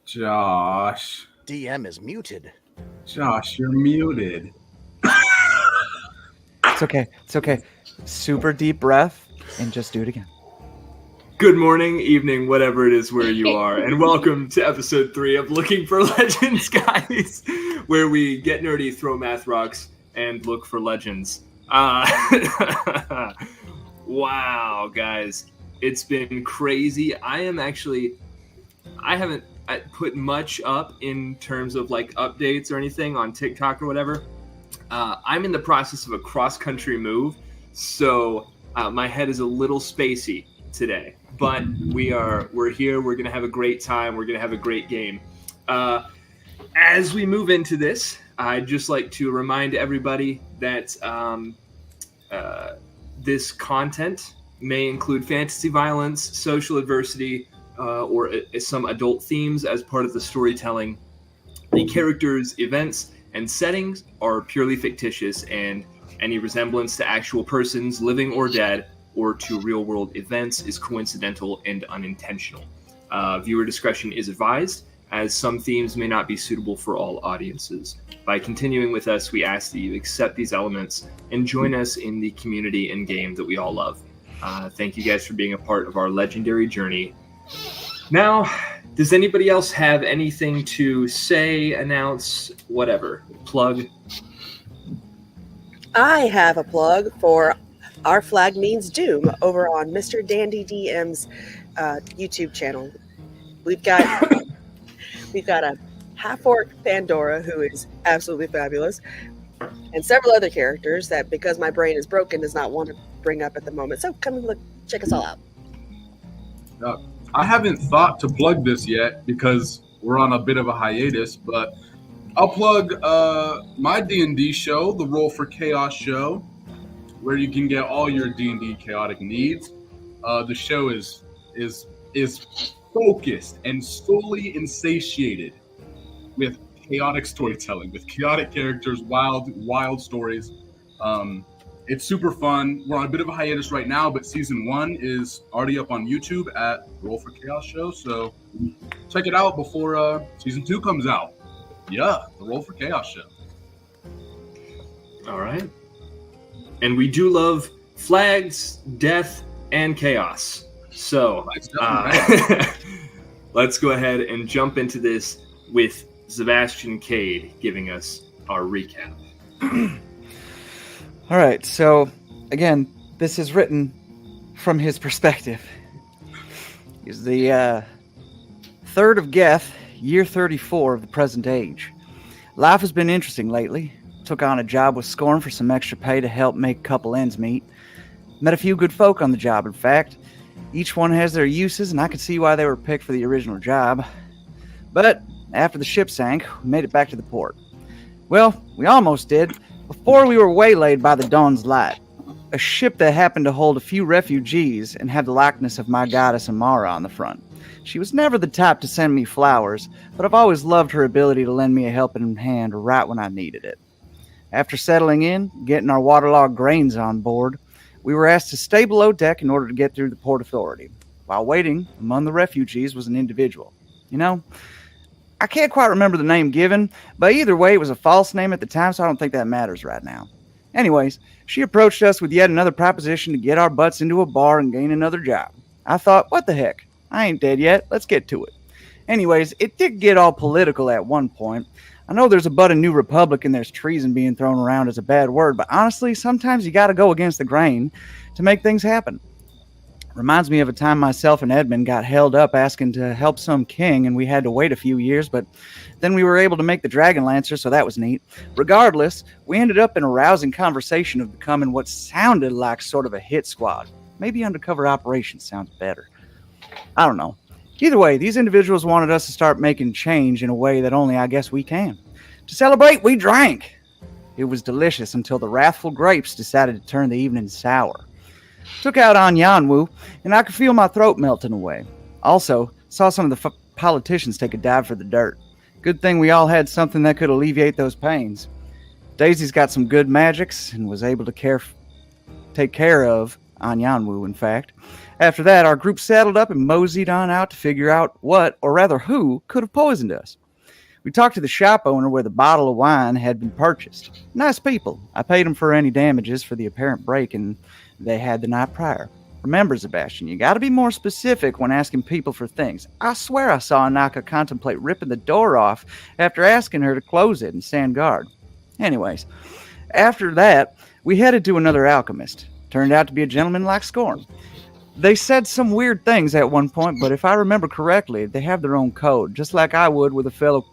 Josh. DM is muted. Josh, you're muted. It's okay. It's okay. Super deep breath and just do it again. Good morning, evening, whatever it is where you are, and welcome to episode 3 of Looking for Legends, guys, where we get nerdy, throw math rocks, and look for legends. Wow, guys, it's been crazy. I haven't put much up in terms of like updates or anything on TikTok or whatever. I'm in the process of a cross-country move, so my head is a little spacey today. But we're here. We're gonna have a great time. We're gonna have a great game. As we move into this, I'd just like to remind everybody that this content may include fantasy violence, social adversity, or some adult themes as part of the storytelling. The characters' events and settings are purely fictitious, and any resemblance to actual persons, living or dead, or to real-world events is coincidental and unintentional. Viewer discretion is advised, as some themes may not be suitable for all audiences. By continuing with us, we ask that you accept these elements and join us in the community and game that we all love. Thank you guys for being a part of our legendary journey. Now, does anybody else have anything to say, announce, whatever? Plug? I have a plug for Our Flag Means Doom over on Mr. Dandy DM's YouTube channel. We've got a half-orc Pandora who is absolutely fabulous, and several other characters that, because my brain is broken, does not want to bring up at the moment. So come and look, check us all out. I haven't thought to plug this yet because we're on a bit of a hiatus, but I'll plug my D&D show, the Roll for Chaos show, where you can get all your D&D chaotic needs. The show is focused and solely insatiated with chaotic storytelling, with chaotic characters, wild stories. It's super fun. We're on a bit of a hiatus right now, but season 1 is already up on YouTube at Roll for Chaos show, so check it out before season 2 comes out. Yeah, the Roll for Chaos show. All right. And we do love flags, death, and chaos. So let's go ahead and jump into this with Sebastian Cade giving us our recap. All right, so again, this is written from his perspective. He's the 3rd of Geth, year 34 of the present age. Life has been interesting lately. Took on a job with Scorn for some extra pay to help make a couple ends meet. Met a few good folk on the job, in fact. Each one has their uses, and I could see why they were picked for the original job. But after the ship sank, we made it back to the port. Well, we almost did, before we were waylaid by the Dawn's Light, a ship that happened to hold a few refugees and had the likeness of my goddess Amara on the front. She was never the type to send me flowers, but I've always loved her ability to lend me a helping hand right when I needed it. After settling in, getting our waterlogged grains on board, we were asked to stay below deck in order to get through the Port Authority. While waiting, among the refugees was an individual. You know, I can't quite remember the name given, but either way, it was a false name at the time, so I don't think that matters right now. Anyways, she approached us with yet another proposition to get our butts into a bar and gain another job. I thought, what the heck? I ain't dead yet. Let's get to it. Anyways, it did get all political at one point. I know there's a new republic and there's treason being thrown around as a bad word, but honestly, sometimes you got to go against the grain to make things happen. Reminds me of a time myself and Edmund got held up asking to help some king, and we had to wait a few years, but then we were able to make the Dragon Lancer, so that was neat. Regardless, we ended up in a rousing conversation of becoming what sounded like sort of a hit squad. Maybe undercover operations sounds better. I don't know. Either way, these individuals wanted us to start making change in a way that only I guess we can. To celebrate, we drank. It was delicious until the wrathful grapes decided to turn the evening sour. Took out on Yanwu, and I could feel my throat melting away. Also, saw some of the politicians take a dive for the dirt. Good thing we all had something that could alleviate those pains. Daisy's got some good magics and was able to take care of Anyanwu, in fact. After that, our group saddled up and moseyed on out to figure out what, or rather who, could have poisoned us. We talked to the shop owner where the bottle of wine had been purchased. Nice people. I paid them for any damages for the apparent break-in they had the night prior. Remember, Sebastian, you gotta be more specific when asking people for things. I swear I saw Anaka contemplate ripping the door off after asking her to close it and stand guard. Anyways, after that, we headed to another alchemist. Turned out to be a gentleman like Scorn. They said some weird things at one point, but if I remember correctly, they have their own code, just like I would with a fellow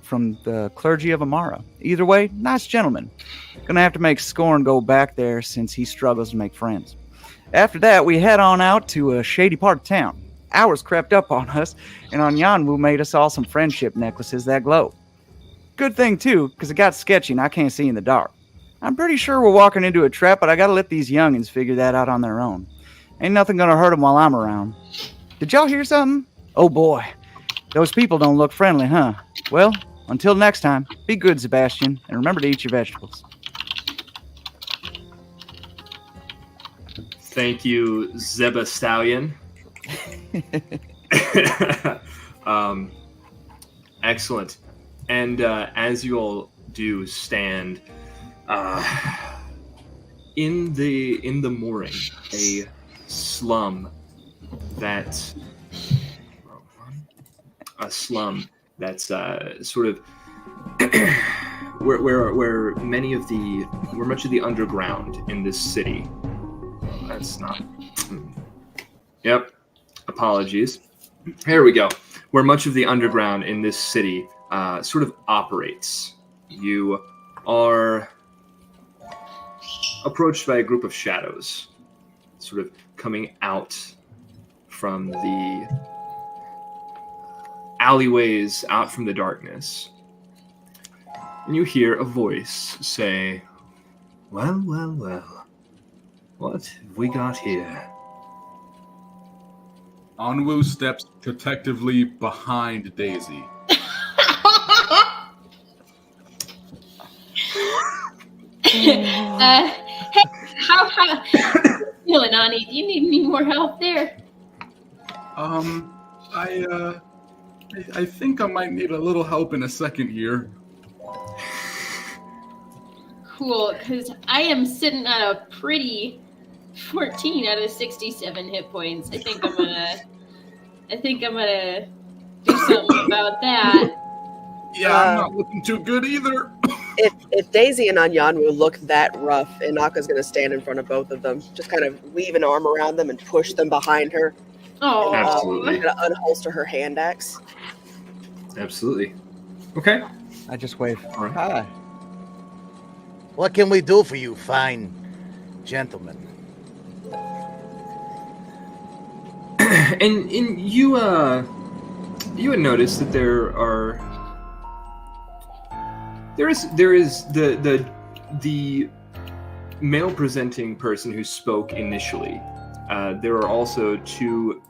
from the clergy of Amara. Either way, nice gentleman. Gonna have to make Scorn go back there since he struggles to make friends. After that, we head on out to a shady part of town. Hours crept up on us, and Anyanwu made us all some friendship necklaces that glow. Good thing, too, because it got sketchy and I can't see in the dark. I'm pretty sure we're walking into a trap, but I gotta let these youngins figure that out on their own. Ain't nothing gonna hurt them while I'm around. Did y'all hear something? Oh boy, those people don't look friendly, huh? Well, until next time, be good, Sebastian, and remember to eat your vegetables. Thank you, Zeba Stallion. Excellent. And as you all do stand in the mooring, a slum that's sort of where much of the underground in this city. That's not. Yep. Apologies. Here we go. Where much of the underground in this city sort of operates. You are approached by a group of shadows, sort of coming out from the alleyways, out from the darkness. And you hear a voice say, "Well, well, well. What have we got here?" Anwu steps protectively behind Daisy. Hey, how feeling, Ani? Do you need any more help there? I think I might need a little help in a second here. Cool, because I am sitting at a pretty 14 out of 67 hit points. I think I'm gonna do something about that. Yeah, I'm not looking too good either. If Daisy and Anyanwu look that rough, Inaka's going to stand in front of both of them, just kind of weave an arm around them and push them behind her. Oh, Absolutely. Going to unholster her hand axe. Absolutely. Okay. I just wave. All right. Hi. What can we do for you, fine gentlemen? And you had noticed that there is the male presenting person who spoke initially. There are also to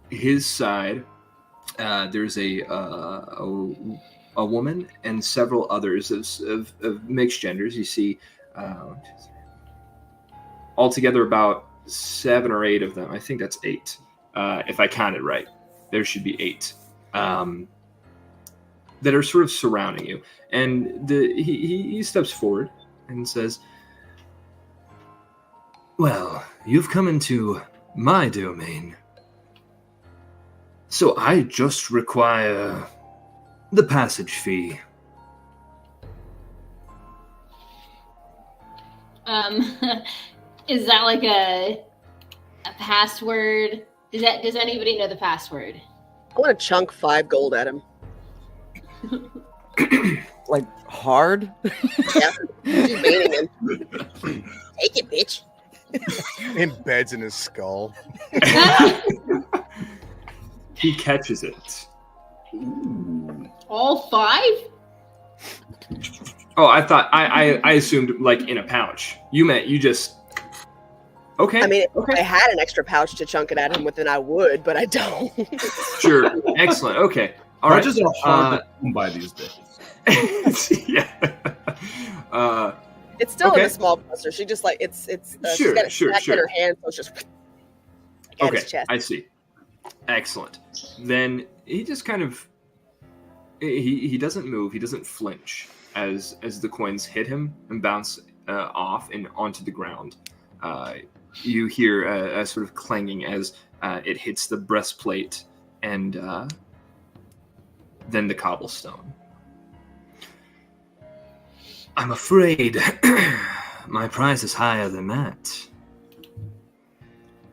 his side. There's a woman and several others of mixed genders. You see, altogether about 7 or 8 of them. I think that's 8. If I counted right, there should be 8 that are sort of surrounding you. And he steps forward and says, "Well, you've come into my domain, so I just require the passage fee." Is that like a password? Does anybody know the password? I want to chunk 5 gold at him. Like, hard? Yeah. Just baiting him. Take it, bitch. Embeds in his skull. He catches it. All 5? Oh, I thought I assumed like in a pouch. You meant you just. Okay. I mean, okay. if I had an extra pouch to chunk it at him with, then I would, but I don't. Sure. Excellent. Okay. All right. Pouches are hard to come by these days. Yeah. It's still in Okay. a small cluster. She just like it's Sure, she's got it sure, stacked in sure. her hand, so it's just at his chest. I see. Excellent. Then he just kind of he doesn't move. He doesn't flinch as the coins hit him and bounce off and onto the ground. You hear a sort of clanging as it hits the breastplate and then the cobblestone. I'm afraid my price is higher than that.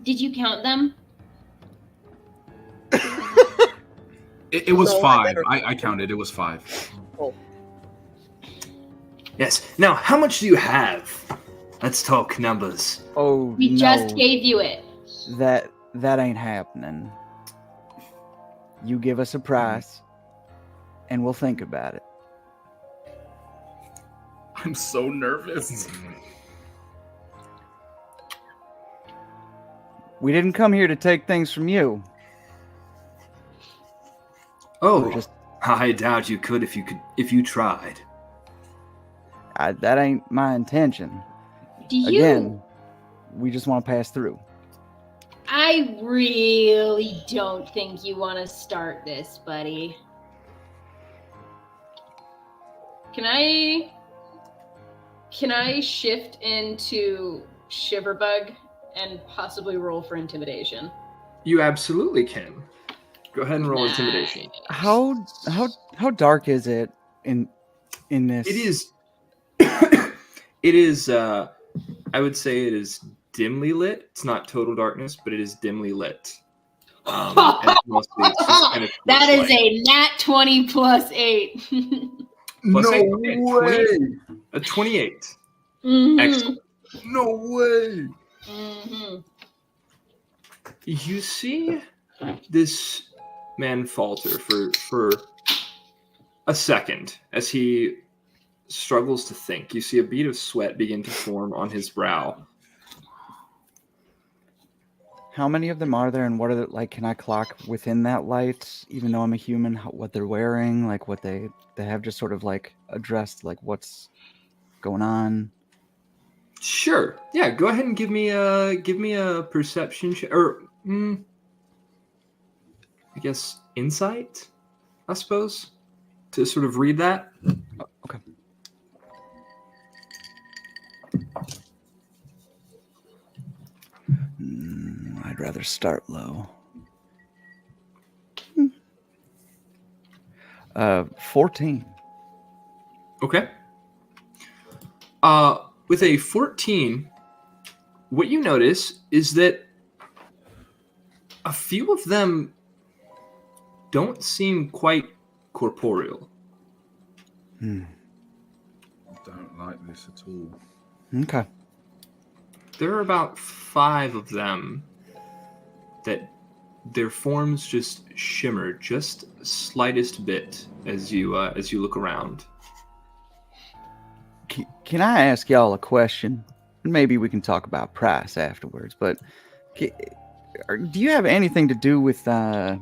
Did you count them? It was No, I 5. never- I counted. It was 5. Yes. Now, how much do you have? Let's talk numbers. Oh We no, just gave you it. that ain't happening. You give us a price, and we'll think about it. I'm so nervous. We didn't come here to take things from you. Oh, We're just I doubt you could if you tried. that ain't my intention. Do you? Again, we just want to pass through. I really don't think you want to start this, buddy. Can I shift into Shiverbug and possibly roll for intimidation? You absolutely can. Go ahead and roll intimidation. How dark is it in this? It is. It is. I would say it is dimly lit. It's not total darkness, but it is dimly lit. And mostly it's just kind of That is torchlight. a nat 20 plus 8. Plus No 8, okay, way. 28. A 28. Mhm. Excellent. No way. Mhm. You see this man falter for a second as he struggles to think. You see a bead of sweat begin to form on his brow. How many of them are there, and what are the, like? Can I clock within that light, even though I'm a human? What they're wearing, like what they have, just sort of like addressed, like what's going on. Sure. Yeah. Go ahead and give me a perception or I guess insight. I suppose to sort of read that. Okay. I'd rather start low. 14. Okay. With a 14, what you notice is that a few of them don't seem quite corporeal. Hmm. I don't like this at all. Okay. There are about 5 of them that their forms just shimmer just slightest bit as you look around. Can I ask y'all a question? Maybe we can talk about price afterwards, but do you have anything to do with are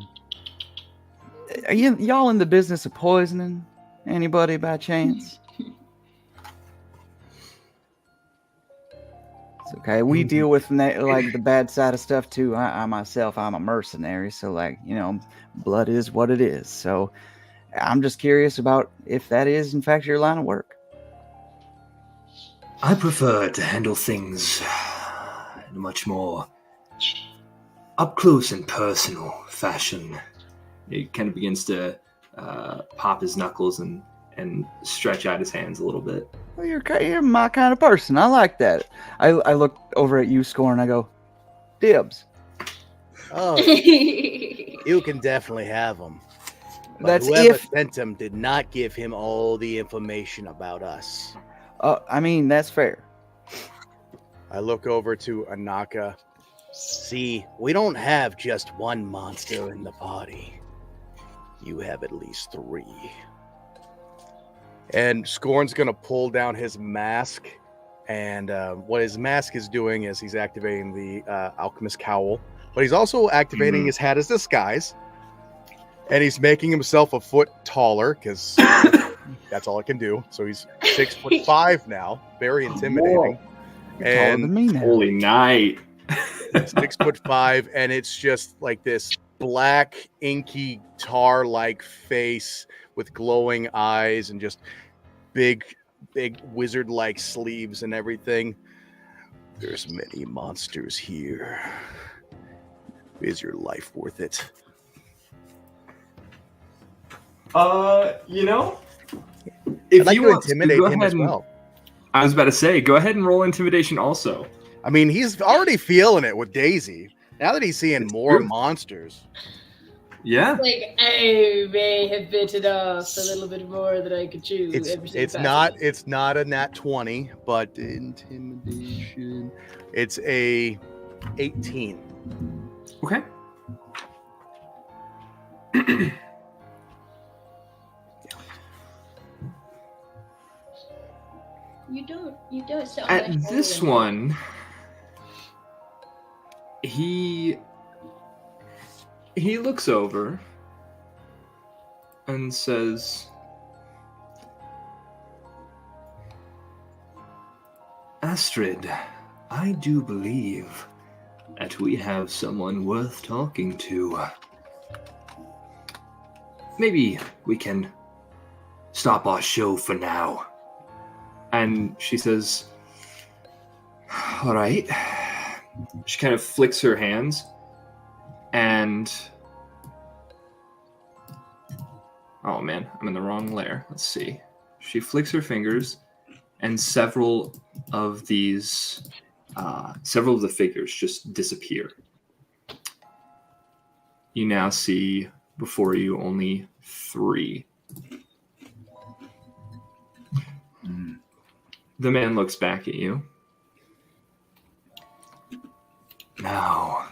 y'all in the business of poisoning anybody by chance? It's okay. We deal with like the bad side of stuff too. I myself, I'm a mercenary, so like, you know, blood is what it is. So I'm just curious about if that is in fact your line of work. I prefer to handle things in a much more up close and personal fashion. He kind of begins to pop his knuckles and stretch out his hands a little bit. Well, you're my kind of person. I like that. I look over at you, Score, and I go, dibs. Oh, you can definitely have him. But That's whoever if. sent him did not give him all the information about us. I mean, that's fair. I look over to Anaka. See, we don't have just one monster in the party. You have at least 3. And Scorn's going to pull down his mask. And what his mask is doing is he's activating the Alchemist Cowl. But he's also activating his hat as disguise. And he's making himself a foot taller because That's all it can do. So he's 6'5" now. Very intimidating. You're taller than me now. Holy night. 6'5", and it's just like this black, inky, tar-like face with glowing eyes and just big wizard-like sleeves and everything. There's many monsters here. Is your life worth it? If I'd like you to want intimidate go him ahead as and- well. I was about to say, go ahead and roll intimidation also. I mean, he's already feeling it with Daisy. Now that he's seeing It's more true. monsters. Yeah. Like I may have bitten off a little bit more than I could chew. It's not a nat 20, but intimidation. It's a 18. Okay. You don't sound At much this older. one, he looks over and says, Astrid, I do believe that we have someone worth talking to. Maybe we can stop our show for now. And she says, all right. She kind of flicks her hands and... Oh man, I'm in the wrong layer. Let's see. She flicks her fingers and several of the figures just disappear. You now see before you only 3. The man looks back at you. Now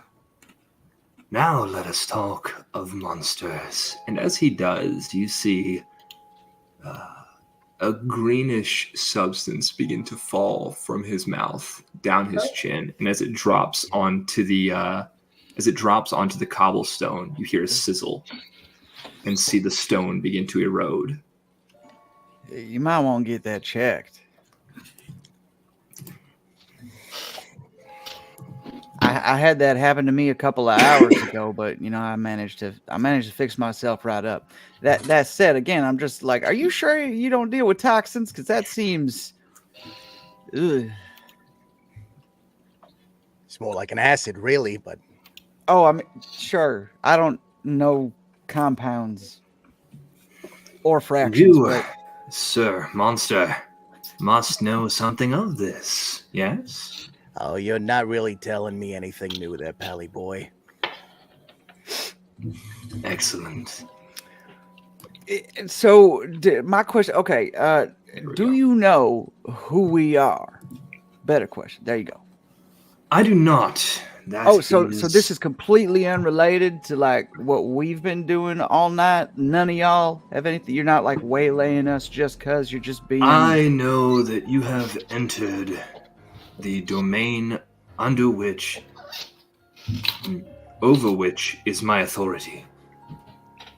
let us talk of monsters. And as he does, you see a greenish substance begin to fall from his mouth down his chin, and as it drops onto the cobblestone, you hear a sizzle and see the stone begin to erode. You might want to get that checked. I had that happen to me a couple of hours ago, but I managed to fix myself right up. That said, again, I'm just like, are you sure you don't deal with toxins? Because that seems, ugh. It's more like an acid, really, but Oh, I mean, sure. I don't know compounds or fractions, You, but sir, monster, must know something of this, yes? oh, you're not really telling me anything new there, Pally boy. Excellent. so my question. Okay, Here we do go. you know who we are? Better question. There you go. I do not. So this is completely unrelated to like what we've been doing all night. None of y'all have anything. You're not like waylaying us just cause you're just being. I know that you have entered the domain over which is my authority.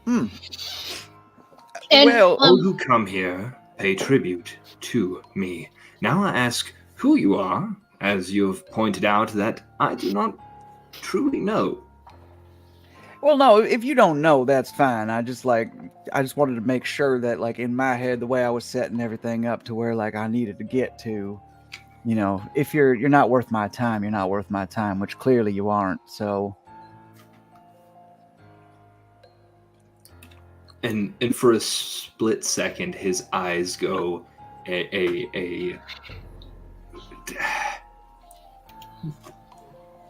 And, Well, All who come here pay tribute to me. Now I ask who you are, as you have pointed out that I do not truly know. Well, no, if you don't know, that's fine. I just wanted to make sure that like in my head, the way I was setting everything up to where like I needed to get to, if you're not worth my time, you're not worth my time, which clearly you aren't. So And for a split second, his eyes go a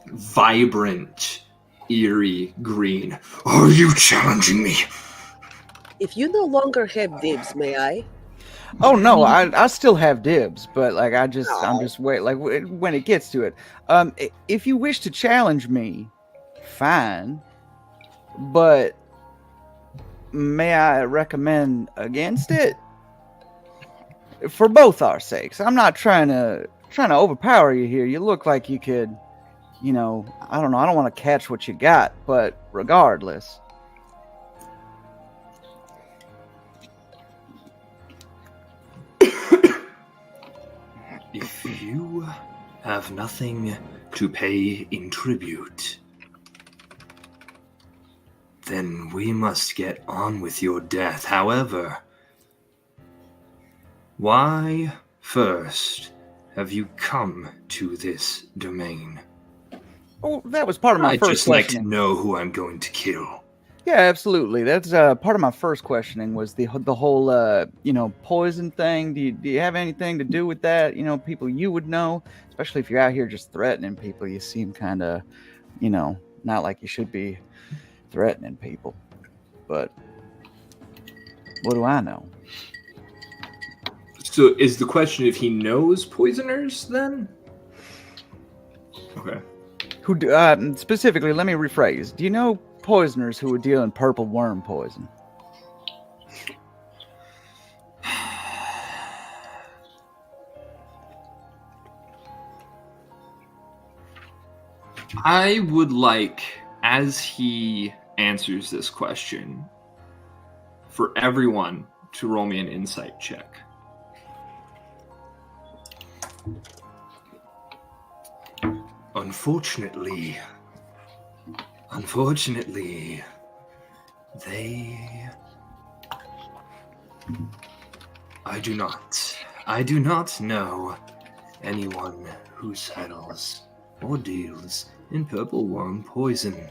vibrant, eerie green. Are you challenging me? If you no longer have dibs, may I? oh no, I still have dibs, but like I'm just wait like when it gets to it. If you wish to challenge me, fine, but may I recommend against it for both our sakes? I'm not trying to overpower you here. You look like you could, I don't know. I don't want to catch what you got, but regardless. If you have nothing to pay in tribute, then we must get on with your death. However, why first have you come to this domain? Oh, that was part of my I'd first just like to questioning. know who I'm going to kill. Yeah, absolutely. That's part of my first questioning was the whole poison thing. Do you have anything to do with that? People you would know, especially if you're out here just threatening people. You seem kind of, not like you should be threatening people. But what do I know? So is the question if he knows poisoners then? Okay. Who specifically? Let me rephrase. Do you know poisoners who would deal in purple worm poison? I would like, as he answers this question, for everyone to roll me an insight check. Unfortunately, I do not know anyone who settles or deals in purple worm poison.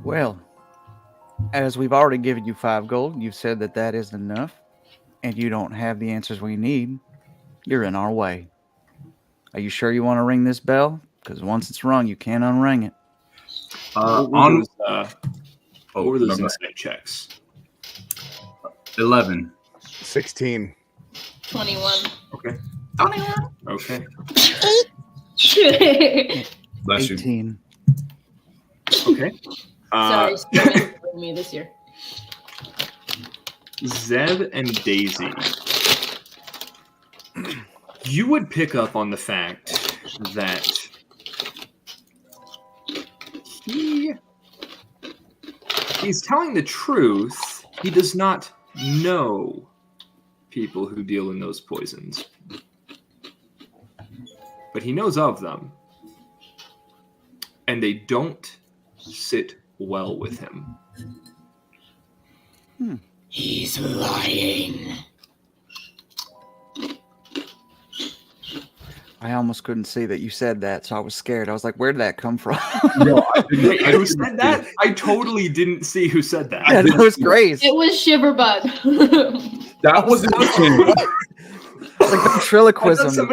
Well, as we've already given you 5 gold, you've said that isn't enough, and you don't have the answers we need. You're in our way. Are you sure you want to ring this bell? Because once it's rung, you can't unring it. What were those insight checks? 11. 16. 21. Okay. 21. Okay. Bless you. 18. Okay. Sorry, Steven, for me this year. Zeb and Daisy, you would pick up on the fact that he's telling the truth. He does not know people who deal in those poisons, but he knows of them, and they don't sit well with him. He's lying. I almost couldn't see that you said that, so I was scared. I was like, where did that come from? No, I didn't. Wait, who said that? I totally didn't see who said that. Yeah, that was great. It was Shiverbud. That was insane. Like ventriloquism.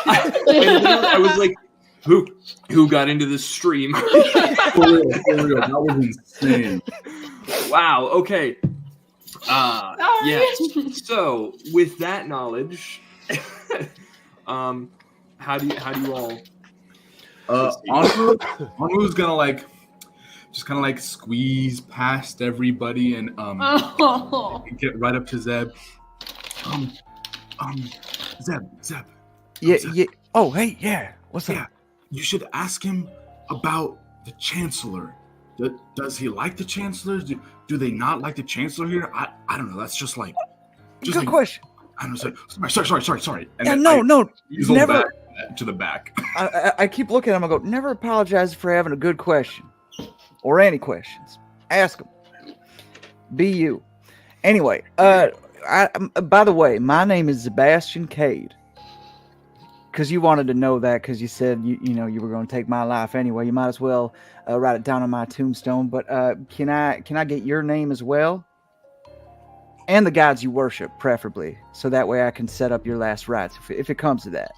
I was like, who got into this stream? For real. That was insane. Wow. Okay. Sorry. Yes. So with that knowledge, how do you all? Anmu's gonna just kind of squeeze past everybody and get right up to Zeb. Zeb. Yeah. Oh, hey, yeah. What's Yeah, up? you should ask him about the Chancellor. Does he like the Chancellors? Do they not like the Chancellor here? I don't know. That's just Good question. I don't know. Sorry. And Yeah, then no, easel never. back to the back. I keep looking at him. I go, never apologize for having a good question or any questions. Ask them. Be you. Anyway, by the way, my name is Sebastian Cade. Because you wanted to know that because you said you were going to take my life anyway. You might as well write it down on my tombstone. But can I get your name as well? And the gods you worship, preferably, so that way I can set up your last rites if it comes to that.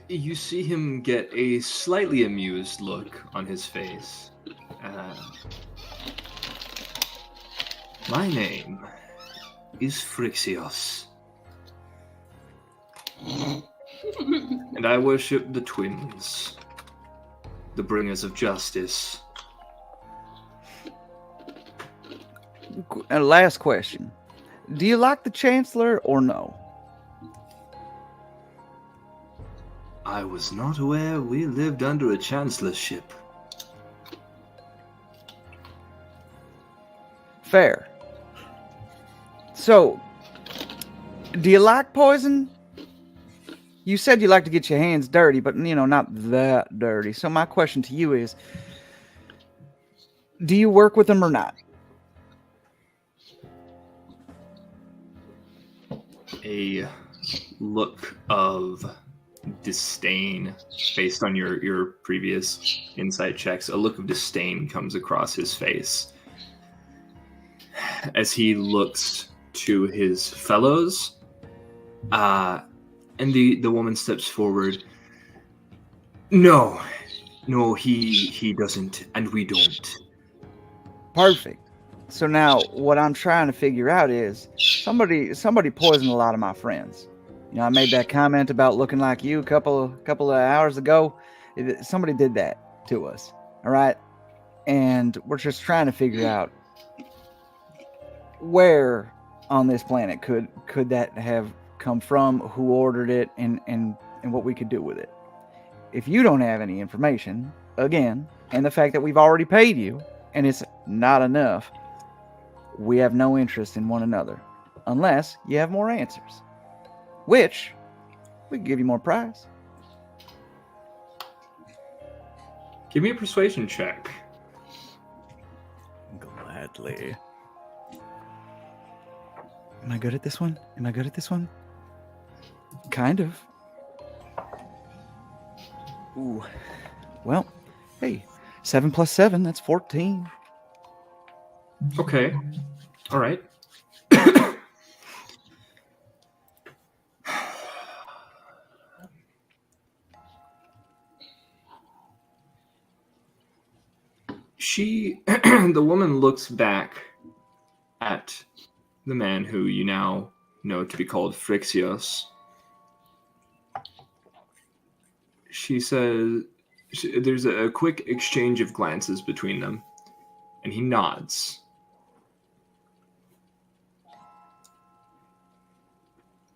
You see him get a slightly amused look on his face. My name is Frixios. And I worship the twins, the bringers of justice. Last question. Do you like the Chancellor or no? I was not aware we lived under a chancellorship. Fair. So, do you like poison? You said you like to get your hands dirty, but, not that dirty. So my question to you is, do you work with them or not? A look of disdain based on your previous insight checks. A look of disdain comes across his face as he looks to his fellows. And the woman steps forward. No, he doesn't, and we don't. Perfect. So now what I'm trying to figure out is somebody poisoned a lot of my friends. I made that comment about looking like you a couple of hours ago. Somebody did that to us. All right. And we're just trying to figure out where on this planet could that have come from, who ordered it, and what we could do with it. If you don't have any information, again, and the fact that we've already paid you and it's not enough, we have no interest in one another unless you have more answers, which we can give you more prize. Give me a persuasion check. Gladly. Am I good at this one? Kind of. Ooh. Well, hey, 7 plus 7, that's 14. Okay. All right. The woman looks back at the man who you now know to be called Frixios. She says, there's a quick exchange of glances between them, and he nods.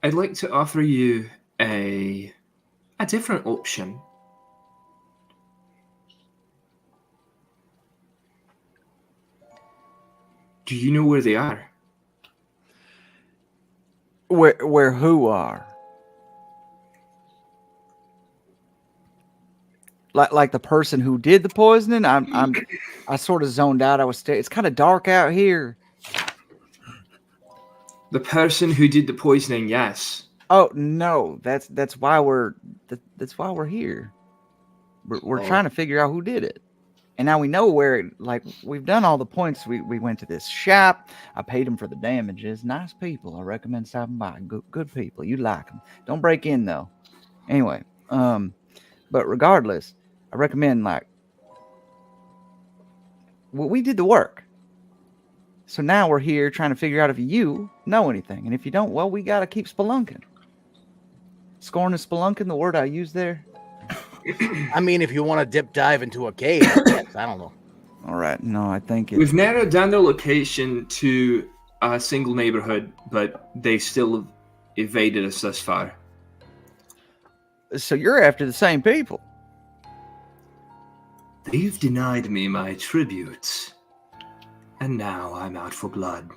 I'd like to offer you a different option. Do you know where they are? Where who are? Like the person who did the poisoning? I sort of zoned out. It's kind of dark out here. The person who did the poisoning, yes. Oh no, that's why we're here. We're trying to figure out who did it. And now we know where, we've done all the points. We went to this shop. I paid them for the damages. Nice people. I recommend stopping by. Good people. You like them. Don't break in, though. Anyway, but regardless, I recommend, we did the work. So now we're here trying to figure out if you know anything. And if you don't, well, we got to keep spelunking. Scorn is spelunking, the word I used there. I mean, if you want to dip dive into a cave, yes, I don't know. All right. No, I think We've narrowed down their location to a single neighborhood, but they still evaded us thus far. So you're after the same people. They've denied me my tribute, and now I'm out for blood.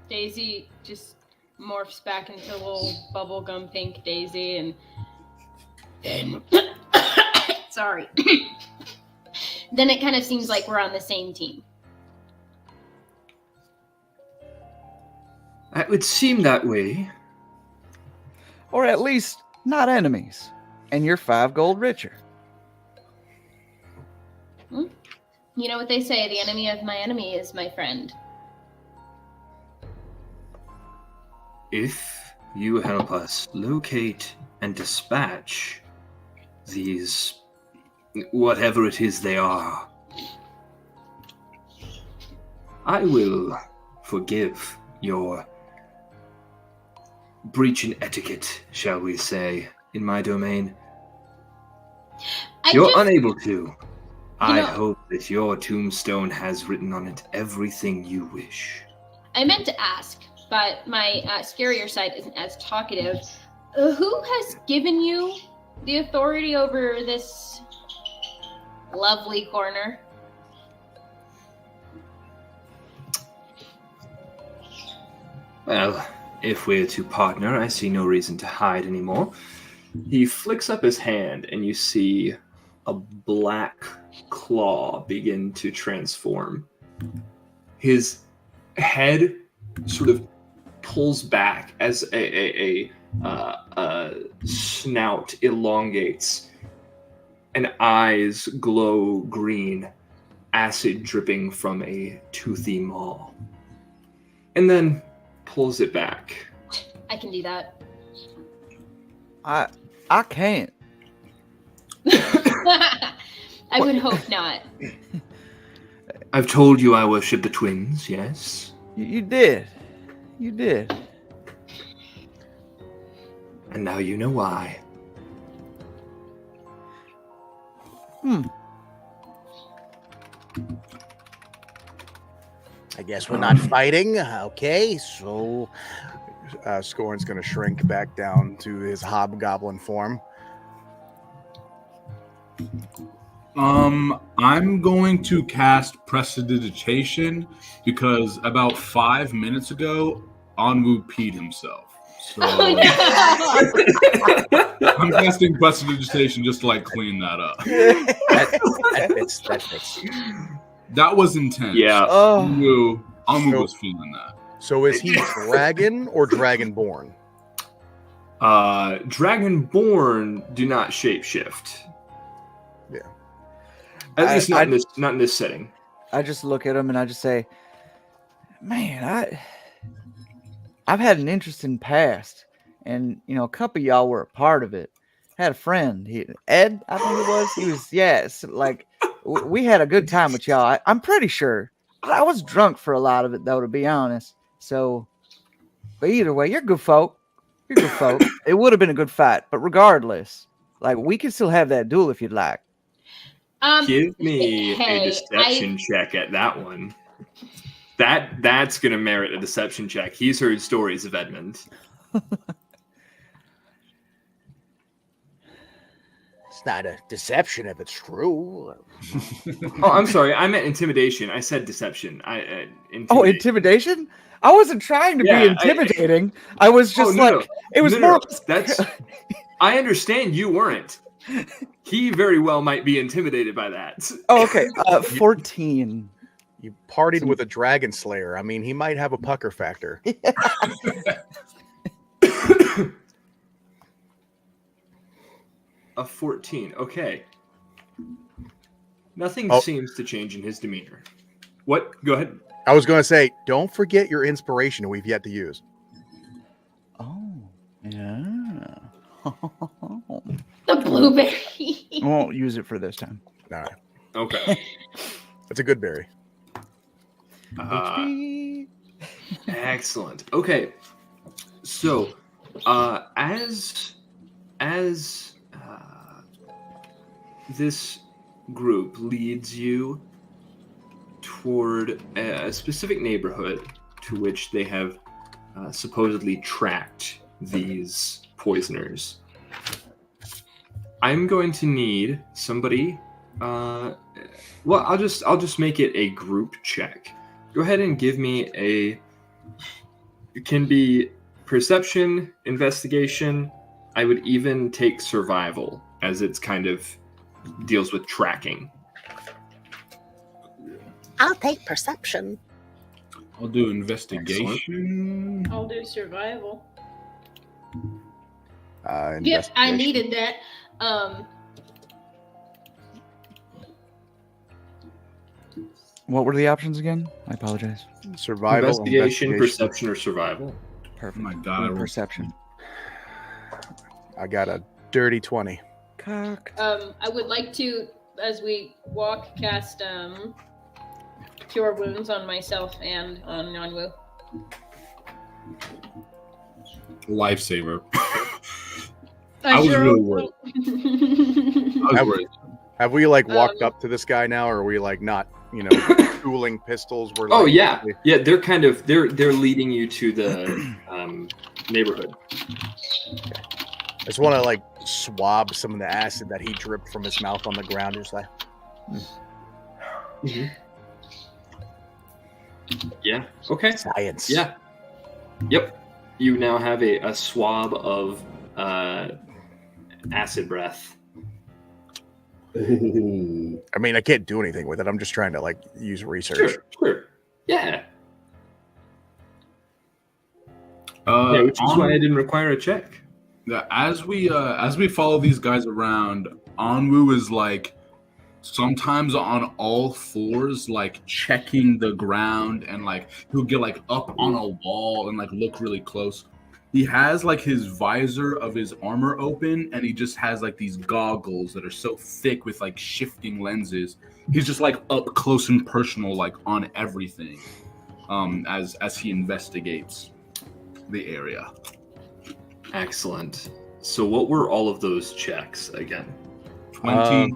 Daisy just morphs back into a little bubblegum pink Daisy, and sorry. Then it kind of seems like we're on the same team. It would seem that way. Or at least not enemies. And you're 5 gold richer. You know what they say, the enemy of my enemy is my friend. If you help us locate and dispatch these, whatever it is they are, I will forgive your breach in etiquette, shall we say, in my domain. You're unable to. I hope that your tombstone has written on it everything you wish. I meant to ask, but my scarier side isn't as talkative. Who has given you the authority over this lovely corner? – Well, if we're to partner, I see no reason to hide anymore. He flicks up his hand, and you see a black claw begin to transform. His head sort of pulls back as a snout elongates, and eyes glow green, acid dripping from a toothy maw. And then pulls it back. I can do that. I can't. I would hope not. I've told you I worship the twins, yes? You did. You did. And now you know why. I guess we're not fighting. Okay, so Scorn's going to shrink back down to his hobgoblin form. I'm going to cast Prestidigitation because about 5 minutes ago, Onwu peed himself. So Oh, no. I'm casting Prestidigitation just to like clean that up. That fits. That fits. That was intense. Yeah. Onwu So- was feeling that. So is he dragon or dragonborn? Dragonborn do not shapeshift. Yeah. At least not in this setting. I just look at him and I just say, man, I've had an interesting past, and a couple of y'all were a part of it. I had a friend, Ed, I think it was. He was, we had a good time with y'all. I'm pretty sure. I was drunk for a lot of it, though, to be honest. So, but either way, you're good folk. You're good folk. It would have been a good fight, but regardless, we can still have that duel if you'd like. Give me hey, a deception check at that one. That's gonna merit a deception check. He's heard stories of Edmund. It's not a deception if it's true. Oh, I'm sorry. I meant intimidation. I said deception. Intimidation? I wasn't trying to be intimidating. I was just it was more. That's. I understand you weren't. He very well might be intimidated by that. Oh, okay. 14. You partied with a dragon slayer. I mean, he might have a pucker factor. A 14. Okay. Nothing seems to change in his demeanor. What? Go ahead. I was going to say, don't forget your inspiration we've yet to use. Oh, yeah. The blueberry. I won't use it for this time. All right. Okay. That's a good berry. Excellent. Okay. So, as this group leads you toward a specific neighborhood to which they have supposedly tracked these poisoners, I'm going to need somebody. Well, I'll just make it a group check. Go ahead and give me a. It can be perception, investigation. I would even take survival, as it's kind of deals with tracking. I'll take perception. I'll do investigation. I'll do survival. Yep, I needed that. What were the options again? I apologize. Survival, Investigation, perception, or survival. Oh Perfect. my god! I rolled Perception. I got a dirty 20. Cock. I would like to, as we walk, cast Cure Wounds on myself and on Onwu. lifesaver. I was really worried. I was worried. Have we walked up to this guy now, or are we not, tooling pistols? We're oh yeah, They're kind of they're leading you to the neighborhood. I just want to swab some of the acid that he dripped from his mouth on the ground. Just Mm-hmm. Yeah. Okay. Science. Yeah. Yep. You now have a swab of acid breath. I mean, I can't do anything with it. I'm just trying to use research. Sure. Yeah. Which is why I didn't require a check. Yeah, as we follow these guys around, Onwu is sometimes on all fours, checking the ground, and he'll get up on a wall and look really close. He has his visor of his armor open, and he just has these goggles that are so thick with shifting lenses. He's just up close and personal on everything, as he investigates the area. Excellent. So what were all of those checks again? 25.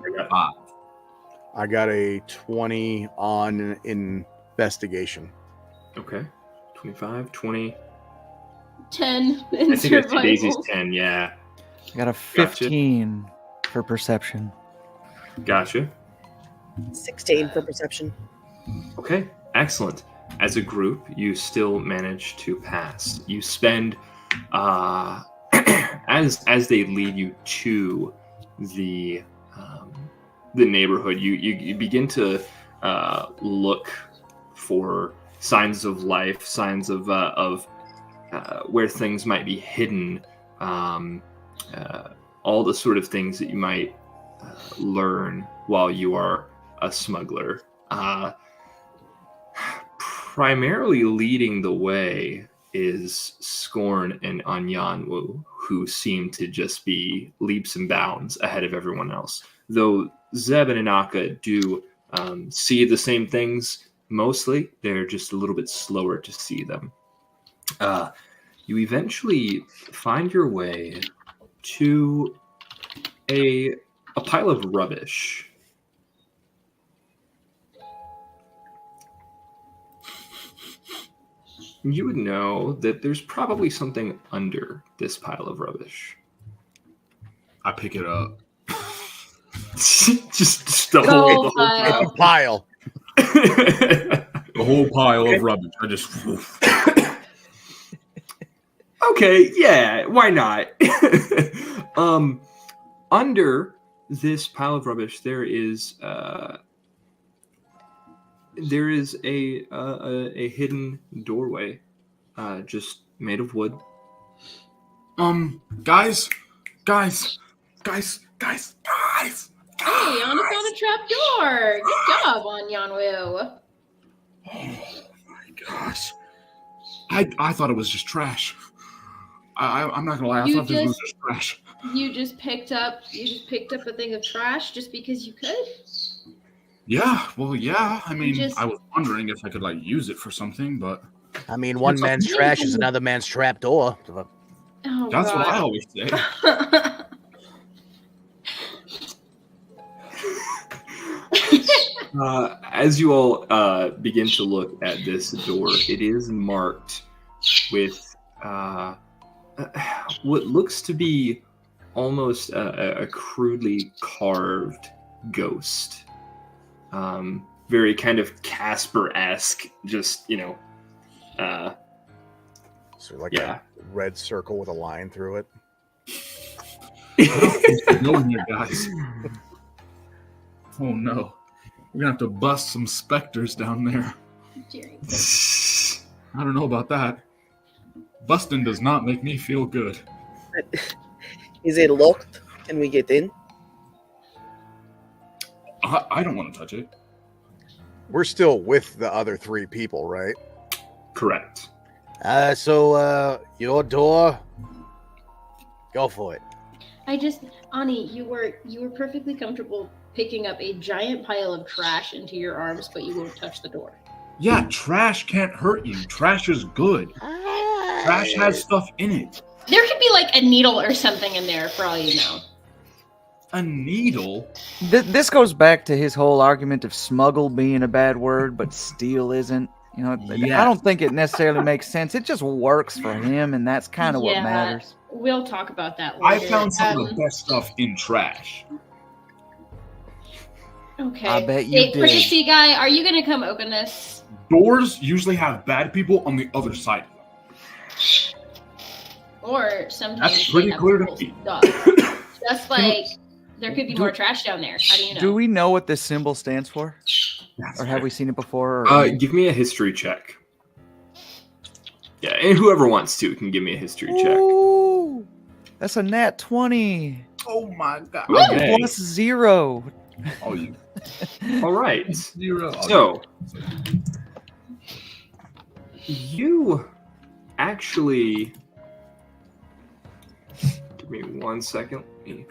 I got a 20 on investigation. Okay. 25, 20. 10. I think that's Daisy's 10, yeah. I got a 15 for perception. Gotcha. 16 for perception. Okay, excellent. As a group, you still manage to pass. You spend, as they lead you to the neighborhood, you begin to look for signs of life, signs of where things might be hidden, all the sort of things that you might learn while you are a smuggler. Primarily leading the way is Scorn and Anyanwu, who seem to just be leaps and bounds ahead of everyone else. Though Zeb and Inaka do see the same things mostly, they're just a little bit slower to see them. You eventually find your way to a pile of rubbish. You would know that there's probably something under this pile of rubbish. I pick it up. just the Go whole Pile. The whole pile of rubbish. I just. Okay, yeah, why not? Under this pile of rubbish, there is a hidden doorway, just made of wood. Guys. Hey, on found a trap door. Good job, Anyanwu. Oh my gosh. I thought it was just trash. I'm not gonna lie, I thought this was just trash. You just picked up a thing of trash just because you could? Yeah, well, yeah. I mean, I was wondering if I could use it for something, but I mean, one man's trash is another man's trap door. Oh, that's God. what I always say. As you all begin to look at this door, it is marked with what looks to be almost a crudely carved ghost. Very kind of Casper-esque, just, So a red circle with a line through it. No, here, guys. Oh no. We're gonna have to bust some specters down there. I don't know about that. Busting does not make me feel good. Is it locked? Can we get in? I don't want to touch it. We're still with the other three people, right? Correct. So your door, go for it. Ani, you were perfectly comfortable picking up a giant pile of trash into your arms, but you won't touch the door. Yeah, trash can't hurt you. Trash is good. Trash has stuff in it. There could be a needle or something in there for all you know. A needle? This goes back to his whole argument of smuggle being a bad word, but steal isn't. Yeah. I don't think it necessarily makes sense. It just works for him, and that's kind of what matters. We'll talk about that later. I found some of the best stuff in trash. Okay. I bet you did. Pretty guy, are you going to come open this? Doors usually have bad people on the other side of them. Or sometimes That's they pretty have clear to cool me. stuff. Just like there could be more trash down there. How do you know? Do we know what this symbol stands for? That's Or have fair. we seen it before? Or Give me a history check. Yeah, and whoever wants to can give me a history check. Ooh, that's a nat 20. Oh my god. Okay. Plus 0. Oh, you All right. 0. So, you actually... Give me 1 second. Let me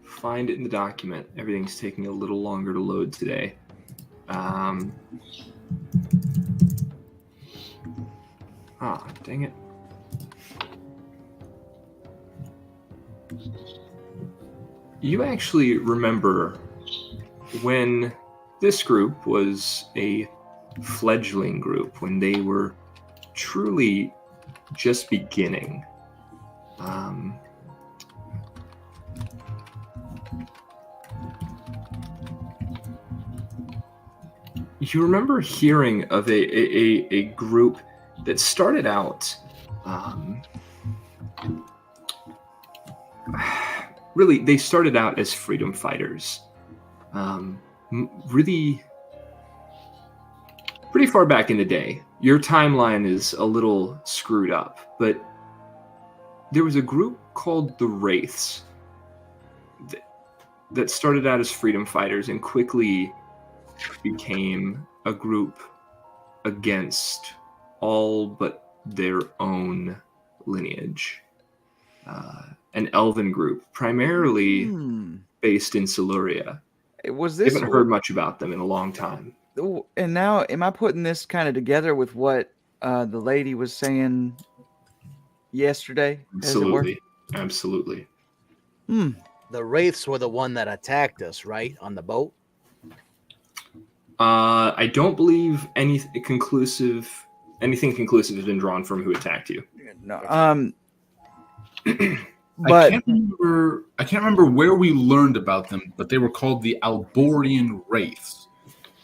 find it in the document. Everything's taking a little longer to load today. Dang it. You actually remember when this group was a fledgling group, when they were truly just beginning. You remember hearing of a group that started out really, they started out as freedom fighters. Really pretty far back in the day. Your timeline is a little screwed up, but there was a group called the Wraiths that started out as freedom fighters and quickly became a group against all but their own lineage. An elven group, primarily based in Siluria. Was I this? haven't heard much about them in a long time. And now, am I putting this kind of together with what the lady was saying yesterday? Absolutely. The Wraiths were the one that attacked us, right? On the boat? I don't believe anything conclusive has been drawn from who attacked you. No. I can't remember where we learned about them, but they were called the Alborian Wraiths,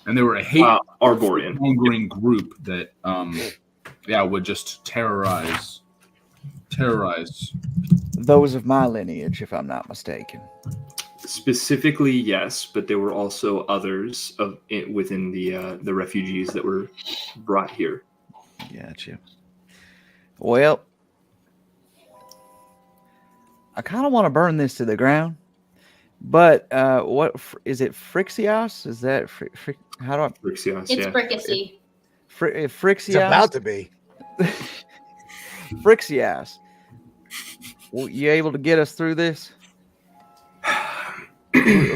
and they were a hate-mongering group that, would just terrorize those of my lineage, if I'm not mistaken. Specifically, yes, but there were also others within the refugees that were brought here. Gotcha. Well, I kind of want to burn this to the ground, but what is it? Frixios? Is that how do I? Frixios. It's fricassee. Frixios. It's about to be. Frixios. Well, you able to get us through this?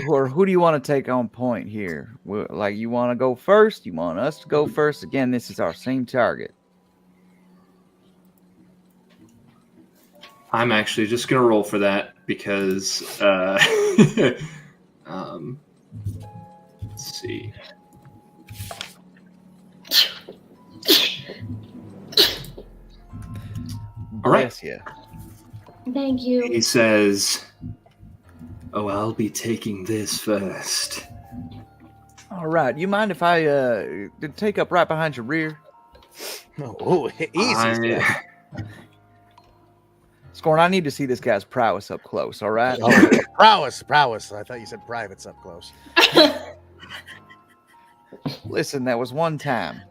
Or who do you want to take on point here? Like, you want to go first? You want us to go first? Again, this is our same target. I'm actually just going to roll for that because, let's see. All right. Bless you. Thank you. He says, "Oh, I'll be taking this first." All right. You mind if I take up right behind your rear? Oh, easy. Scorn, I need to see this guy's prowess up close, all right? Oh, prowess. I thought you said privates up close. Listen, that was one time.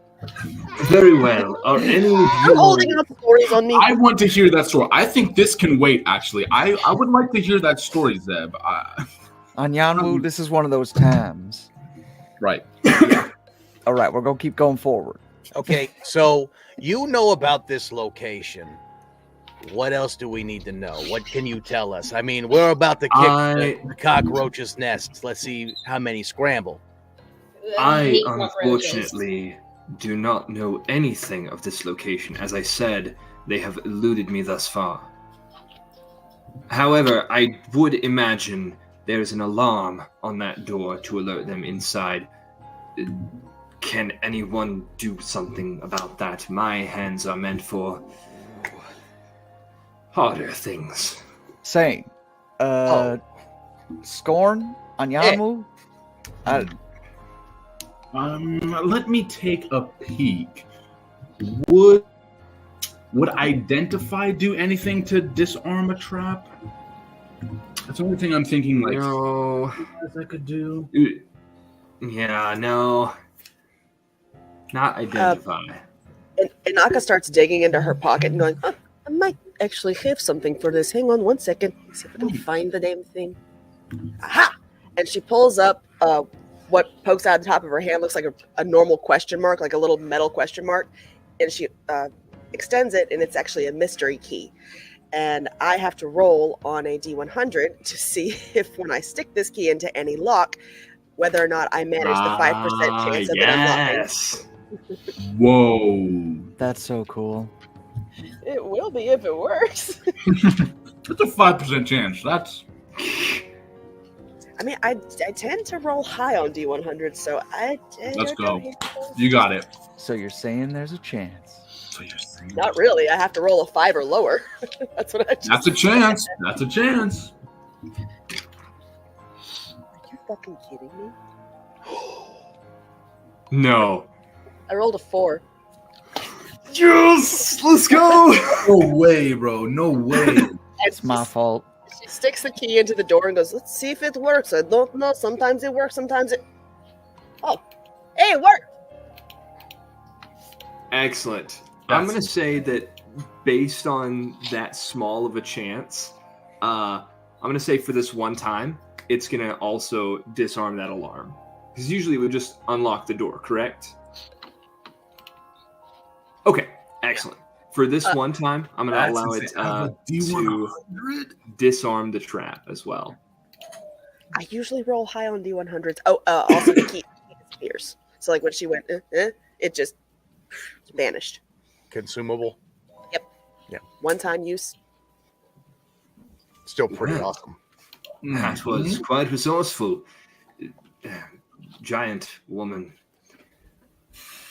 Very well. Are any of I'm holding up stories on me. I want to hear that story. I think this can wait, actually. I would like to hear that story, Zeb. Anyanwu, this is one of those times. Right. All right, we're going to keep going forward. Okay, so you know about this location. What else do we need to know? What can you tell us? I mean, we're about to kick the cockroach's nest. Let's see how many scramble. I unfortunately do not know anything of this location. As I said, they have eluded me thus far. However, I would imagine there's an alarm on that door to alert them inside. Can anyone do something about that? My hands are meant for harder things. Same. Scorn? Anyanwu? Let me take a peek. Would Would identify do anything to disarm a trap? That's the only thing I'm thinking. Like, No. as I could do. Yeah, no. Not identify. And Inaka starts digging into her pocket and going, I might actually have something for this. Hang on 1 second. See if I can find the damn thing. Aha! And she pulls up what pokes out of the top of her hand, looks like a normal question mark, like a little metal question mark. And she extends it, and it's actually a mystery key. And I have to roll on a D100 to see if when I stick this key into any lock, whether or not I manage the 5% chance of it unlocking. Whoa. That's so cool. It will be if it works. That's a 5% chance. That's... I mean, I tend to roll high on D100, so Let's go. You got it. So you're saying there's a chance? So you're saying Not really. I have to roll a 5 or lower. That's what I just That's a chance. That's a chance. Are you fucking kidding me? No. I rolled a 4. Yes! Let's go! No way, bro. No way. It's my fault. She sticks the key into the door and goes, let's see if it works. I don't know. Sometimes it works. Sometimes it... Oh. Hey, it worked! Excellent. I'm going to say that based on that small of a chance, I'm going to say for this one time, it's going to also disarm that alarm. Because usually it would just unlock the door, correct? Okay, excellent. For this one time, I'm going to allow it to disarm the trap as well. I usually roll high on D100s. Oh, also the key disappears. So like when she went, it just vanished. Consumable. Yep. Yeah. One-time use. Still pretty awesome. That was quite resourceful. Giant woman.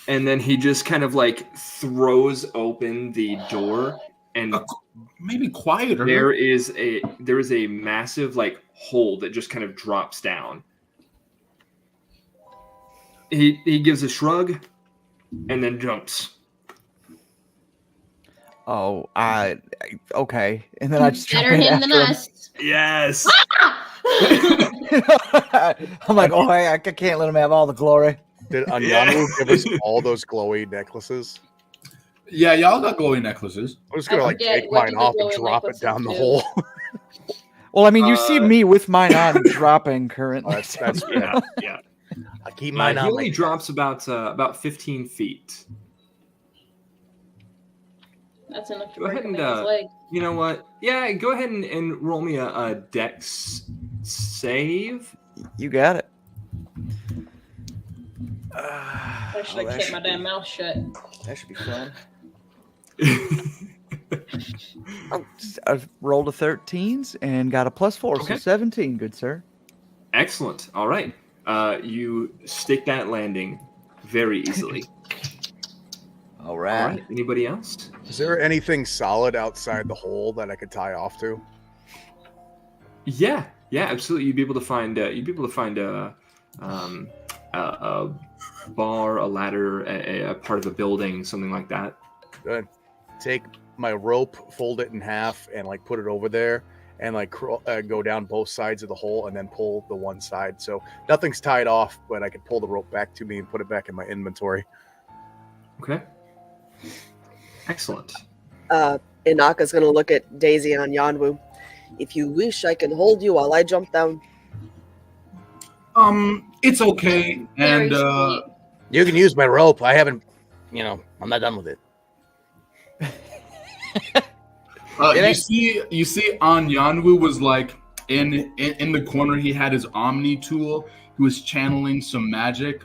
And then he just kind of like throws open the door, and maybe quieter. There is a massive like hole that just kind of drops down. He gives a shrug, and then jumps. Oh, okay. And then I just better him than us. Yes. I'm like, oh, I can't let him have all the glory. Did Anyanu give us all those glowy necklaces? Yeah, y'all got glowy necklaces. I'm just gonna take mine off and drop it down the hole. Well, I mean, you see me with mine on dropping currently. That's yeah. I keep mine on. He only drops about 15 feet. That's enough to Go break ahead a and man's leg. you know what? Yeah, go ahead and roll me a dex save. You got it. I should have kept my damn mouth shut. That should be fun. I've rolled a 13s and got a +4, so 17, good sir. Excellent. All right. You stick that landing very easily. All right. Anybody else? Is there anything solid outside the hole that I could tie off to? Yeah, absolutely. You'd be able to find a bar, a ladder, a part of a building, something like that. Good. Take my rope, fold it in half, and like put it over there, and like go down both sides of the hole, and then pull the one side. So nothing's tied off, but I can pull the rope back to me and put it back in my inventory. Okay. Excellent. Inaka's gonna look at Daisy and Yanwu. If you wish, I can hold you while I jump down. It's okay, and you can use my rope. I haven't, I'm not done with it. You see, Anyanwu was like in the corner. He had his Omni tool. He was channeling some magic.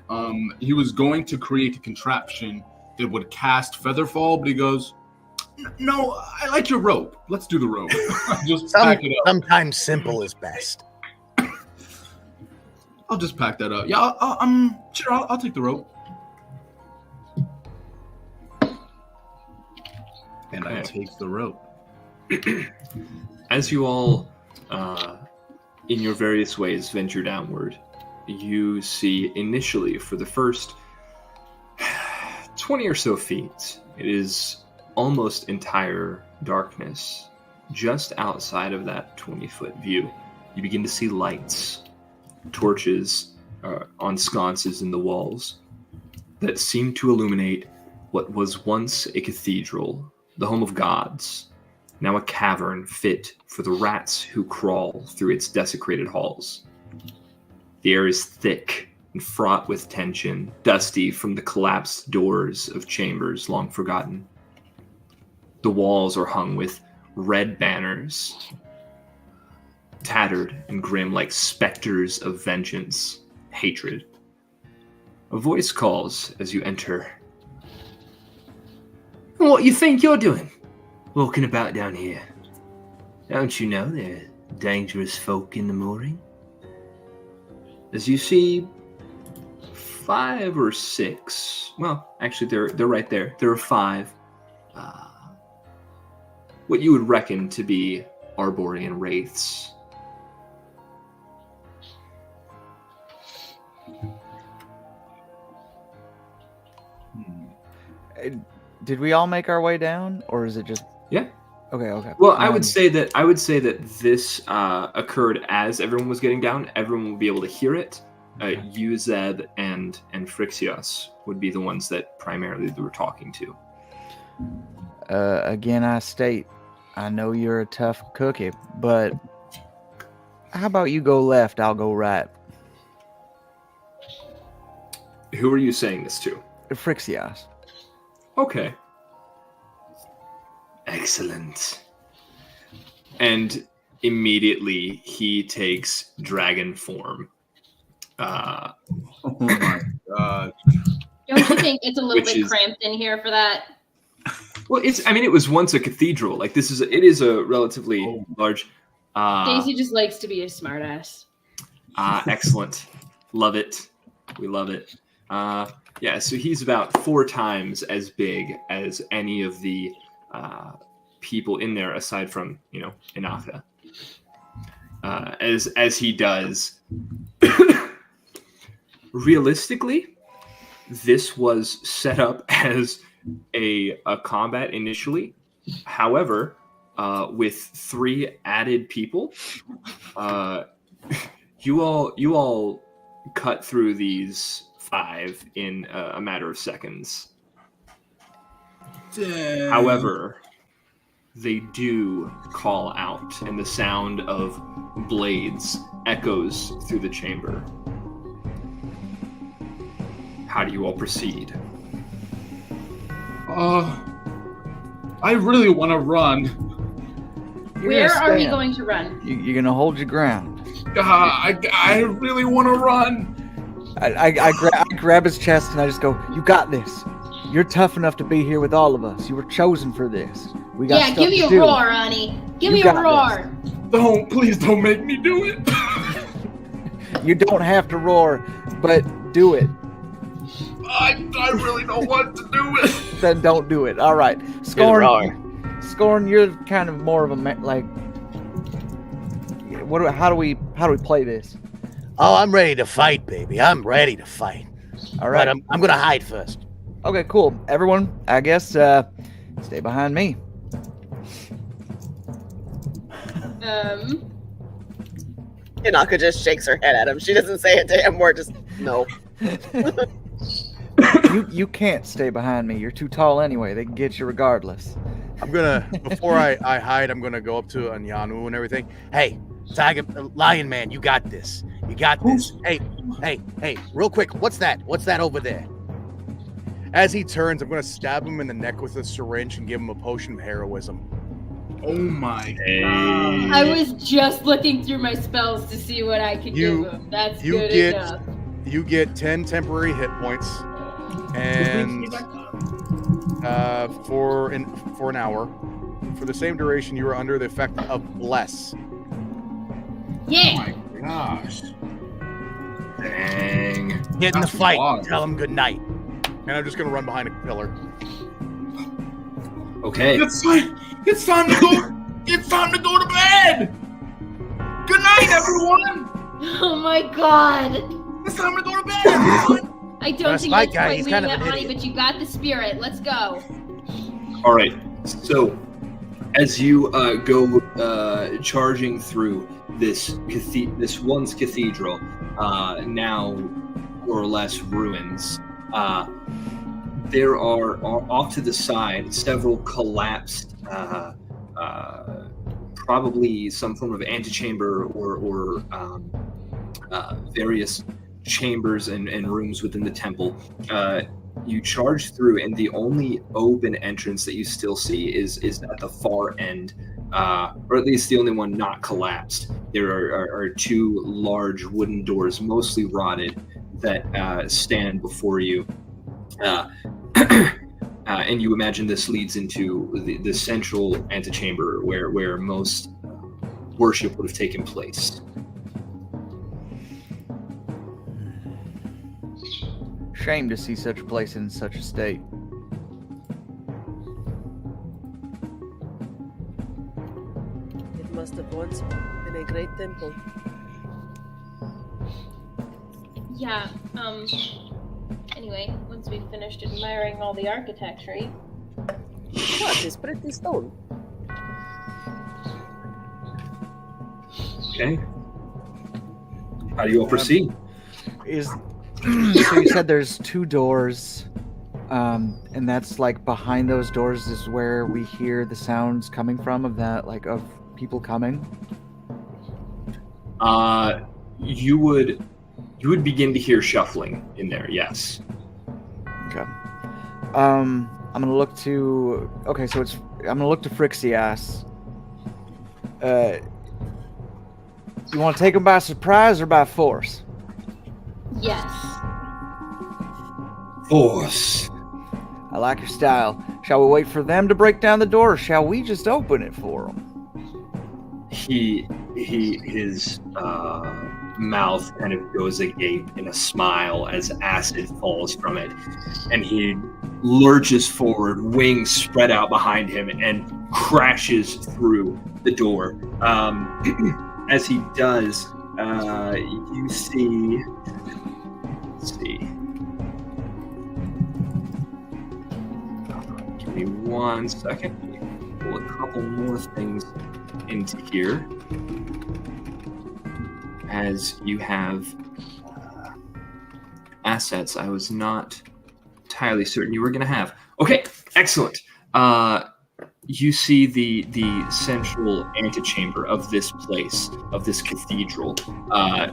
He was going to create a contraption that would cast Featherfall, but he goes, "No, I like your rope. Let's do the rope." Just pack it up. Sometimes simple is best. I'll just pack that up. Yeah, sure. I'll take the rope. And I take the rope. As you all, in your various ways, venture downward, you see initially for the first 20 or so feet, it is almost entire darkness, just outside of that 20-foot view, you begin to see lights, torches on sconces in the walls that seem to illuminate what was once a cathedral, the home of gods, now a cavern fit for the rats who crawl through its desecrated halls. The air is thick and fraught with tension, dusty from the collapsed doors of chambers long forgotten. The walls are hung with red banners, tattered and grim like specters of vengeance, hatred. A voice calls as you enter. What you think you're doing, walking about down here? Don't you know there are dangerous folk in the mooring? As you see 5 or 6, well, actually they're right there. There are 5. What you would reckon to be Arborian wraiths. Did we all make our way down, or is it just? Yeah. Okay. Well, I would say that this occurred as everyone was getting down. Everyone will be able to hear it. You, Zeb, and Frixios would be the ones that primarily they were talking to. Again, I state, I know you're a tough cookie, but how about you go left, I'll go right. Who are you saying this to? Frixios. Okay. Excellent. And immediately he takes dragon form. Oh my god. Don't you think it's a little Which bit is- cramped in here for that? Well, it was once a cathedral. Like it is a relatively large. Daisy just likes to be a smartass. Excellent. Love it. We love it. Yeah, so he's about 4 times as big as any of the people in there, aside from, Inaka. As he does. Realistically, this was set up as a combat initially. However, with 3 added people, you all cut through these 5 in a matter of seconds. Dang. However, they do call out, and the sound of blades echoes through the chamber. How do you all proceed? I really want to run. Where are we stand. going to run? You're gonna hold your ground. I really want to run. I grab his chest and I just go, "You got this. You're tough enough to be here with all of us. You were chosen for this. We got Yeah, stuff give me to a do." roar, honey. Give You me a got roar. Please don't make me do it. You don't have to roar, but do it. I really don't want to do it. Then don't do it. All right, Scorn, you're kind of more of a like. How do we play this? Oh, I'm ready to fight, baby. I'm ready to fight. All right. But I'm gonna hide first. Okay, cool. Everyone, I guess stay behind me. Inaka just shakes her head at him. She doesn't say a damn word, just no. You can't stay behind me. You're too tall anyway. They can get you regardless. I'm gonna before I hide, I'm gonna go up to Anyanu and everything. Hey, Tiger Lion Man, you got this. You got this. Hey, real quick, what's that? What's that over there? As he turns, I'm gonna stab him in the neck with a syringe and give him a potion of heroism. Oh my god. I was just looking through my spells to see what I could give him. That's good enough. You get 10 temporary hit points, and for an hour. For the same duration, you are under the effect of Bless. Yeah. Oh my gosh. Dang. Get in the That's fight. wild. Tell him good night. And I'm just gonna run behind a pillar. Okay. It's time to go. It's time to go to bed. Good night, everyone. Oh my god. It's time to go to bed, everyone. I don't That's think my that's guy. quite He's me kind of that an honey, idiot. but you got the spirit. Let's go. All right. So, as you go charging through this once cathedral, now more or less ruins, there are off to the side several collapsed, probably some form of antechamber or various chambers and rooms within the temple. You charge through, and the only open entrance that you still see is at the far end, or at least the only one not collapsed. There are two large wooden doors, mostly rotted, that stand before you. And you imagine this leads into the central antechamber where most worship would have taken place. Shame to see such a place in such a state. It must have once been a great temple. Yeah, anyway, once we've finished admiring all the architecture. What is pretty stone? Okay. How do you all proceed? So you said there's two doors, and that's like behind those doors is where we hear the sounds coming from of that, like of people coming. You would begin to hear shuffling in there. Yes. Okay. I'm gonna look to. Okay, so I'm gonna look to Frixias. You want to take them by surprise or by force? Yes. Force. I like your style. Shall we wait for them to break down the door, or shall we just open it for them? His mouth kind of goes agape in a smile as acid falls from it, and he lurches forward, wings spread out behind him, and crashes through the door. As he does, you see. Let's see. Give me 1 second. Let me pull a couple more things into here. As you have assets I was not entirely certain you were going to have. Okay, excellent. You see the central antechamber of this place, of this cathedral.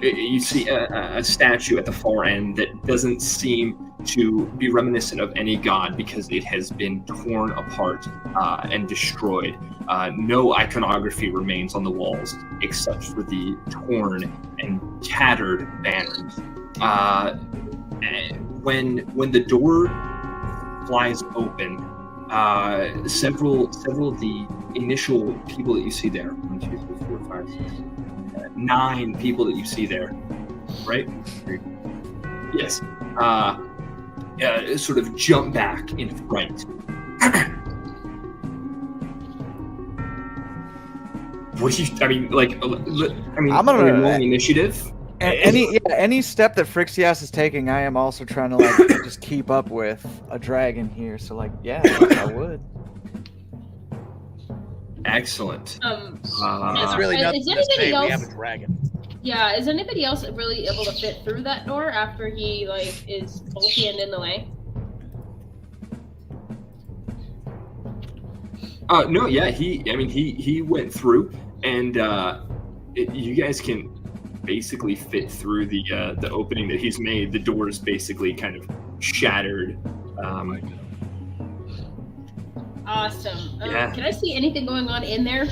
You see a statue at the far end that doesn't seem to be reminiscent of any god because it has been torn apart and destroyed. No iconography remains on the walls except for the torn and tattered banners. When the door flies open, several of the initial people that you see there, 1, 2, 3, 4, 5, 6, 9 people that you see there, right? Yes. Sort of jump back in fright. What do you? I mean, I'm gonna roll initiative. Any step that Frixias is taking, I am also trying to like just keep up with a dragon here. So like, yeah, I would. Excellent. It's really nothing to say. We have a dragon. Yeah, is anybody else really able to fit through that door after he like is bulky and in the way? No, yeah, he went through, and you guys can basically fit through the opening that he's made. The door is basically kind of shattered. Awesome. Yeah. Can I see anything going on in there?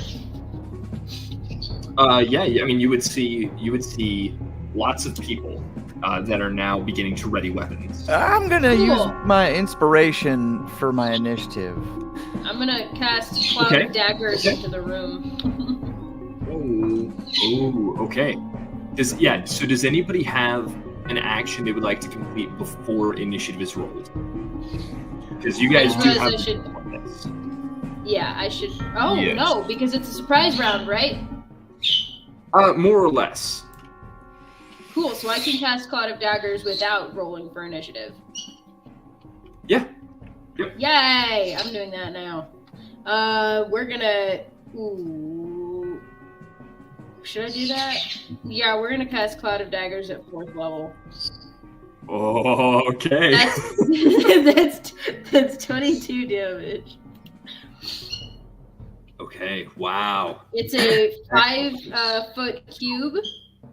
Yeah. I mean, you would see lots of people that are now beginning to ready weapons. I'm gonna use my inspiration for my initiative. I'm gonna cast Cloud of Daggers into the room. Oh, okay. So does anybody have an action they would like to complete before initiative is rolled? Because you guys do have this. Yeah, I should. Oh, yes. No, because it's a surprise round, right? More or less. Cool, so I can cast Cloud of Daggers without rolling for initiative. Yeah. Yep. Yay! I'm doing that now. We're gonna. Ooh. Should I do that? Yeah, we're gonna cast Cloud of Daggers at 4th level. Okay. That's 22 damage. Okay. Wow. It's a 5-foot cube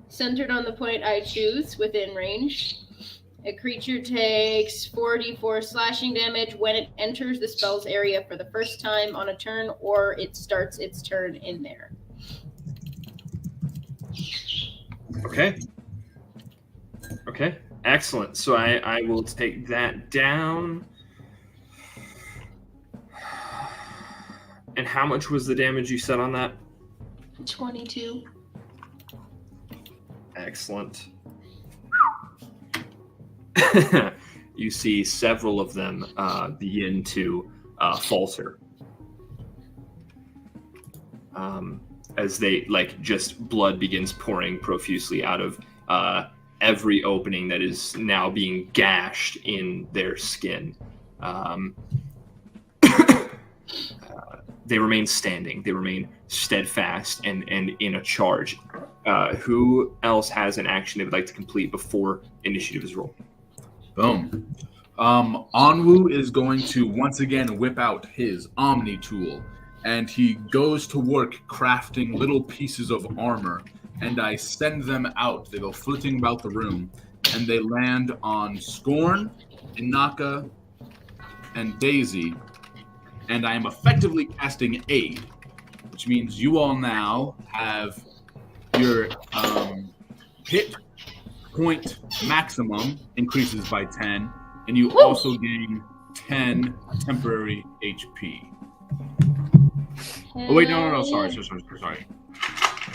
centered on the point I choose within range. A creature takes 4d4 slashing damage when it enters the spell's area for the first time on a turn, or it starts its turn in there. Okay. Okay. Excellent. So I will take that down. And how much was the damage you said on that? 22. Excellent. You see several of them begin to falter. As they, just blood begins pouring profusely out of every opening that is now being gashed in their skin. They remain standing. They remain steadfast and in a charge. Who else has an action they would like to complete before initiative is rolled? Boom. Onwu is going to once again whip out his Omni tool, and he goes to work crafting little pieces of armor, and I send them out. They go flitting about the room, and they land on Scorn, Inaka, and Daisy, and I am effectively casting Aid, which means you all now have your hit point maximum increases by 10, and you also gain 10 temporary HP. Oh wait, no, sorry.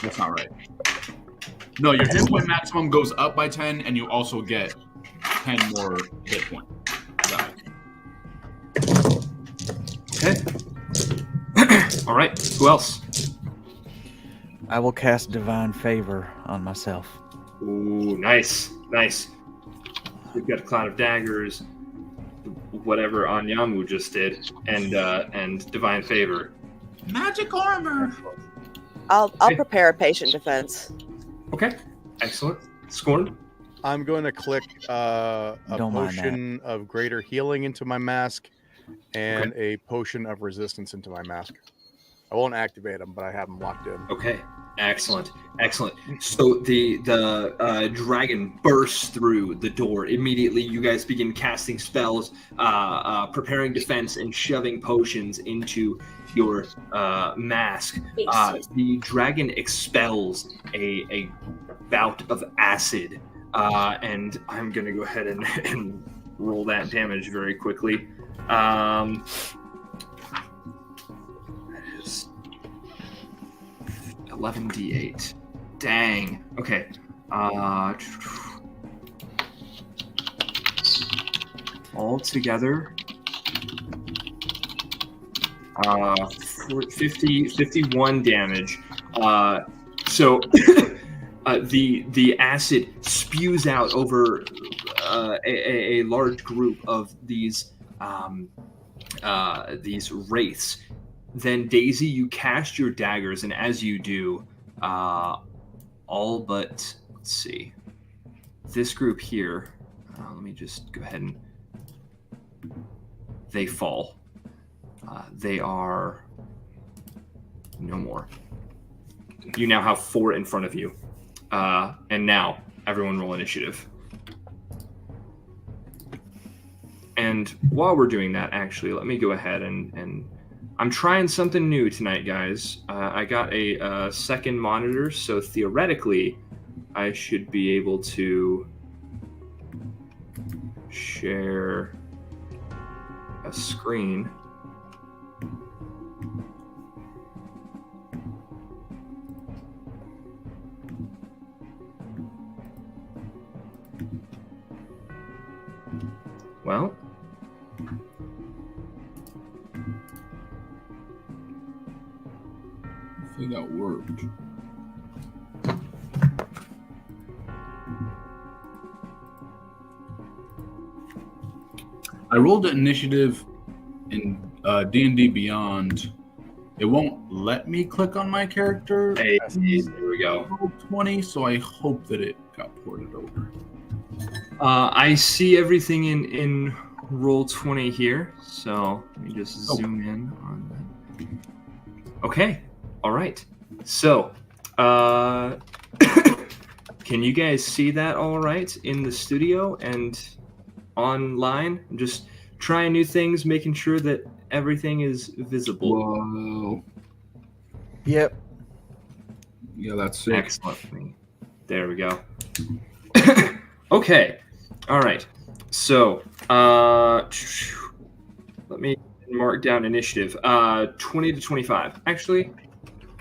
That's not right. No, your hit point maximum goes up by 10, and you also get 10 more hit points. Okay. All right. Who else? I will cast Divine Favor on myself. Ooh, nice. We've got a Cloud of Daggers, whatever Anyamu just did, and Divine Favor. Magic armor. I'll prepare a patient defense. Okay. Excellent. Scorn. I'm going to click a Don't mind potion of greater healing into my mask and a potion of resistance into my mask. I won't activate them, but I have them locked in. Okay. Excellent. So the dragon bursts through the door. Immediately, you guys begin casting spells, preparing defense, and shoving potions into your mask. The dragon expels a bout of acid, and I'm going to go ahead and roll that damage very quickly. That is 11d8. Dang. Okay. All together, 51 damage. So the acid spews out over a large group of these wraiths. Then Daisy, you cast your daggers, and as you do, all but, let's see, this group here, let me just go ahead and, they fall. They are no more. You now have 4 in front of you. And now, everyone roll initiative. And while we're doing that, actually, let me go ahead and I'm trying something new tonight, guys. I got a second monitor, so theoretically, I should be able to share a screen. Well, I think that worked. I rolled an initiative in D&D Beyond It won't let me click on my character. Hey, there we go. Roll 20, so I hope that it got ported over. I see everything in roll 20 here, so let me just zoom in on that. Okay, all right. So, can you guys see that all right in the studio and online? I'm just trying new things, making sure that everything is visible. Whoa. Yep. Yeah, that's sick. Excellent. There we go. Okay. All right. So, let me mark down initiative. 20 to 25. Actually,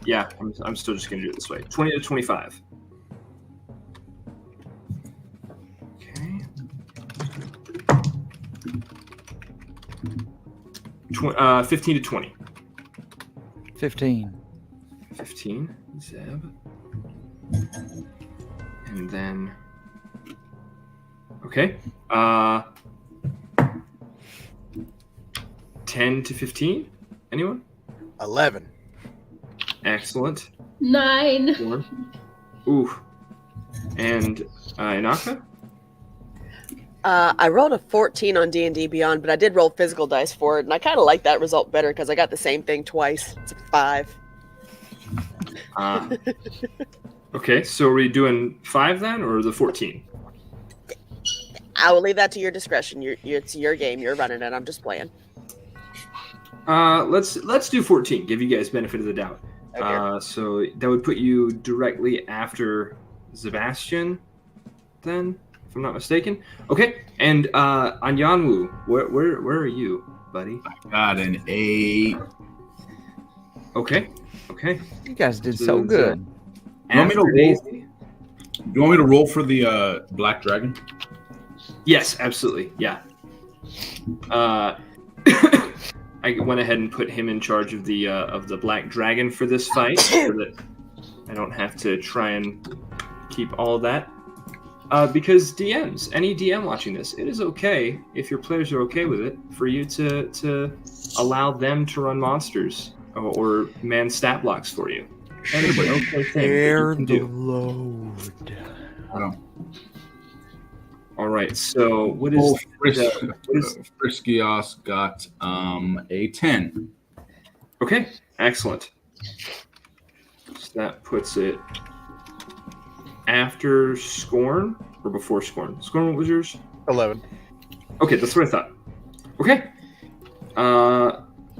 yeah, I'm still just going to do it this way. 20 to 25. Okay. 15 to 20. 15. 15, Zeb. And then, okay. 10 to 15. Anyone? 11. Excellent. 9. 4. Ooh. And Inaka? I rolled a 14 on D&D Beyond, but I did roll physical dice for it, and I kind of like that result better because I got the same thing twice. It's a 5. Okay, so are we doing 5 then, or the 14? I will leave that to your discretion. It's your game. You're running it. I'm just playing. Let's do 14. Give you guys benefit of the doubt. Okay. So that would put you directly after Sebastian, then, if I'm not mistaken. Okay, and Anyanwu, where are you, buddy? I got an 8. Okay. You guys did so good. You want me to After roll? Daisy? You want me to roll for the Black Dragon? Yes, absolutely. Yeah. I went ahead and put him in charge of the Black Dragon for this fight, so that I don't have to try and keep all of that. Because DMs, any DM watching this, it is okay if your players are okay with it for you to allow them to run monsters or man stat blocks for you. That is an okay thing that you can do. Load. All right. So what is Friskios got a 10. Okay, excellent. So that puts it after Scorn or before Scorn? Scorn, what was yours? 11. Okay, that's what I thought. Okay.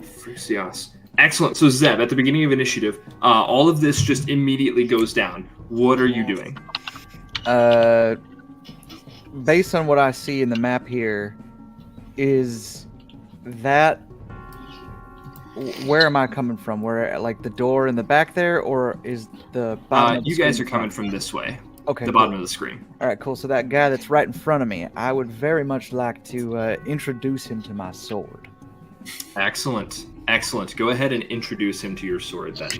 Frixios. Excellent. So Zeb, at the beginning of initiative, all of this just immediately goes down. What are you doing? Based on what I see in the map here, is that where am I coming from? Where, like, the door in the back there, or is the bottom of the you guys are screen coming front? from this way. Okay, the cool. bottom of the screen. All right, cool. So that guy that's right in front of me, I would very much like to introduce him to my sword. Excellent. Go ahead and introduce him to your sword then.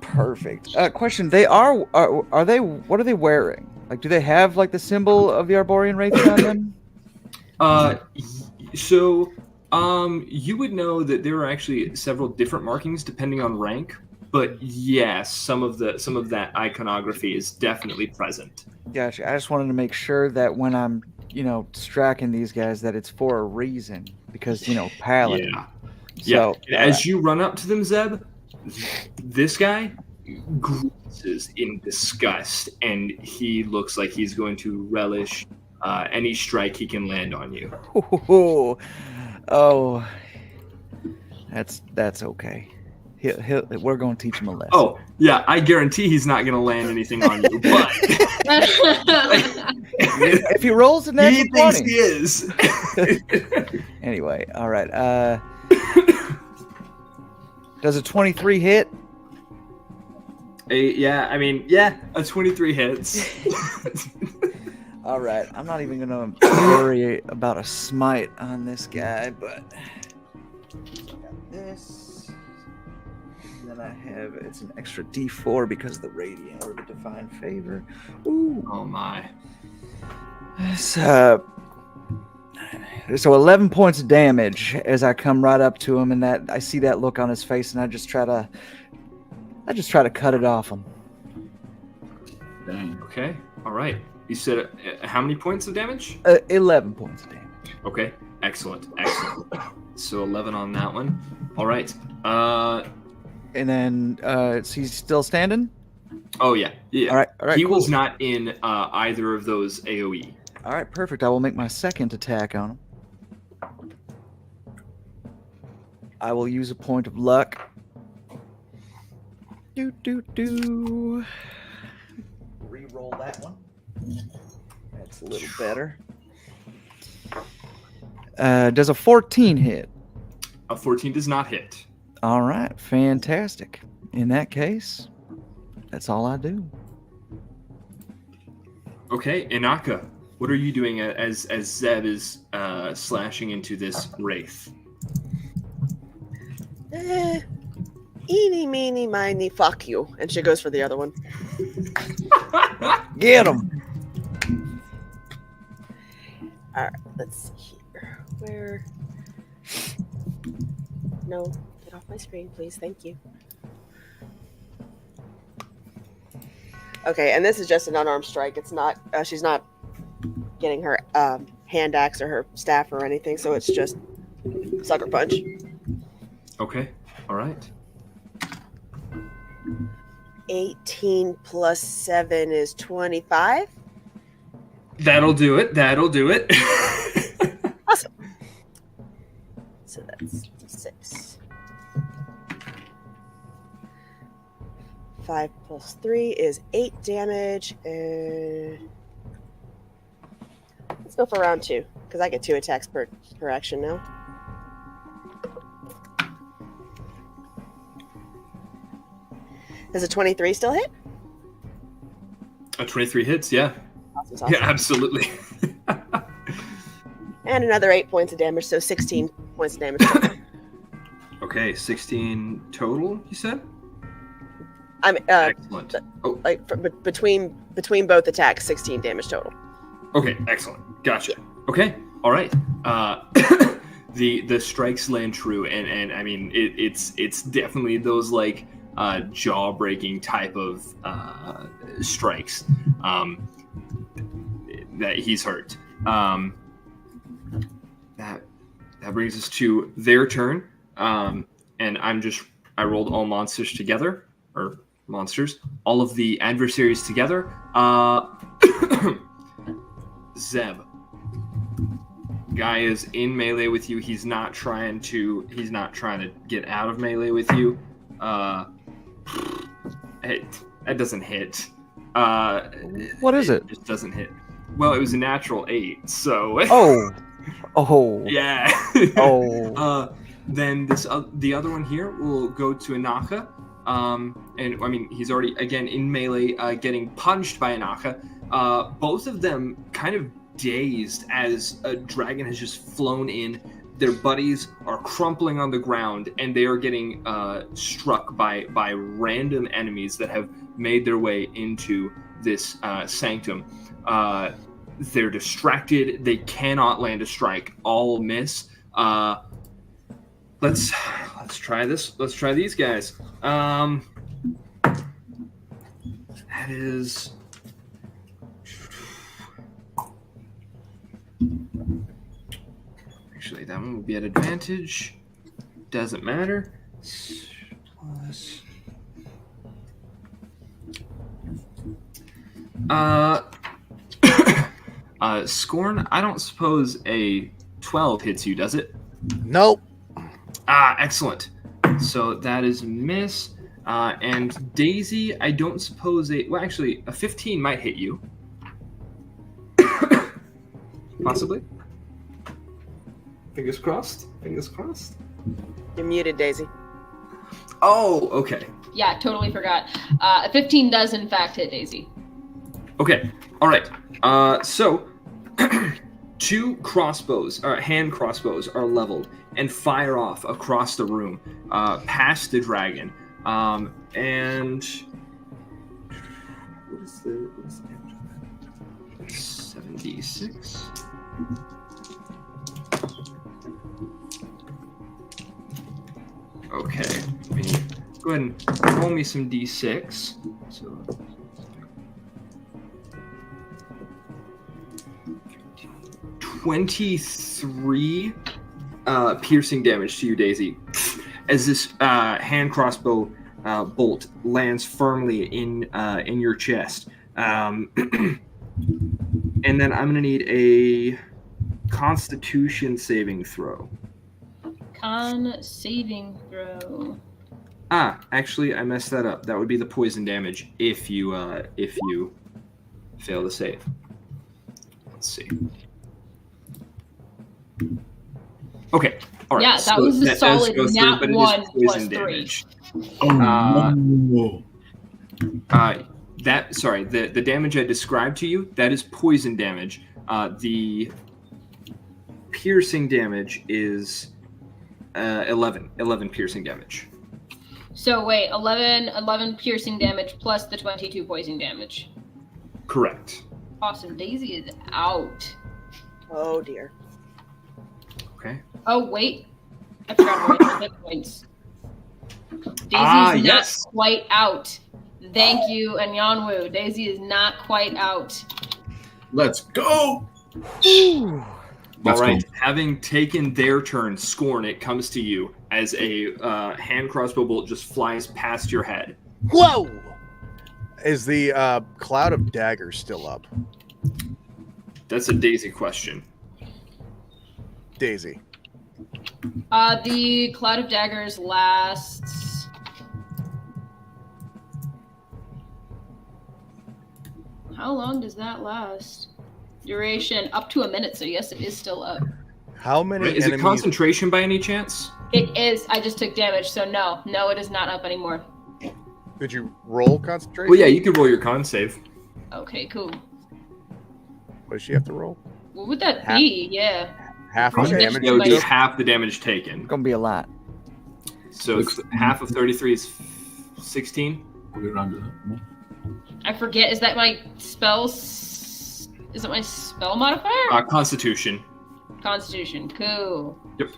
Perfect. Question: are they? What are they wearing? Like, do they have like the symbol of the Arborian Wraiths on them? So you would know that there are actually several different markings depending on rank, but yes, some of that iconography is definitely present. Gotcha. I just wanted to make sure that when I'm, striking these guys, that it's for a reason, because paladin. Yeah. So, as you run up to them, Zeb, this guy grimaces in disgust, and he looks like he's going to relish any strike he can land on you. Oh, that's okay. We're going to teach him a lesson. Oh, yeah, I guarantee he's not going to land anything on you, but if he rolls a natural he thinks 20. he is. Anyway, all right. Does a 23 hit? A 23 hits. All right, I'm not even gonna worry about a smite on this guy, but I got this. And then I have it's an extra D4 because of the radiant or the divine favor. Ooh. Oh my. It's So 11 points of damage as I come right up to him, and that I see that look on his face, and I just try to cut it off him. Dang. Okay. All right. You said how many points of damage? 11 points of damage. Okay. Excellent. So 11 on that one. All right. And then is he still standing? Oh yeah. All right. He Cool. was not in either of those AOE. All right, perfect. I will make my second attack on him. I will use a point of luck. Re-roll that one. That's a little better. Does a 14 hit? A 14 does not hit. All right, fantastic. In that case, that's all I do. Okay, Inaka, what are you doing as Zeb is slashing into this wraith? Eeny, meeny, miny, fuck you. And she goes for the other one. Get him! All right, let's see here. Where? No, get off my screen, please. Thank you. Okay, and this is just an unarmed strike. It's not. She's not getting her hand axe or her staff or anything. So it's just sucker punch. Okay, all right. 18 plus 7 is 25. That'll do it. Awesome. So that's 6. 5 plus 3 is 8 damage. Let's go for round 2, because I get 2 attacks per action now. Does a 23 still hit? A 23 hits, yeah. Awesome. Yeah, absolutely. And another 8 points of damage, so 16 points of damage. Okay, 16 total, you said? I'm Excellent. Oh, like between both attacks, 16 damage total. okay, excellent. Gotcha. Okay, all right. The strikes land true, and I mean it's definitely those like jaw-breaking type of strikes that he's hurt. That brings us to their turn, and I rolled all monsters together, or monsters, all of the adversaries together. Zeb, guy is in melee with you. He's not trying to get out of melee with you. That doesn't hit. What is it? It just doesn't hit. Well, it was a natural 8, so. Oh. Yeah. Oh. Then the other one here will go to Inaka. And I mean, he's already again in melee, getting punched by Inaka. Both of them kind of dazed as a dragon has just flown in. Their buddies are crumpling on the ground, and they are getting struck by random enemies that have made their way into this sanctum. They're distracted. They cannot land a strike. All miss. Let's try this. Let's try these guys. That is. Actually, that one would be at advantage. Doesn't matter. Plus. Scorn, I don't suppose a 12 hits you, does it? Nope. Excellent. So that is a miss. And Daisy, I don't suppose actually, a 15 might hit you. Possibly. Fingers crossed. You're muted, Daisy. Oh, okay. Yeah, totally forgot. A 15 does in fact hit Daisy. Okay. All right. So 2 crossbows, hand crossbows, are leveled and fire off across the room, past the dragon. And what is the damage on that? 7d6. Okay. Let me go ahead and roll me some d6. So 23 piercing damage to you, Daisy, as this hand crossbow bolt lands firmly in your chest. And then I'm going to need a Constitution saving throw. Con saving throw. Actually, I messed that up. That would be the poison damage if you fail to save. Let's see. Okay. All right. Yeah, that was a solid nat 1 plus 3. Damage. Oh, no. The damage I described to you, that is poison damage. The piercing damage is 11 piercing damage. So wait, 11 piercing damage plus the 22 poison damage. Correct. Awesome. Daisy is out. Oh dear. Okay. Oh wait, I forgot my hit points. Daisy is not quite out. Thank you, Anyanwu. Daisy is not quite out. Let's go. All right. Having taken their turn, Scorn, it comes to you as a hand crossbow bolt just flies past your head. Whoa! Is the cloud of daggers still up? That's a Daisy question. Daisy. The cloud of daggers lasts. How long does that last? Duration up to a minute, so yes, it is still up. How many Is enemies... it concentration by any chance? It is. I just took damage, so no, it is not up anymore. Did you roll concentration? Well, yeah, you could roll your con save. Okay, cool. What does she have to roll? What would that be? Yeah. Half Con the damage. That would be Like- half the damage taken. It's gonna be a lot. So half of 33 is 16. We'll get around to that. I forget. Is that my spell? Is it my spell modifier? Constitution. Constitution. Cool. Yep.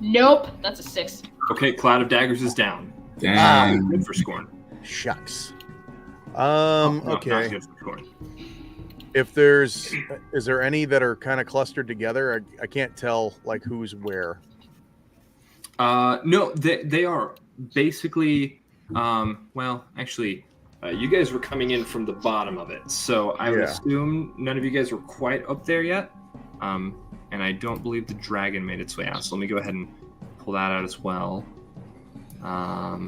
Nope. That's a 6. Okay, Cloud of Daggers is down. Damn. Good for Scorn. Shucks. No, Okay. not good for Scorn. If is there any that are kind of clustered together? I can't tell like who's where. No, they are basically. Well, actually, you guys were coming in from the bottom of it, so I would assume none of you guys were quite up there yet. And I don't believe the dragon made its way out. So let me go ahead and pull that out as well. All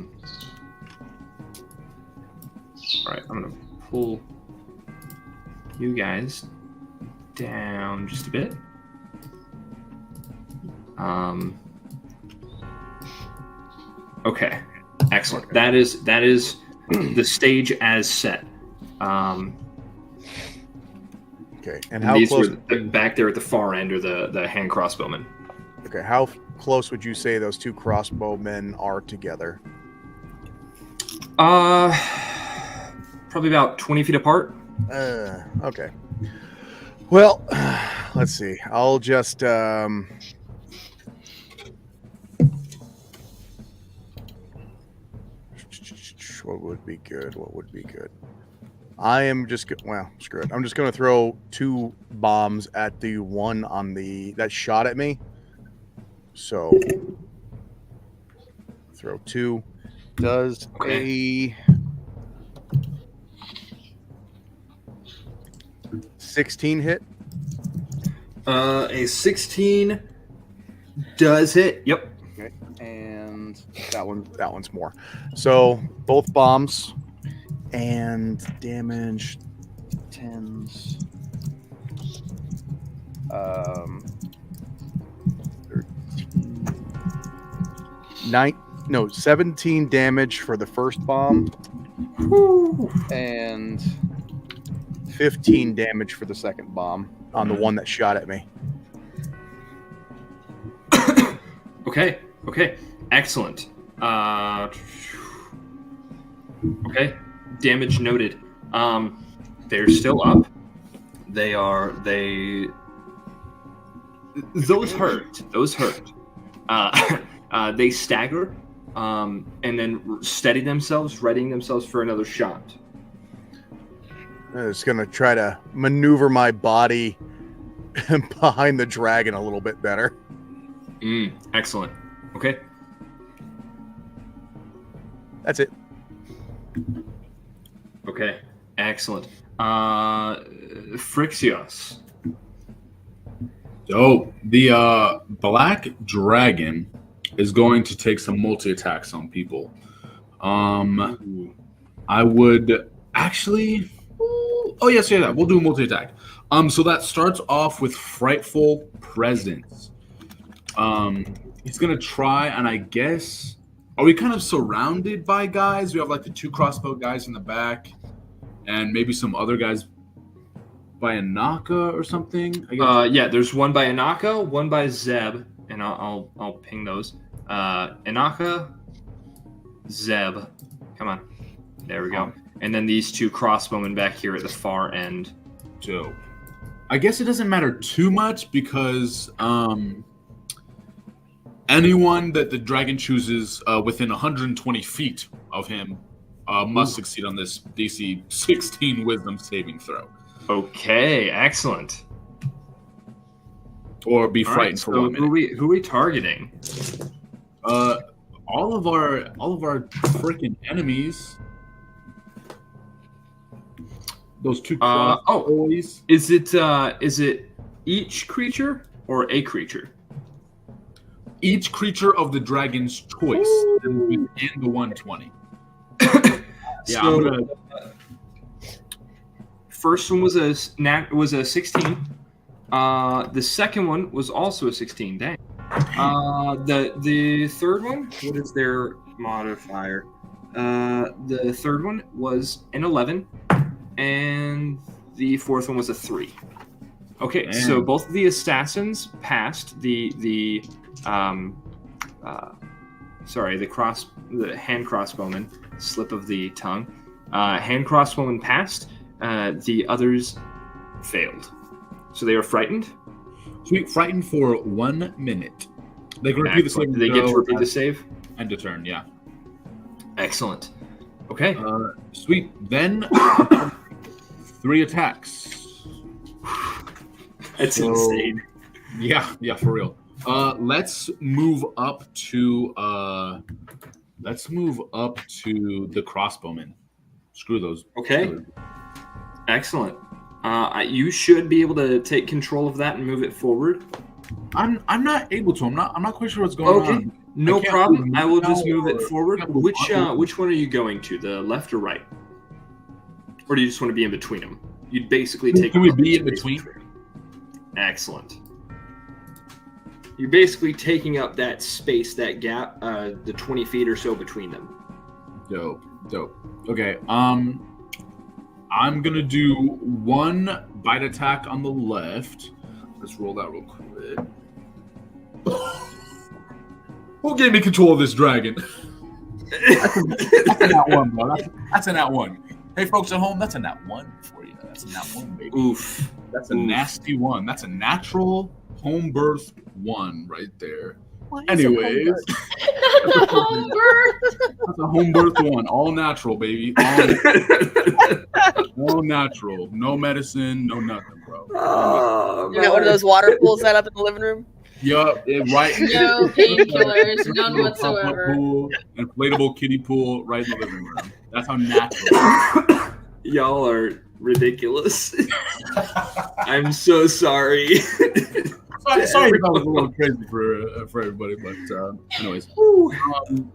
right, I'm gonna pull you guys down just a bit. Okay, excellent. That is the stage as set. Okay, and how these close? were back there at the far end are the hand crossbowmen. Okay, how close would you say those two crossbowmen are together? Probably about 20 feet apart. Okay. Well, let's see. I'll just what would be good? What would be good? I am just well, screw it. I'm just gonna throw 2 bombs at the one on that shot at me. So throw 2. Does a 16 hit? A 16 does hit. Yep. Okay, and that one's more. So both bombs and damage 10s. 17 damage for the first bomb. Whew. And 15 damage for the second bomb on the one that shot at me. Okay. Excellent. Okay. Damage noted. They're still up. Those hurt. They stagger and then steady themselves, readying themselves for another shot. I'm just gonna try to maneuver my body behind the dragon a little bit better. Excellent. Okay. That's it. Okay. Excellent. Frixios. So the black dragon is going to take some multi-attacks on people. I would actually. Oh yes, yeah. We'll do a multi-attack. So that starts off with Frightful Presence. He's gonna try, and I guess, are we kind of surrounded by guys? We have like the 2 crossbow guys in the back, and maybe some other guys by Anaka or something. I guess. Yeah, there's one by Anaka, one by Zeb, and I'll ping those. Anaka, Zeb. Come on, there we go. And then these 2 crossbowmen back here at the far end. So, I guess it doesn't matter too much because anyone that the dragon chooses within 120 feet of him must succeed on this DC 16 Wisdom saving throw. Okay, excellent. Or be frightened for 1 minute. Who are we targeting? All of our freaking enemies. Those 2 boys. Is it each creature or a creature? Each creature of the dragon's choice within the 120. Yeah, so, first one was a 16. The second one was also a 16. Dang. The third one, what is their modifier? The third one was an 11, and the fourth one was a 3. Okay, Man. So both of the assassins passed the hand crossbowman, slip of the tongue. Hand crossbowman passed. The others failed. So they were frightened. Sweet, frightened for 1 minute. They can repeat the save. Do they get to repeat the save? End of turn, yeah. Excellent. Okay. Sweet. Then 3 attacks. That's insane. Yeah, for real. Let's move up to the crossbowmen. Screw those. Okay. Excellent. You should be able to take control of that and move it forward. I'm not able to. I'm not quite sure what's going on. Okay. No problem. I will just move it or- forward. Which one are you going to? The left or right? Or do you just want to be in between them? You'd basically take. Can we up be the in space between? Excellent. You're basically taking up that space, that gap, the 20 feet or so between them. Dope. Okay. I'm gonna do 1 bite attack on the left. Let's roll that real quick. Who gave me control of this dragon? That's a nat 1, bro. That's a nat 1. Hey, folks at home, that's a nat 1 for you. That's a nat 1, baby. Oof. That's a nasty 1. That's a natural home birth 1 right there. Anyways, That's a home birth. that's a home birth 1. All natural, baby. All natural. No medicine, no nothing, bro. You got one of those water pools set up in the living room? Yup, right. No painkillers, none whatsoever. Pool, inflatable kiddie pool right in the living room. That's how natural. Y'all are ridiculous. I'm so sorry. Sorry if that was a little crazy for everybody, but anyways.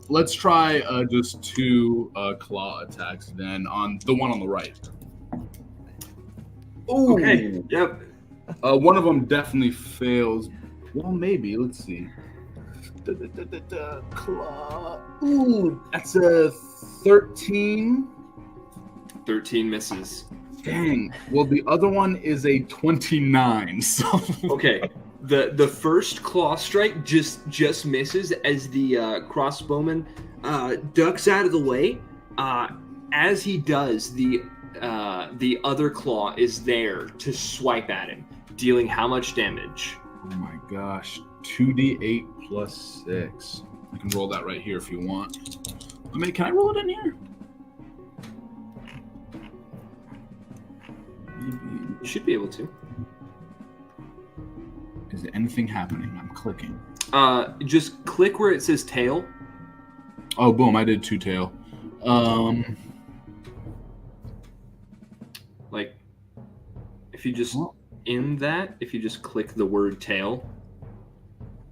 Let's try just 2 claw attacks then on the one on the right. Ooh. Okay. Yep. One of them definitely fails. Well, maybe. Let's see. Claw. Ooh, that's a 13. 13 misses. Dang. Well, the other one is a 29. So Okay. The first claw strike just misses as the crossbowman ducks out of the way. As he does, the other claw is there to swipe at him, dealing how much damage? Oh my gosh. 2d8 plus 6. I can roll that right here if you want. I mean, can I roll it in here? Maybe. You should be able to. Is there anything happening? I'm clicking. Just click where it says tail. Oh, boom! I did 2 tail. Like, if you just if you just click the word tail.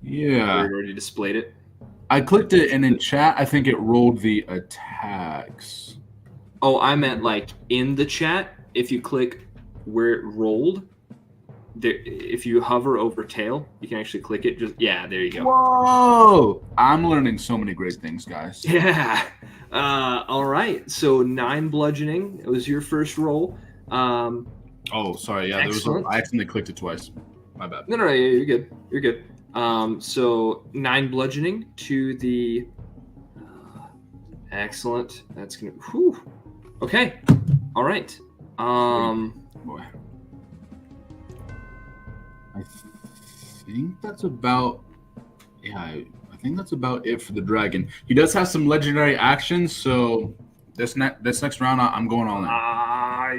Yeah. Where it already displayed it. I clicked it, and in chat, I think it rolled the attacks. Oh, I meant like in the chat. If you click where it rolled, there, if you hover over tail, you can actually click it. There you go. Whoa! I'm learning so many great things, guys. Yeah. All right. So 9 bludgeoning. It was your first roll. Oh, sorry. Yeah, I accidentally clicked it twice. My bad. No, you're good. You're good. So 9 bludgeoning to the. Excellent. That's gonna. Whew. Okay. All right. Boy. I think that's about. Yeah, I think that's about it for the dragon. He does have some legendary actions, so this next round, I'm going all in.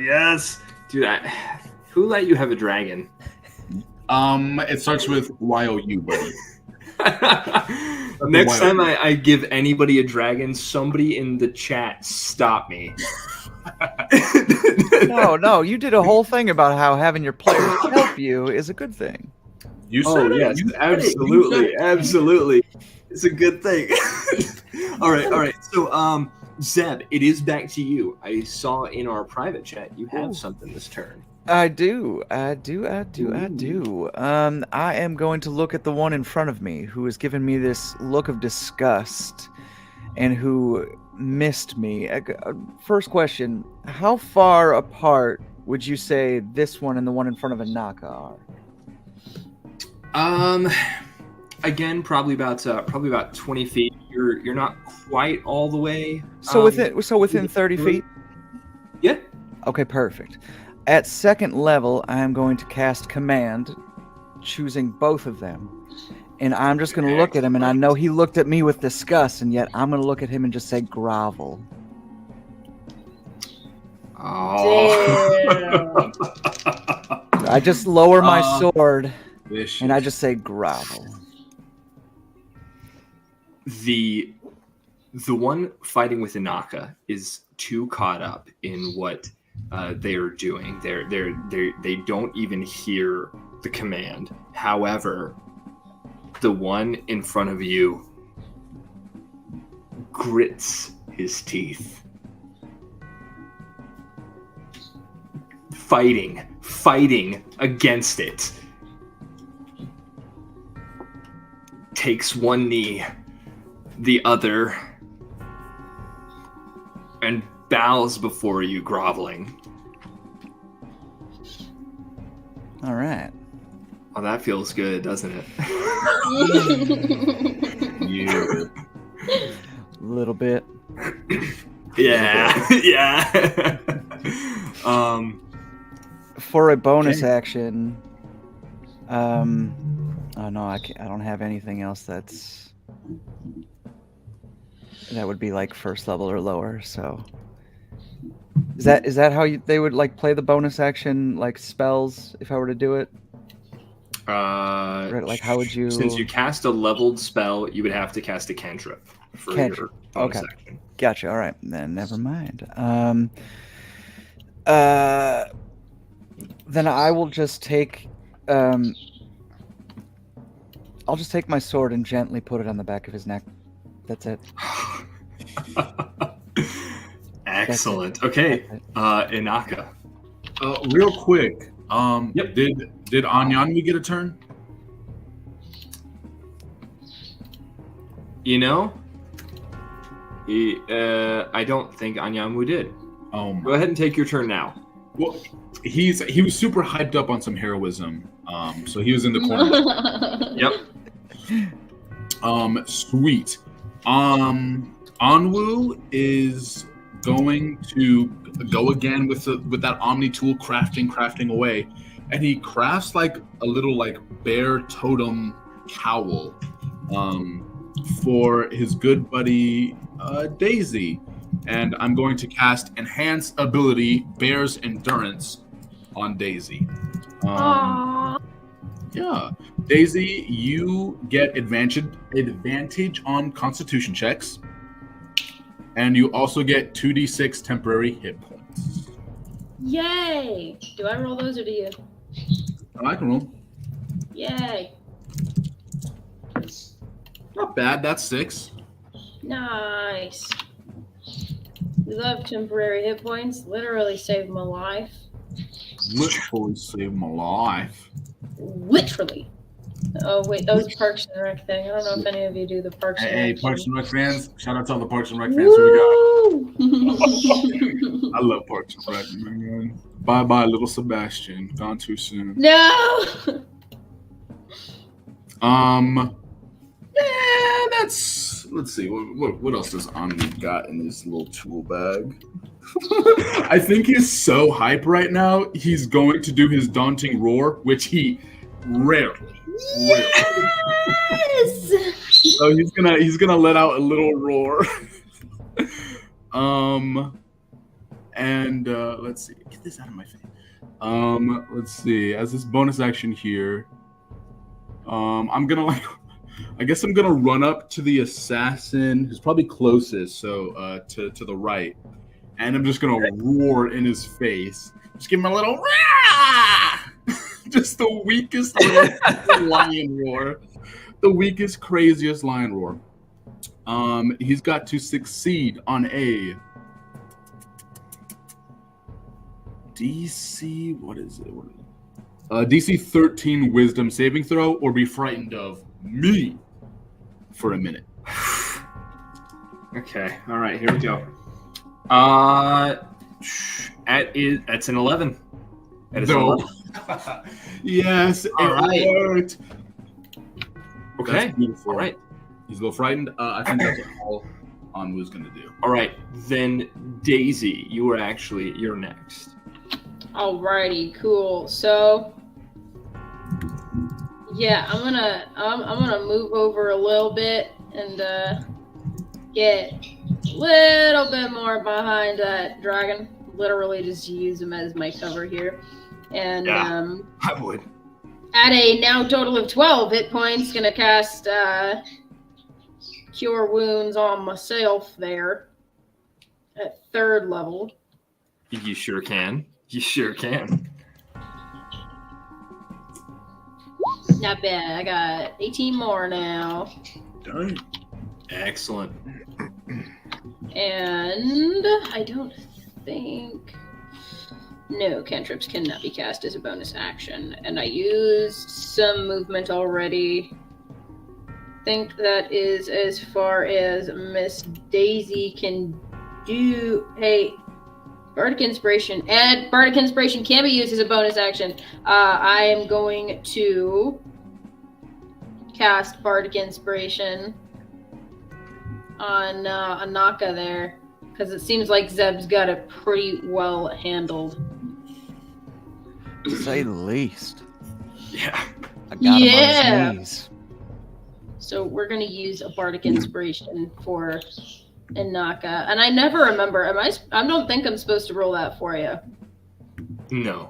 Yes, dude. Who let you have a dragon? It starts with YOU, buddy. Next time I give anybody a dragon, somebody in the chat stop me. No, you did a whole thing about how having your players help you is a good thing. You said it. Yes, You said absolutely, it. absolutely. It's a good thing. All right. So, Zeb, it is back to you. I saw in our private chat you have something this turn. I do. I am going to look at the one in front of me who has given me this look of disgust and who missed me. First question, how far apart would you say this one and the one in front of Anaka are? Again, probably about 20 feet. You're not quite all the way. So within 30 feet? Yeah. Okay, perfect. At second level, I am going to cast Command, choosing both of them. And I'm just going to look at him, and I know he looked at me with disgust, and yet I'm going to look at him and just say, grovel. Oh. I just lower my sword, Vicious. and I just say, grovel. The one fighting with Inaka is too caught up in what they are doing. They don't even hear the command. However, the one in front of you grits his teeth. Fighting against it. Takes one knee, the other, and bows before you, groveling. All right. Oh, that feels good, doesn't it? Yeah. A little bit. Yeah. For a bonus action, oh no, I don't have anything else that would be like first level or lower. So is that how they would like play the bonus action, like spells, if I were to do it? Right, like how would you? Since you cast a leveled spell, you would have to cast a cantrip for your bonus action. Gotcha. All right, then never mind. Then I will just take. I'll just take my sword and gently put it on the back of his neck. That's it. Excellent. Okay, Inaka. Real quick. Yep. Did Anyanwi get a turn? You know, I don't think Anyamu did. Go ahead and take your turn now. Well, he was super hyped up on some heroism. So he was in the corner. Yep. Sweet. Anwu is going to go again with that Omni tool, crafting away, and he crafts like a little like bear totem cowl for his good buddy Daisy. And I'm going to cast Enhance Ability Bear's Endurance on Daisy. Aww. Yeah. Daisy, you get advantage on Constitution checks. And you also get 2d6 temporary hit points. Yay! Do I roll those or do you? I can roll. Yay! Not bad. That's 6. Nice. We love temporary hit points. Literally saved my life. Literally saved my life. Literally. Oh wait, that was Parks and Rec thing. I don't know if any of you do the Parks and Rec. Hey, Parks and Rec fans! Shout out to all the Parks and Rec fans. Who we got? I love Parks and Rec, man. Bye bye, little Sebastian. Gone too soon. No. Yeah, that's. Let's see. What else does Omni got in his little tool bag? I think he's so hype right now. He's going to do his daunting roar, which he rarely. Yes. So he's gonna let out a little roar. And let's see. Get this out of my face. Let's see. As this bonus action here, I'm gonna I guess I'm gonna run up to the assassin who's probably closest, so to the right, and I'm just gonna roar in his face. Just give him a little rah! Just the weakest little lion roar, the weakest, craziest lion roar. He's got to succeed on a DC. What is it? DC 13 Wisdom saving throw, or be frightened of me for a minute. Okay. All right. Here we go. That's an 11. That is No. an 11. Yes, All right. worked. Okay. That's beautiful. All right. He's a little frightened. I think that's all Anwu's gonna do. All right. Then Daisy, you're next. Alrighty, cool. So, yeah, I'm gonna move over a little bit and get a little bit more behind that dragon. Literally, just use him as my cover here, and Yeah. I would. at a now total of 12 hit points, gonna cast Cure Wounds on myself there at 3rd level. You sure can. You sure can. Not bad. I got 18 more now. Dang. Excellent. And I don't think... No, cantrips cannot be cast as a bonus action. And I used some movement already. Think that is as far as Miss Daisy can do. Hey, Bardic Inspiration. And Bardic Inspiration can be used as a bonus action. I am going to cast Bardic Inspiration on Anaka there, because it seems like Zeb's got it pretty well handled. To say the least. Yeah. I got him Yeah. on his knees. So we're going to use a Bardic Inspiration for Anaka. And I never remember, I don't think I'm supposed to roll that for you. No.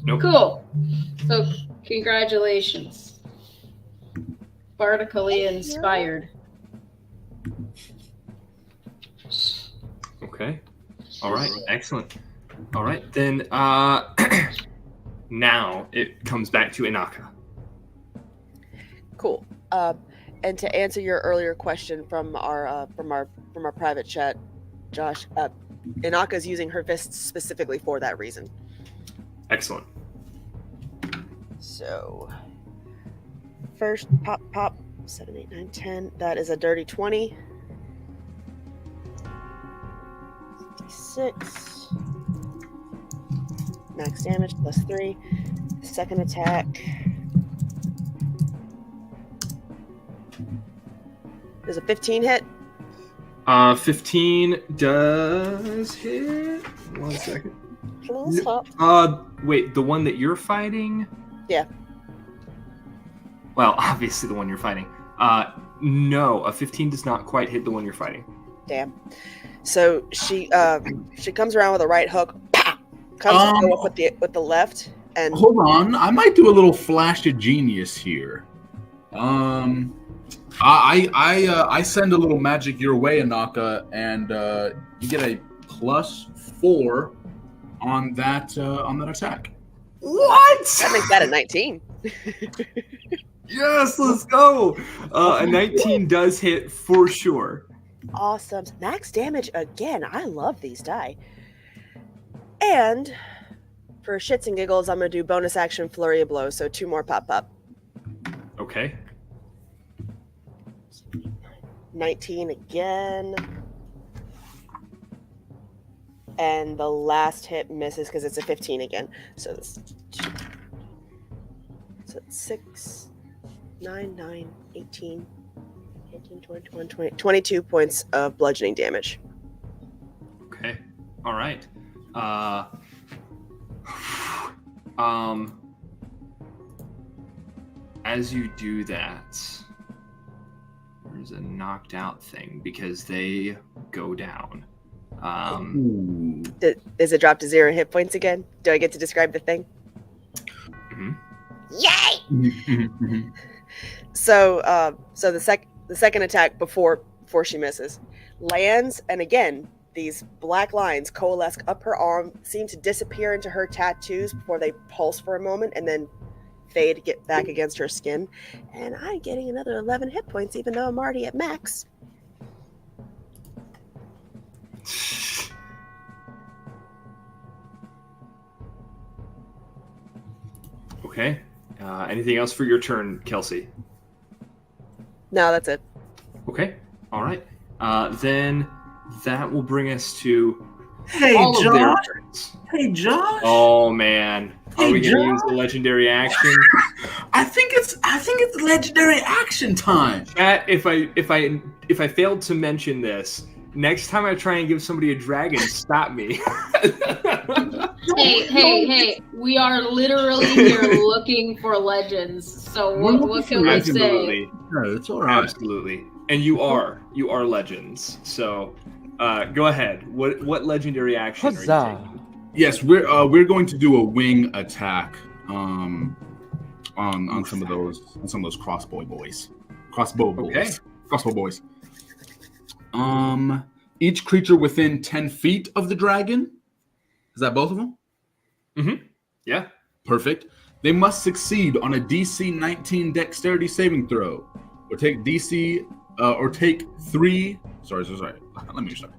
Nope. Cool. So congratulations. Bardically inspired. Okay. All right. Excellent. All right. Then now it comes back to Inaka. Cool. And to answer your earlier question from our private chat, Josh, Inaka's using her fists specifically for that reason. Excellent. So, first pop, 7, 8, 9, 10. That is a dirty 20. 6. Max damage plus 3. Second attack. Does a 15 hit? 15 does hit. 1 second. Can I stop? Wait, the one that you're fighting? Yeah. Well, obviously the one you're fighting. No, a 15 does not quite hit the one you're fighting. Damn. So she comes around with a right hook, pow, comes to go up with the left, and hold on, I might do a little flash of genius here. I send a little magic your way, Anaka, and you get a +4 on that attack. What? that makes that a 19. Yes, let's go. A 19 does hit for sure. Awesome. Max damage again. I love these die. And for shits and giggles, I'm going to do bonus action flurry of blows, so 2 more pop up. Okay. 19 again. And the last hit misses because it's a 15 again. So it's 6, 9, 18, 20, 22 points of bludgeoning damage. Okay. All right. As you do that, there's a knocked out thing because they go down. Is it dropped to 0 hit points again? Do I get to describe the thing? Mm-hmm. Yay! So the second attack before she misses lands, and again these black lines coalesce up her arm, seem to disappear into her tattoos before they pulse for a moment and then fade, get back against her skin. And I'm getting another 11 hit points, even though I'm already at max. Okay. Anything else for your turn, Kelsey? No, that's it. Okay. All right. Then that will bring us to Hey, all of their Josh. turns. Hey, Josh. Oh man, are Hey, we going to Josh. use the legendary action? I think it's legendary action time. Chat, if I failed to mention this, next time I try and give somebody a dragon, stop me. Hey, we are literally here looking for legends. So what can we say? Absolutely. No, it's all right. Absolutely. And you are legends. So go ahead. What legendary action are you Huzzah. taking? Yes, we're going to do a wing attack on some of those crossbow boys. Okay. Crossbow boys. Each creature within 10 feet of the dragon. Is that both of them? Mm-hmm. Yeah. Perfect. They must succeed on a DC 19 dexterity saving throw, or take three. Sorry. Let me restart.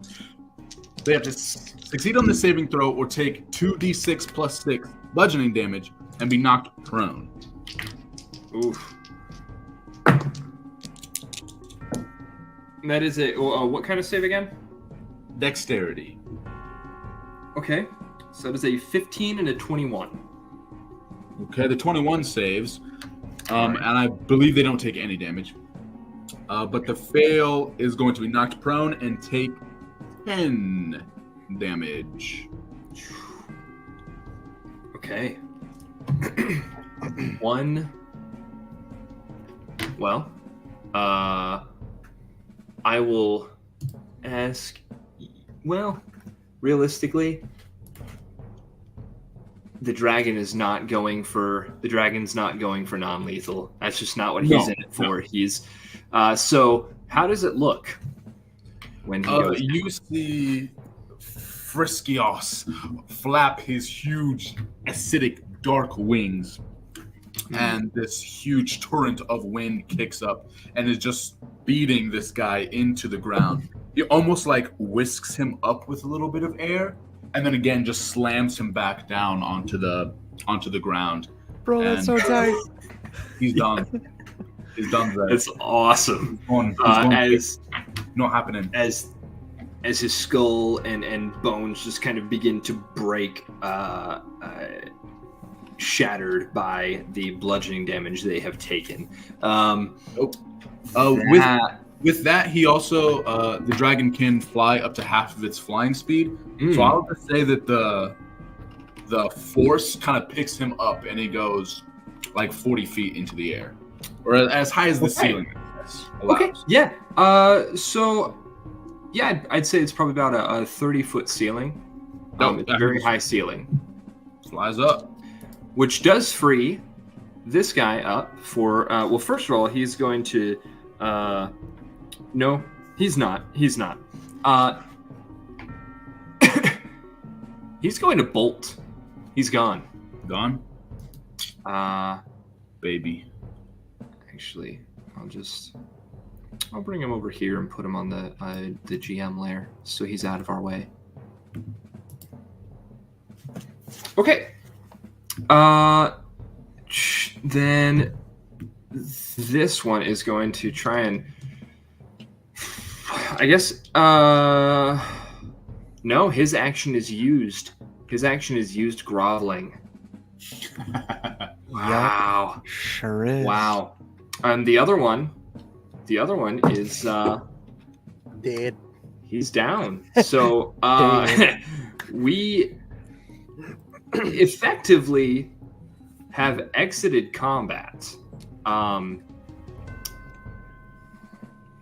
They have to succeed on the saving throw, or take 2d6 plus 6 bludgeoning damage, and be knocked prone. Oof. That is a what kind of save again? Dexterity. Okay. So it is a 15 and a 21. Okay, the 21 saves, and I believe they don't take any damage. But the fail is going to be knocked prone and take 10 damage. Okay. One. Well, I will ask. Well, realistically, the dragon's not going for non-lethal. That's just not what he's in it for. He's so how does it look when he goes? You see Friskios flap his huge acidic dark wings, and this huge torrent of wind kicks up and is just beating this guy into the ground. He almost like whisks him up with a little bit of air, and then again just slams him back down onto the ground. Bro, that's so tight. He's done. He's done that. It's awesome. As not happening. As his skull and bones just kind of begin to break, shattered by the bludgeoning damage they have taken. With that, he also the dragon can fly up to half of its flying speed. So I'll just say that the force kind of picks him up and he goes like 40 feet into the air. or as high as the ceiling. Okay. Yeah. So, yeah, I'd say it's probably about a 30-foot ceiling. It's a very high ceiling. Flies up. Which does free this guy up for, well, first of all, he's going to, no, he's not. He's not. He's going to bolt. He's gone. Gone? Baby. Actually, I'll bring him over here and put him on the GM lair so he's out of our way. Okay. Then this one is going to try and, I guess, no, his action is used. His action is used groveling. Wow. Sure is. Wow. And the other one is Dead. He's down. So we effectively have exited combat.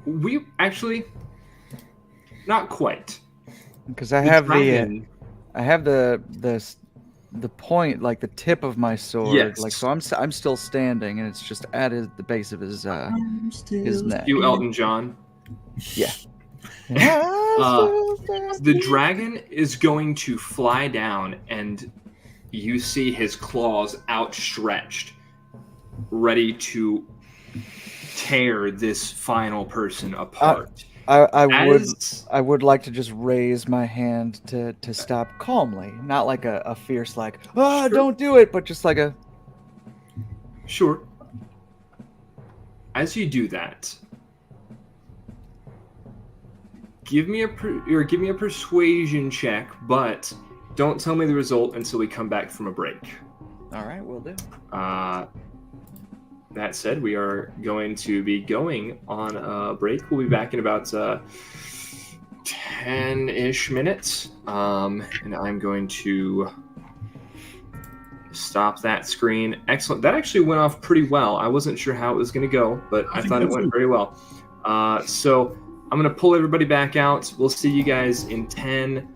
We actually not quite. Because I have the point, like the tip of my sword, Yes. like so I'm still standing, and it's just at the base of his neck. You, Elton John. Yeah. The dragon is going to fly down, and you see his claws outstretched, ready to tear this final person apart. I would like to just raise my hand to stop calmly, not like a fierce like, Sure. Don't do it, but just like a. Sure. As you do that, give me a persuasion check, but don't tell me the result until we come back from a break. All right, we'll do. That said, we are going to be going on a break. We'll be back in about 10-ish minutes. And I'm going to stop that screen. Excellent. That actually went off pretty well. I wasn't sure how it was going to go, but I thought it went very well. So I'm going to pull everybody back out. We'll see you guys in 10.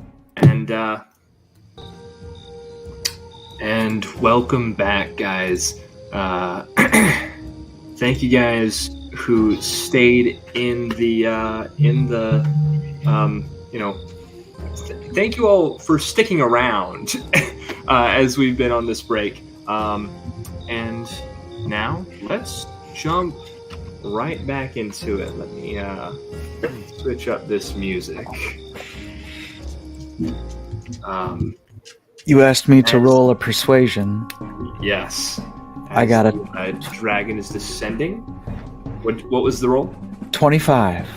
And welcome back, guys. Thank you guys who stayed in the thank you all for sticking around as we've been on this break. And now let's jump right back into it. Let me switch up this music. You asked me to roll a persuasion. Yes. I got it. A dragon is descending. What was the roll? 25.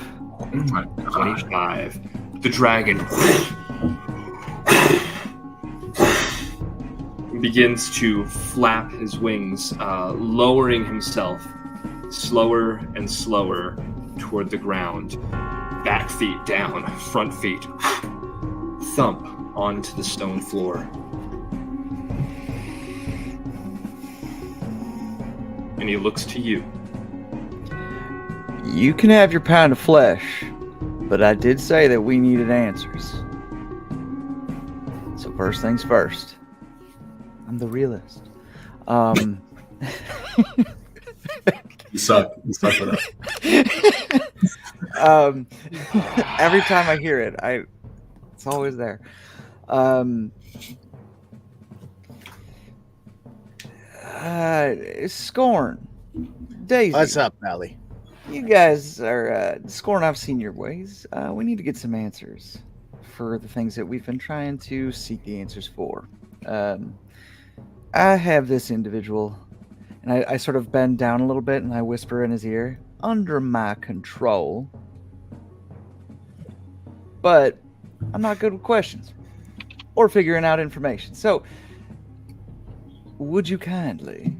25. The dragon begins to flap his wings, lowering himself slower and slower toward the ground. Back feet down, front feet thump onto the stone floor. And he looks to you. You can have your pound of flesh, but I did say that we needed answers. So first things first. I'm the realist. You suck. You suck for that. Every time I hear it, it's always there. Scorn. Daisy. What's up, Allie? You guys are Scorn. I've seen your ways. We need to get some answers for the things that we've been trying to seek the answers for. I have this individual, and I sort of bend down a little bit and I whisper in his ear, under my control. But I'm not good with questions or figuring out information. So, would you kindly?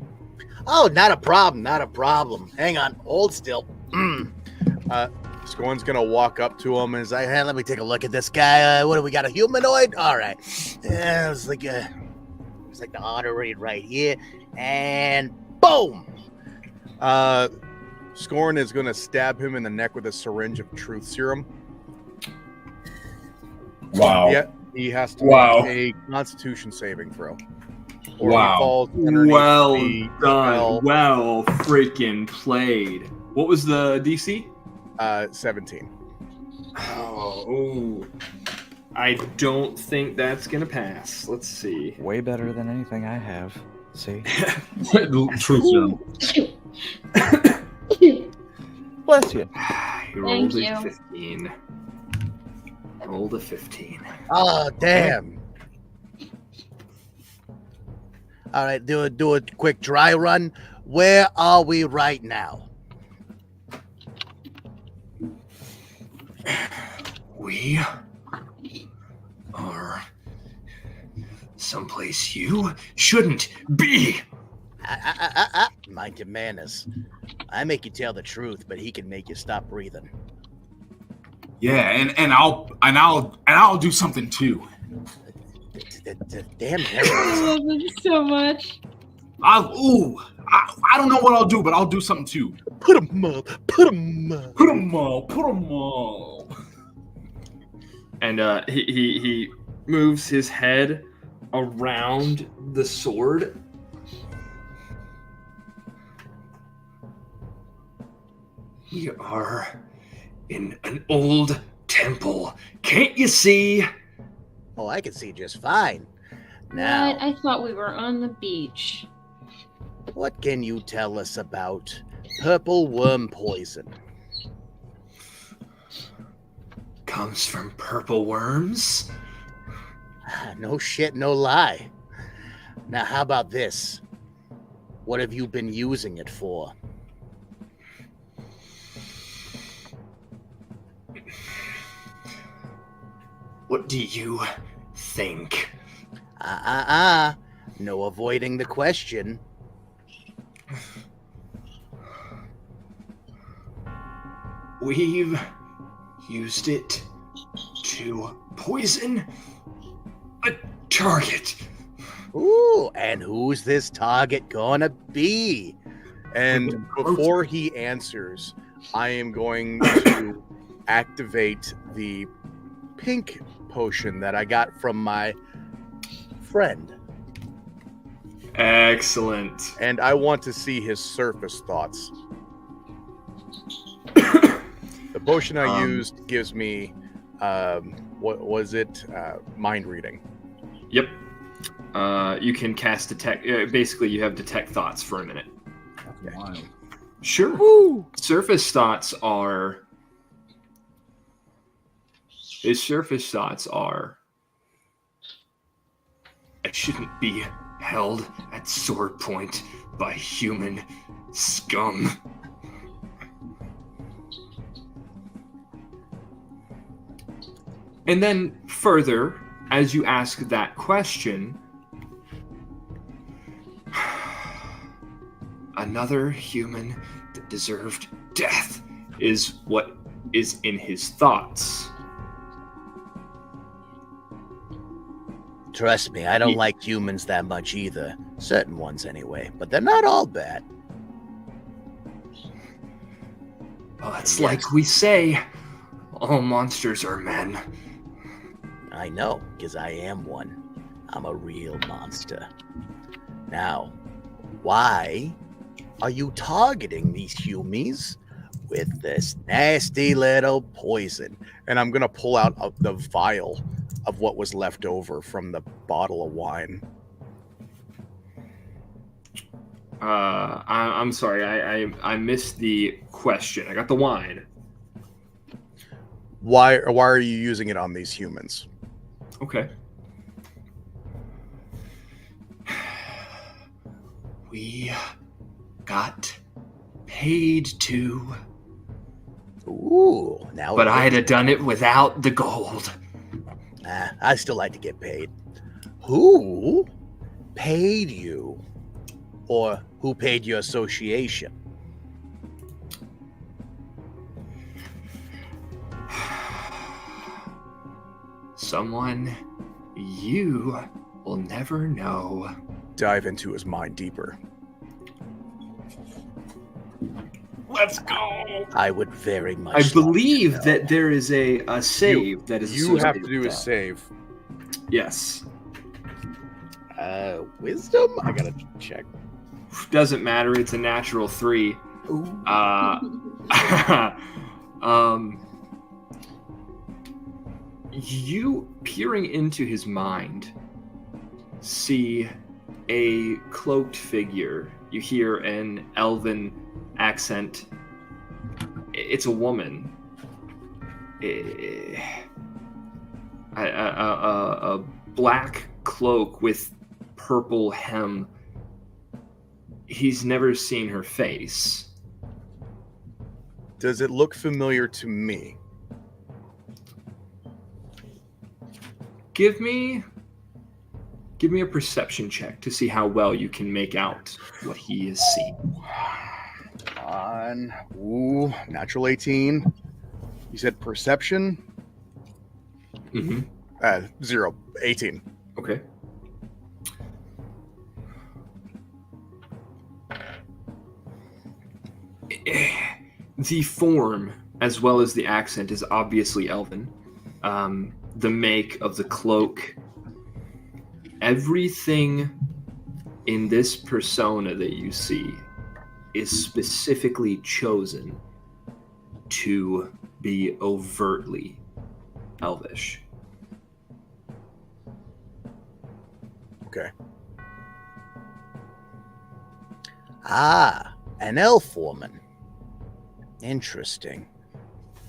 Oh, not a problem. Not a problem. Hang on. Hold still. Scorn's gonna walk up to him and say, "Hey, let me take a look at this guy. What do we got? A humanoid? All right. It's like the artery right here, and boom. Scorn is going to stab him in the neck with a syringe of truth serum. Wow. Yeah, he has to Wow. make a Constitution saving throw. Or Wow. he falls underneath Well the done. spell. Well freaking played. What was the DC? 17. Oh, I don't think that's gonna pass. Let's see. Way better than anything I have. See? Truth serum. Bless you. He rolled Thank a you. 15. Rolled a 15. Oh, damn. All right, do a quick dry run. Where are we right now? We are someplace you shouldn't be. Mind your manners. I make you tell the truth, but he can make you stop breathing. Yeah, and I'll do something too. Damn I Harris. love it so much. I don't know what I'll do, but I'll do something too. Put him up. Put him up. Put 'em all. And he moves his head around the sword. We are in an old temple. Can't you see? Oh, I can see just fine. Now, What? I thought we were on the beach. what can you tell us about purple worm poison? Comes from purple worms. No shit, no lie. Now, how about this? What have you been using it for? What do you think? No avoiding the question. We've used it to poison a target. Ooh, and who's this target gonna be? And before he answers, I am going to activate the pink potion that I got from my friend. Excellent. And I want to see his surface thoughts. The potion I used gives me, what was it? Mind reading. Yep. You can cast detect. Basically, you have detect thoughts for a minute. Wild. Sure. Woo! Surface thoughts are. His surface thoughts are. I shouldn't be held at sword point by human scum. And then further, as you ask that question, another human that deserved death is what is in his thoughts. Trust me, I don't like humans that much either. Certain ones anyway, but they're not all bad. Well, it's like we say, all monsters are men. I know, because I am one. I'm a real monster. Now, why are you targeting these humies with this nasty little poison? And I'm going to pull out the vial of what was left over from the bottle of wine. I'm sorry, I missed the question. I got the wine. Why are you using it on these humans? Okay. We got paid to, Ooh, now. but I'd have done it without the gold. I still like to get paid. Who paid you? Or who paid your association? Someone you will never know. Dive into his mind deeper. Let's go. I would very much. I believe like to know. that there is a save that is You have to associated do a with that. save. Yes. Wisdom? I gotta check. Doesn't matter. It's a natural 3. Ooh. You peering into his mind see a cloaked figure. You hear an elven accent. It's a woman. A black cloak with purple hem. He's never seen her face. Does it look familiar to me? Give me a perception check to see how well you can make out what he is seeing. Natural 18. You said perception? Mm-hmm. 0. 18. Okay. The form, as well as the accent, is obviously elven. The make of the cloak, everything in this persona that you see is specifically chosen to be overtly elvish. Okay. Ah, an elf woman. Interesting.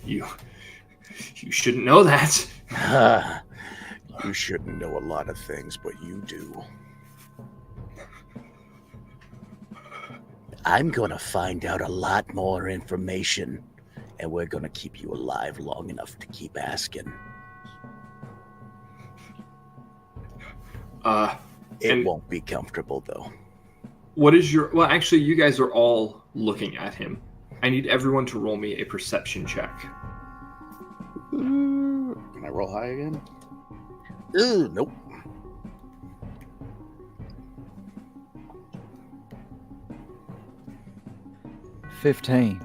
You shouldn't know that. You shouldn't know a lot of things, but you do. I'm gonna find out a lot more information, and we're gonna keep you alive long enough to keep asking. It won't be comfortable, though. What is your... Well, actually, you guys are all looking at him. I need everyone to roll me a perception check. Can I roll high again? Nope. $15.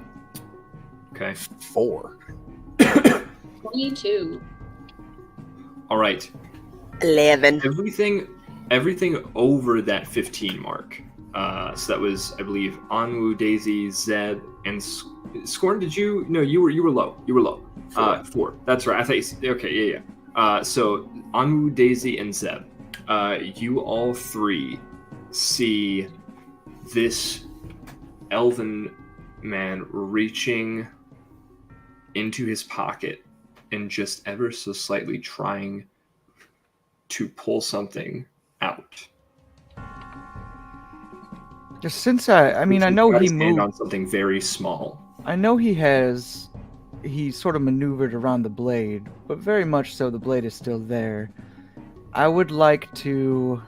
Okay. 4. 22. All right. 11. Everything over that 15 mark. So that was, I believe, Anwu, Daisy, Zeb, and Scorn. Did you? No, you were low. You were low. 4. That's right. I thought you. Okay, yeah. So Anwu, Daisy, and Zeb. You all three see this elven man reaching into his pocket and just ever so slightly trying to pull something out. Just since I know he moved on something very small. I know he sort of maneuvered around the blade, but very much so the blade is still there. I would like to,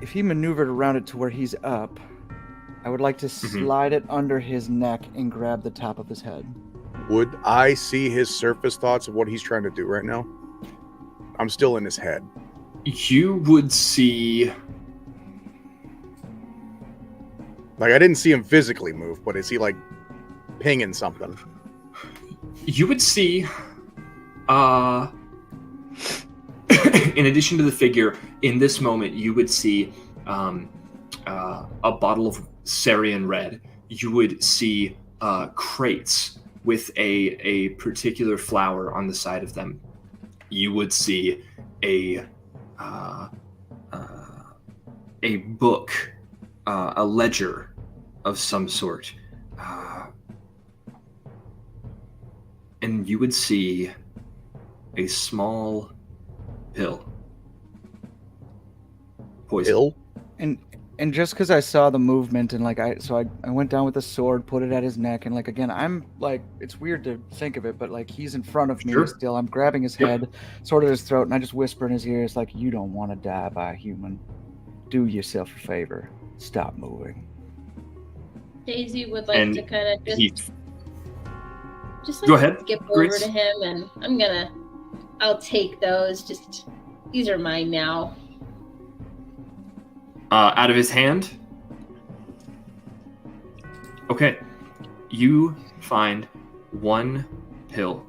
if he maneuvered around it to where he's up, I would like to slide it under his neck and grab the top of his head. Would I see his surface thoughts of what he's trying to do right now? I'm still in his head. You would see... Like, I didn't see him physically move, but is he, like, pinging something? You would see... in addition to the figure, in this moment, you would see a bottle of Sarian Red. You would see crates with a particular flower on the side of them. You would see a book, a ledger of some sort, and you would see a small pill. Poison. Pill? And just because I saw the movement and I went down with the sword, put it at his neck, and like again, I'm like, it's weird to think of it, but like he's in front of me still. I'm grabbing his head, sword at his throat, and I just whisper in his ear, it's like, you don't want to die by a human. Do yourself a favor. Stop moving. Daisy would like to kind of just like go ahead. skip over to him, and I'll take those. Just, these are mine now. Out of his hand? Okay. You find one pill.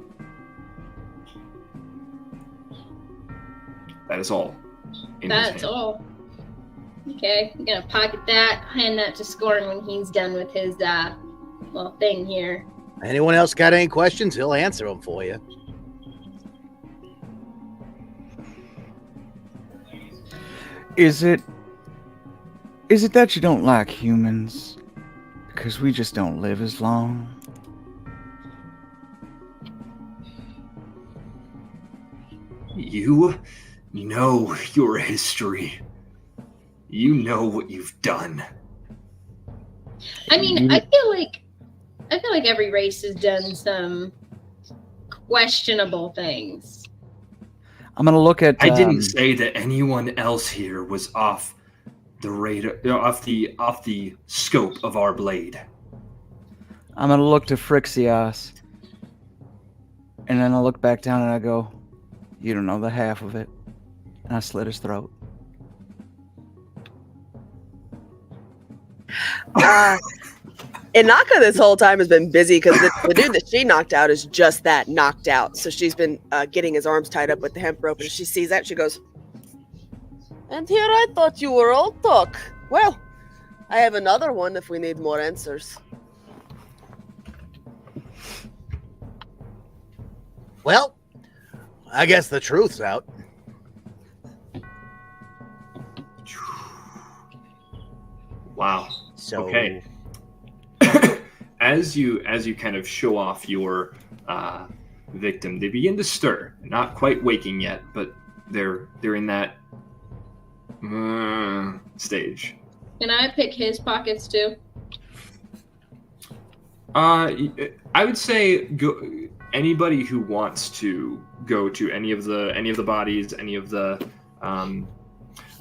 That is all. In his That's hand. all. Okay, I'm gonna pocket that, hand that to Scorn when he's done with his thing here. Anyone else got any questions? He'll answer them for you. Is it that you don't like humans? Because we just don't live as long. You know your history. You know what you've done. I mean, I feel like every race has done some questionable things. I'm gonna look at. I didn't say that anyone else here was off the radar, off the scope of our blade. I'm gonna look to Frixios, and then I'll look back down and I go, "You don't know the half of it," and I slit his throat. Inaka this whole time has been busy because the dude that she knocked out is just that, knocked out. So she's been getting his arms tied up with the hemp rope, and she sees that, she goes, "And here I thought you were all talk. Well, I have another one if we need more answers." Well, I guess the truth's out. Wow. So, Okay. As you kind of show off your victim, they begin to stir. Not quite waking yet, but they're in that stage. Can I pick his pockets too? I would say go. Anybody who wants to go to any of the bodies, any of the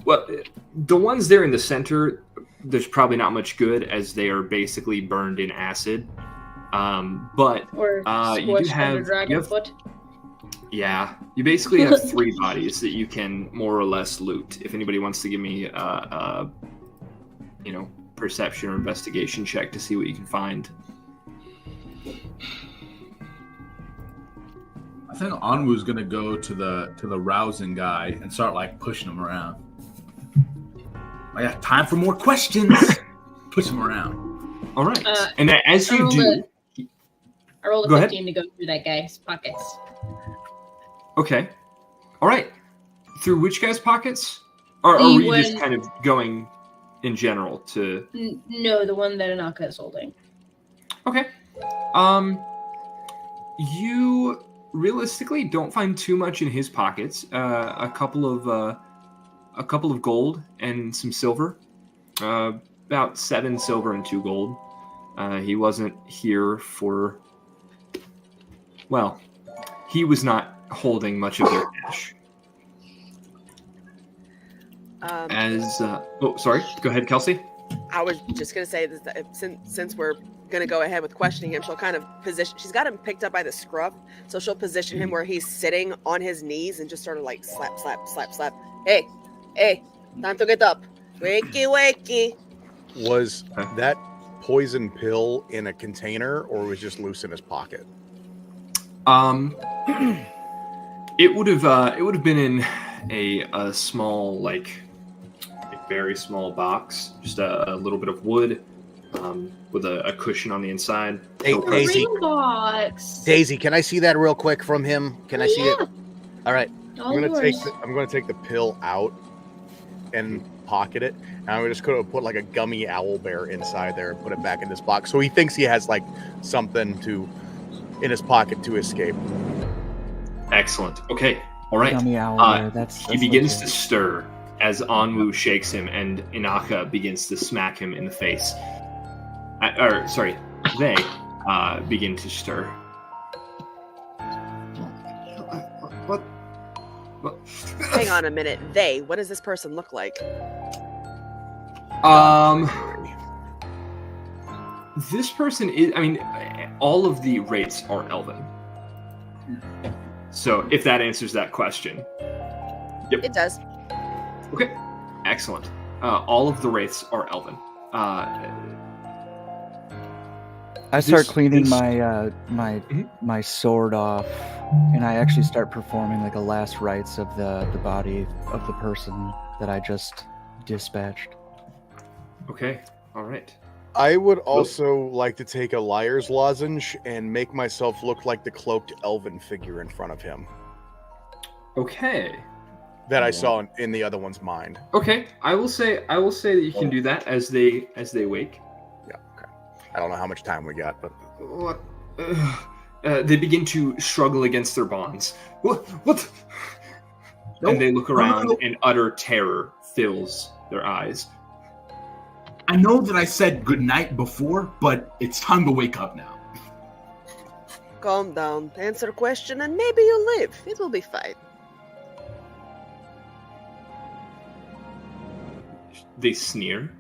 the ones there in the center, there's probably not much good as they are basically burned in acid. But Or you do have Dragonfoot? Yeah, you basically have 3 bodies that you can more or less loot. If anybody wants to give me perception or investigation check to see what you can find. I think Anwu's gonna go to the rousing guy and start like pushing him around. I got time for more questions. Push him around. All right, and as you do, I rolled a Go 15 to go through that guy's pockets. okay, all right. Through which guy's pockets? Or are we just kind of going in general to? No, the one that Inaka is holding. Okay. You realistically don't find too much in his pockets. A couple of gold and some silver. About 7 silver and 2 gold. He wasn't here for. Well, he was not holding much of their cash. Sorry. Go ahead, Kelsey. I was just going to say that since we're going to go ahead with questioning him, she'll kind of position. She's got him picked up by the scruff, so she'll position him where he's sitting on his knees and just sort of like slap, slap, slap, slap. Hey, time to get up. Wakey, wakey. Was that poison pill in a container, or was it just loose in his pocket? It would have been in a small, like a very small box, just a little bit of wood, with a cushion on the inside. Hey, Daisy. Box. Daisy, can I see that real quick from him? Can I see it? All right. All I'm gonna yours. take the pill out and pocket it, and I'm just gonna put like a gummy owl bear inside there and put it back in this box, so he thinks he has like something in his pocket to escape. Excellent. Okay. All right. Gummy owl there. He begins to stir as Anwu shakes him, and Inaka begins to smack him in the face. They begin to stir. What? Hang on a minute. What does this person look like? This person is. I mean, all of the Wraiths are elven. So, if that answers that question. Yep. It does. Okay. Excellent. All of the Wraiths are elven. I start This- cleaning this- my sword off, and I actually start performing like a last rites of the body of the person that I just dispatched. Okay. All right. I would also like to take a liar's lozenge and make myself look like the cloaked elven figure in front of him Okay. that I saw in the other one's mind. Okay. I will say that you can do that as they wake. Yeah. Okay. I don't know how much time we got, but What? They begin to struggle against their bonds. What? And they look around, and utter terror fills their eyes. I know that I said goodnight before, but it's time to wake up now. Calm down, answer question, and maybe you'll live. It will be fine. They sneer.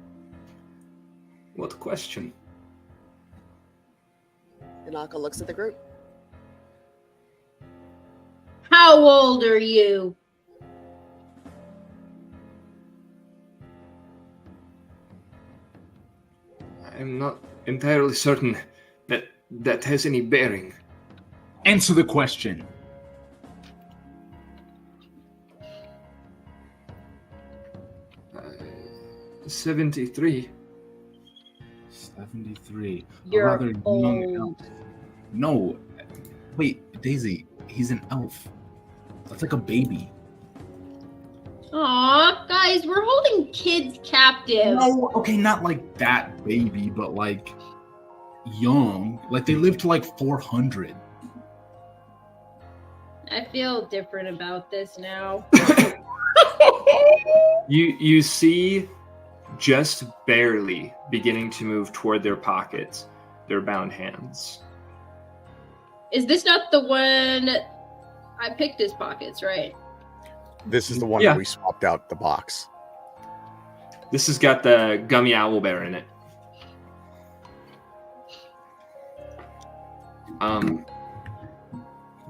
What question? Inaka looks at the group. How old are you? I'm not entirely certain that has any bearing. Answer the question. Uh, 73. 73. You're rather young old. elf. No. Wait, Daisy, he's an elf. That's like a baby. Aw, guys, we're holding kids captive. No, okay, not like that baby, but like young. Like they live to like 400. I feel different about this now. You see, just barely beginning to move toward their pockets, their bound hands. Is this not the one I picked his pockets, right? this is the one Yeah. that we swapped out the box. This has got the gummy owl bear in it.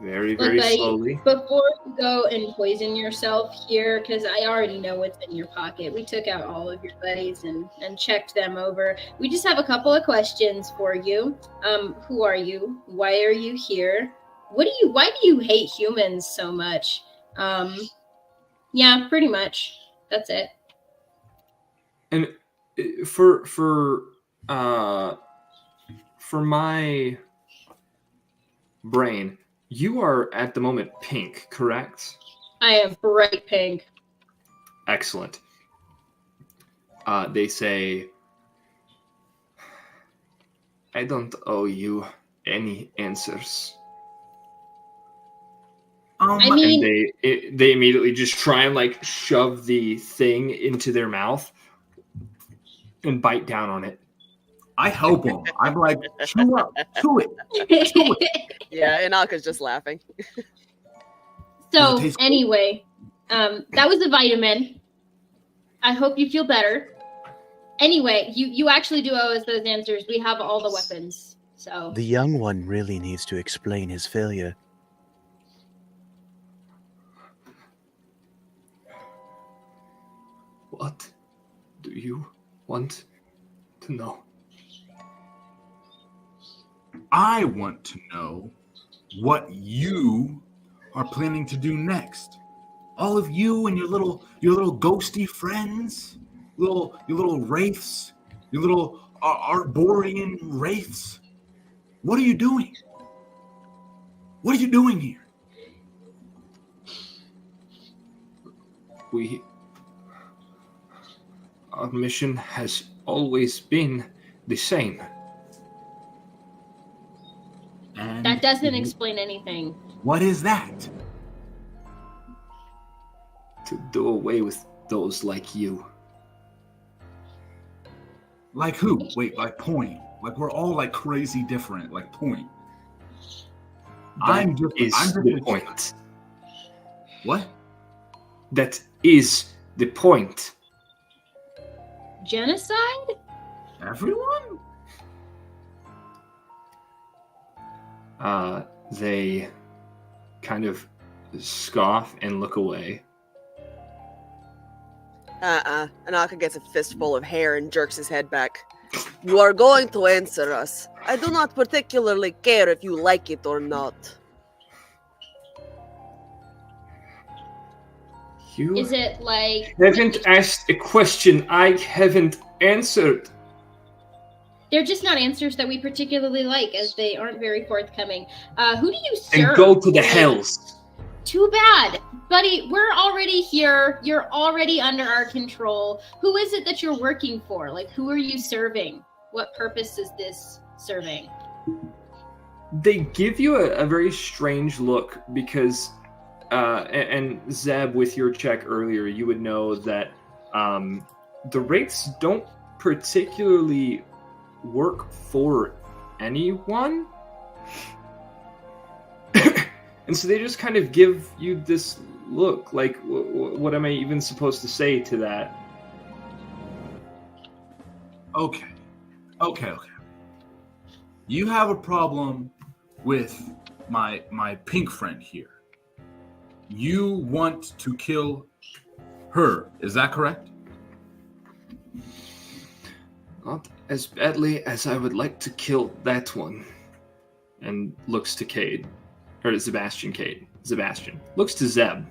Very, very buddy, slowly. Before you go and poison yourself here, because I already know what's in your pocket. We took out all of your buddies and checked them over. We just have a couple of questions for you. Who are you? Why are you here? Why do you hate humans so much? Yeah, pretty much. That's it. And for my brain, you are at the moment pink, correct? I am bright pink. Excellent. They say, I don't owe you any answers. I mean, And they immediately just try and like shove the thing into their mouth and bite down on it. I help him. I'm like, chew up, chew it. Yeah, Inaka's just laughing. So Does it taste good? anyway, that was a vitamin. I hope you feel better. Anyway, you actually do owe us those answers. We have all the weapons. So The young one really needs to explain his failure. What do you want to know? I want to know what you are planning to do next. All of you and your little ghosty friends, your little wraiths, your little Arborian wraiths. What are you doing? What are you doing here? Our mission has always been the same. And that doesn't explain anything. What is that? To do away with those like you. Like who? Wait, like point. Like we're all like crazy different. Like point. I'm That different. is I'm the different. point. What? That is the point. Genocide? Everyone? They kind of scoff and look away. Inaka gets a fistful of hair and jerks his head back. You are going to answer us. I do not particularly care if you like it or not. You Is it like haven't asked a question I haven't answered. they're just not answers that we particularly like, as they aren't very forthcoming? Who do you serve? And go to the Like, hells. Too bad, buddy. We're already here. You're already under our control. Who is it that you're working for? Like, who are you serving? What purpose is this serving? They give you a very strange look because, and Zeb, with your check earlier, you would know that the Wraiths don't particularly work for anyone. And so they just kind of give you this look, like, what am I even supposed to say to that? Okay. You have a problem with my pink friend here. You want to kill her, is that correct? Not as badly as I would like to kill that one. And looks to Cade. Or Sebastian Cade. Sebastian. Looks to Zeb.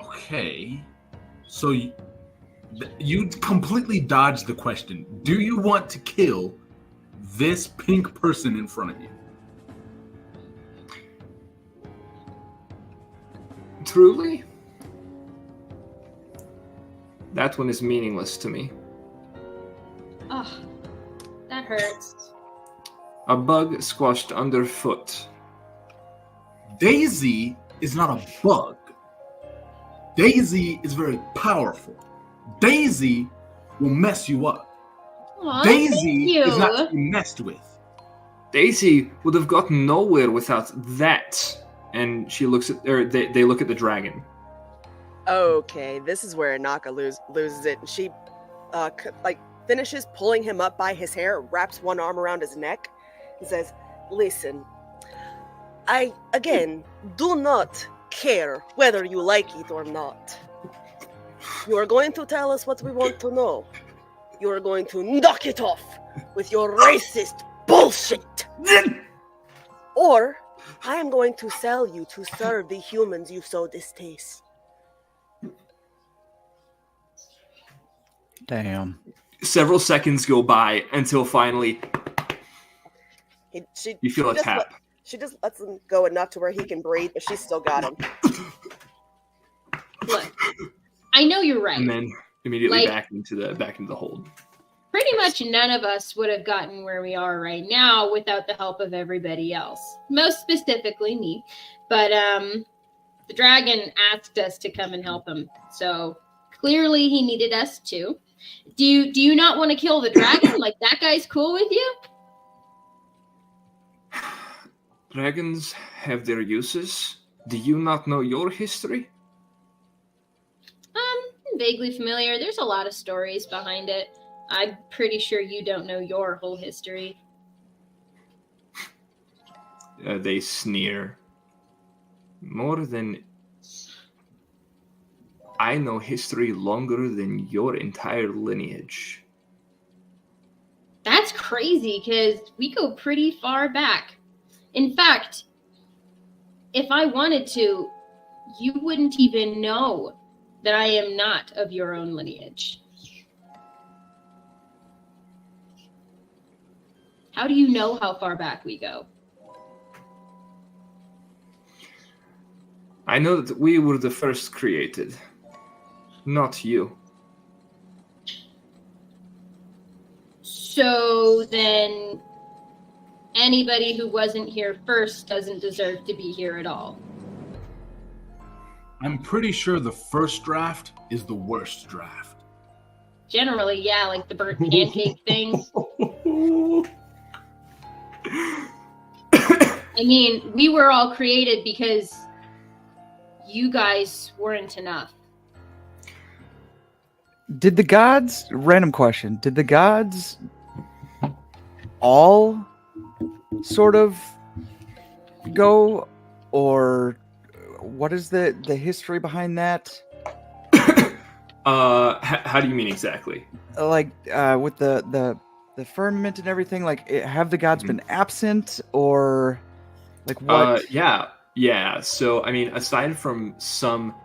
Okay. So you completely dodged the question. Do you want to kill this pink person in front of you? Truly? That one is meaningless to me. Oh, that hurts. A bug squashed underfoot. Daisy is not a bug. Daisy is very powerful. Daisy will mess you up. Aw, Daisy thank is not you. to be messed with. Daisy would have gotten nowhere without that. And she looks at, or they look at the dragon. Okay, this is where Naka loses it. She, finishes pulling him up by his hair, wraps one arm around his neck, and says, "Listen, I, again, do not care whether you like it or not. You are going to tell us what we want to know. You are going to knock it off with your racist bullshit. Or I am going to sell you to serve the humans you so distaste." Damn. Several seconds go by until finally you feel a tap. She just lets him go enough to where he can breathe, but she's still got him. Look, I know you're right. And then immediately Like- back into the hold. Pretty much none of us would have gotten where we are right now without the help of everybody else. Most specifically me. But the dragon asked us to come and help him. So clearly he needed us too. Do you not want to kill the dragon? Like, that guy's cool with you? Dragons have their uses. Do you not know your history? I'm vaguely familiar. There's a lot of stories behind it. I'm pretty sure you don't know your whole history. They sneer. More than I know history longer than your entire lineage. That's crazy, because we go pretty far back. In fact, if I wanted to, you wouldn't even know that I am not of your own lineage. How do you know how far back we go? I know that we were the first created, not you. So then anybody who wasn't here first doesn't deserve to be here at all. I'm pretty sure the first draft is the worst draft. Generally, yeah, like the burnt pancake thing. I mean, we were all created because you guys weren't enough. Did the gods, random question, did the gods all sort of go, or what is the history behind that? How do you mean exactly? like with the firmament and everything, like have the gods been absent, or like what? Yeah. So I mean, aside from some,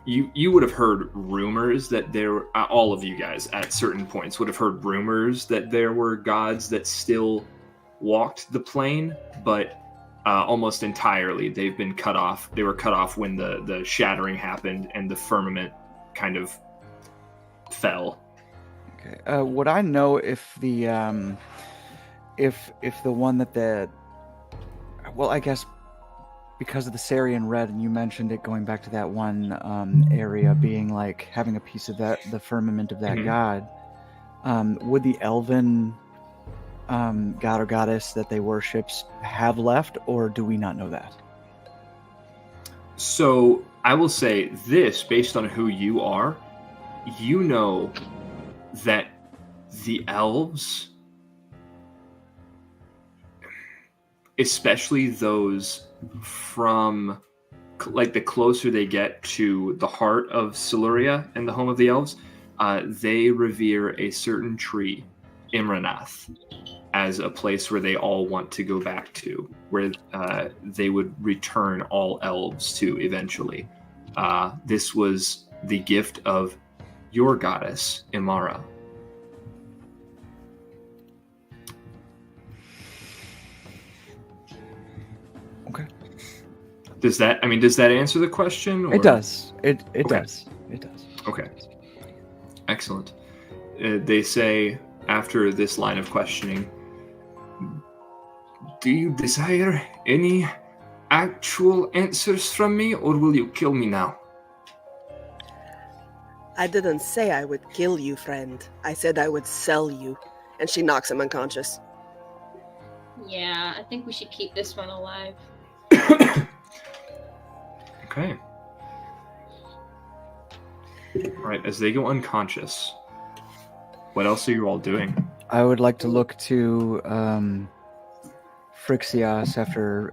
you would have heard rumors that there, all of you guys at certain points would have heard rumors that there were gods that still walked the plane, but almost entirely they've been cut off. They were cut off when the shattering happened and the firmament kind of fell. Okay. Would I know if the one that well, I guess because of the Sarian Red, and you mentioned it going back to that one area being like having a piece of the firmament of that god. Would the elven god or goddess that they worship have left, or do we not know that? So I will say this, based on who you are, you know that the elves, especially those from like the closer they get to the heart of Siluria and the home of the elves, they revere a certain tree, Imranath, as a place where they all want to go back to, where they would return all elves to eventually. This was the gift of your goddess, Imara. Okay. Does that answer the question? Or? It does. It Okay. does. It does. Okay. Excellent. They say, after this line of questioning, do you desire any actual answers from me, or will you kill me now? I didn't say I would kill you, friend. I said I would sell you. And she knocks him unconscious. Yeah, I think we should keep this one alive. Okay. All right, as they go unconscious, what else are you all doing? I would like to look to Frixios after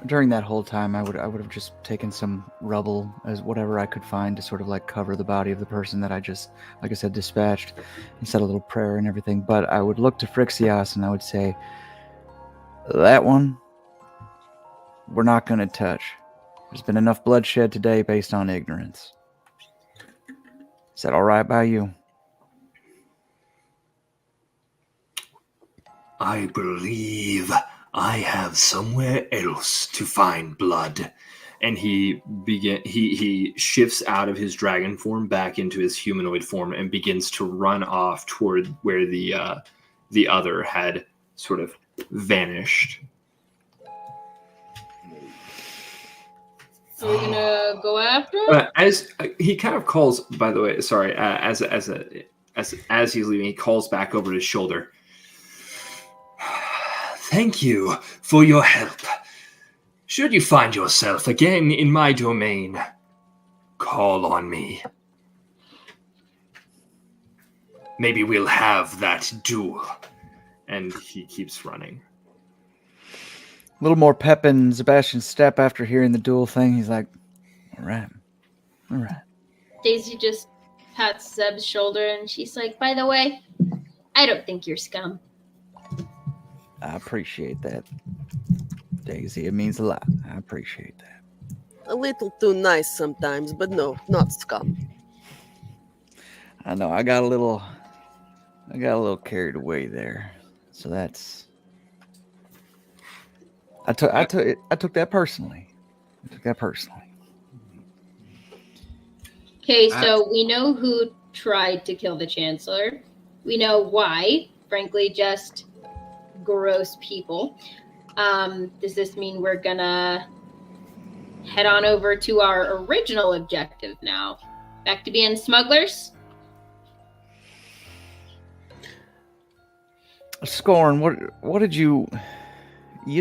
during that whole time. I would have just taken some rubble as whatever I could find to sort of like cover the body of the person that I just, like I said, dispatched, and said a little prayer and everything. But I would look to Frixios and I would say, that one we're not going to touch. There's been enough bloodshed today based on ignorance. Is that all right by you? I believe I have somewhere else to find blood. And he shifts out of his dragon form back into his humanoid form and begins to run off toward where the other had sort of vanished. Are we gonna go after him? As he kind of calls, by the way, sorry, as he's leaving, he calls back over his shoulder. Thank you for your help. Should you find yourself again in my domain, call on me. Maybe we'll have that duel. And he keeps running. A little more pep in Sebastian's step after hearing the duel thing. He's like, all right. Daisy just pats Zeb's shoulder and she's like, by the way, I don't think you're scum. I appreciate that, Daisy. It means a lot. I appreciate that. A little too nice sometimes, but no, not scum. I know. I got a little carried away there. So that's. I took that personally. Okay, so we know who tried to kill the Chancellor. We know why. Frankly, just gross people. Does this mean we're gonna head on over to our original objective now? Back to being smugglers? Scorn, what did you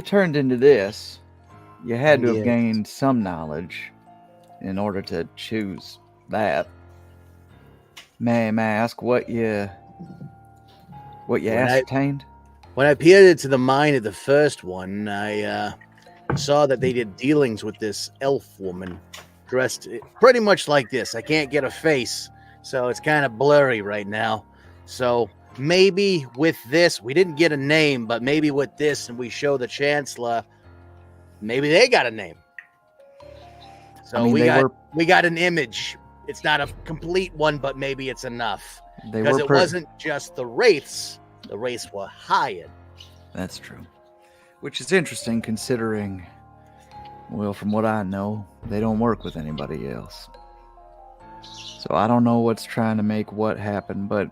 turned into this? You had to have gained some knowledge in order to choose that. May I ask what you ascertained? When I peered into the mind of the first one, I saw that they did dealings with this elf woman dressed pretty much like this. I can't get a face, so it's kind of blurry right now. So maybe with this, we didn't get a name, but maybe with this, and we show the Chancellor, maybe they got a name. So I mean, we got an image. It's not a complete one, but maybe it's enough. They Because were it wasn't just the Wraiths. The Wraiths were hired. That's true. Which is interesting considering, well, from what I know, they don't work with anybody else. So I don't know what's trying to make what happen, but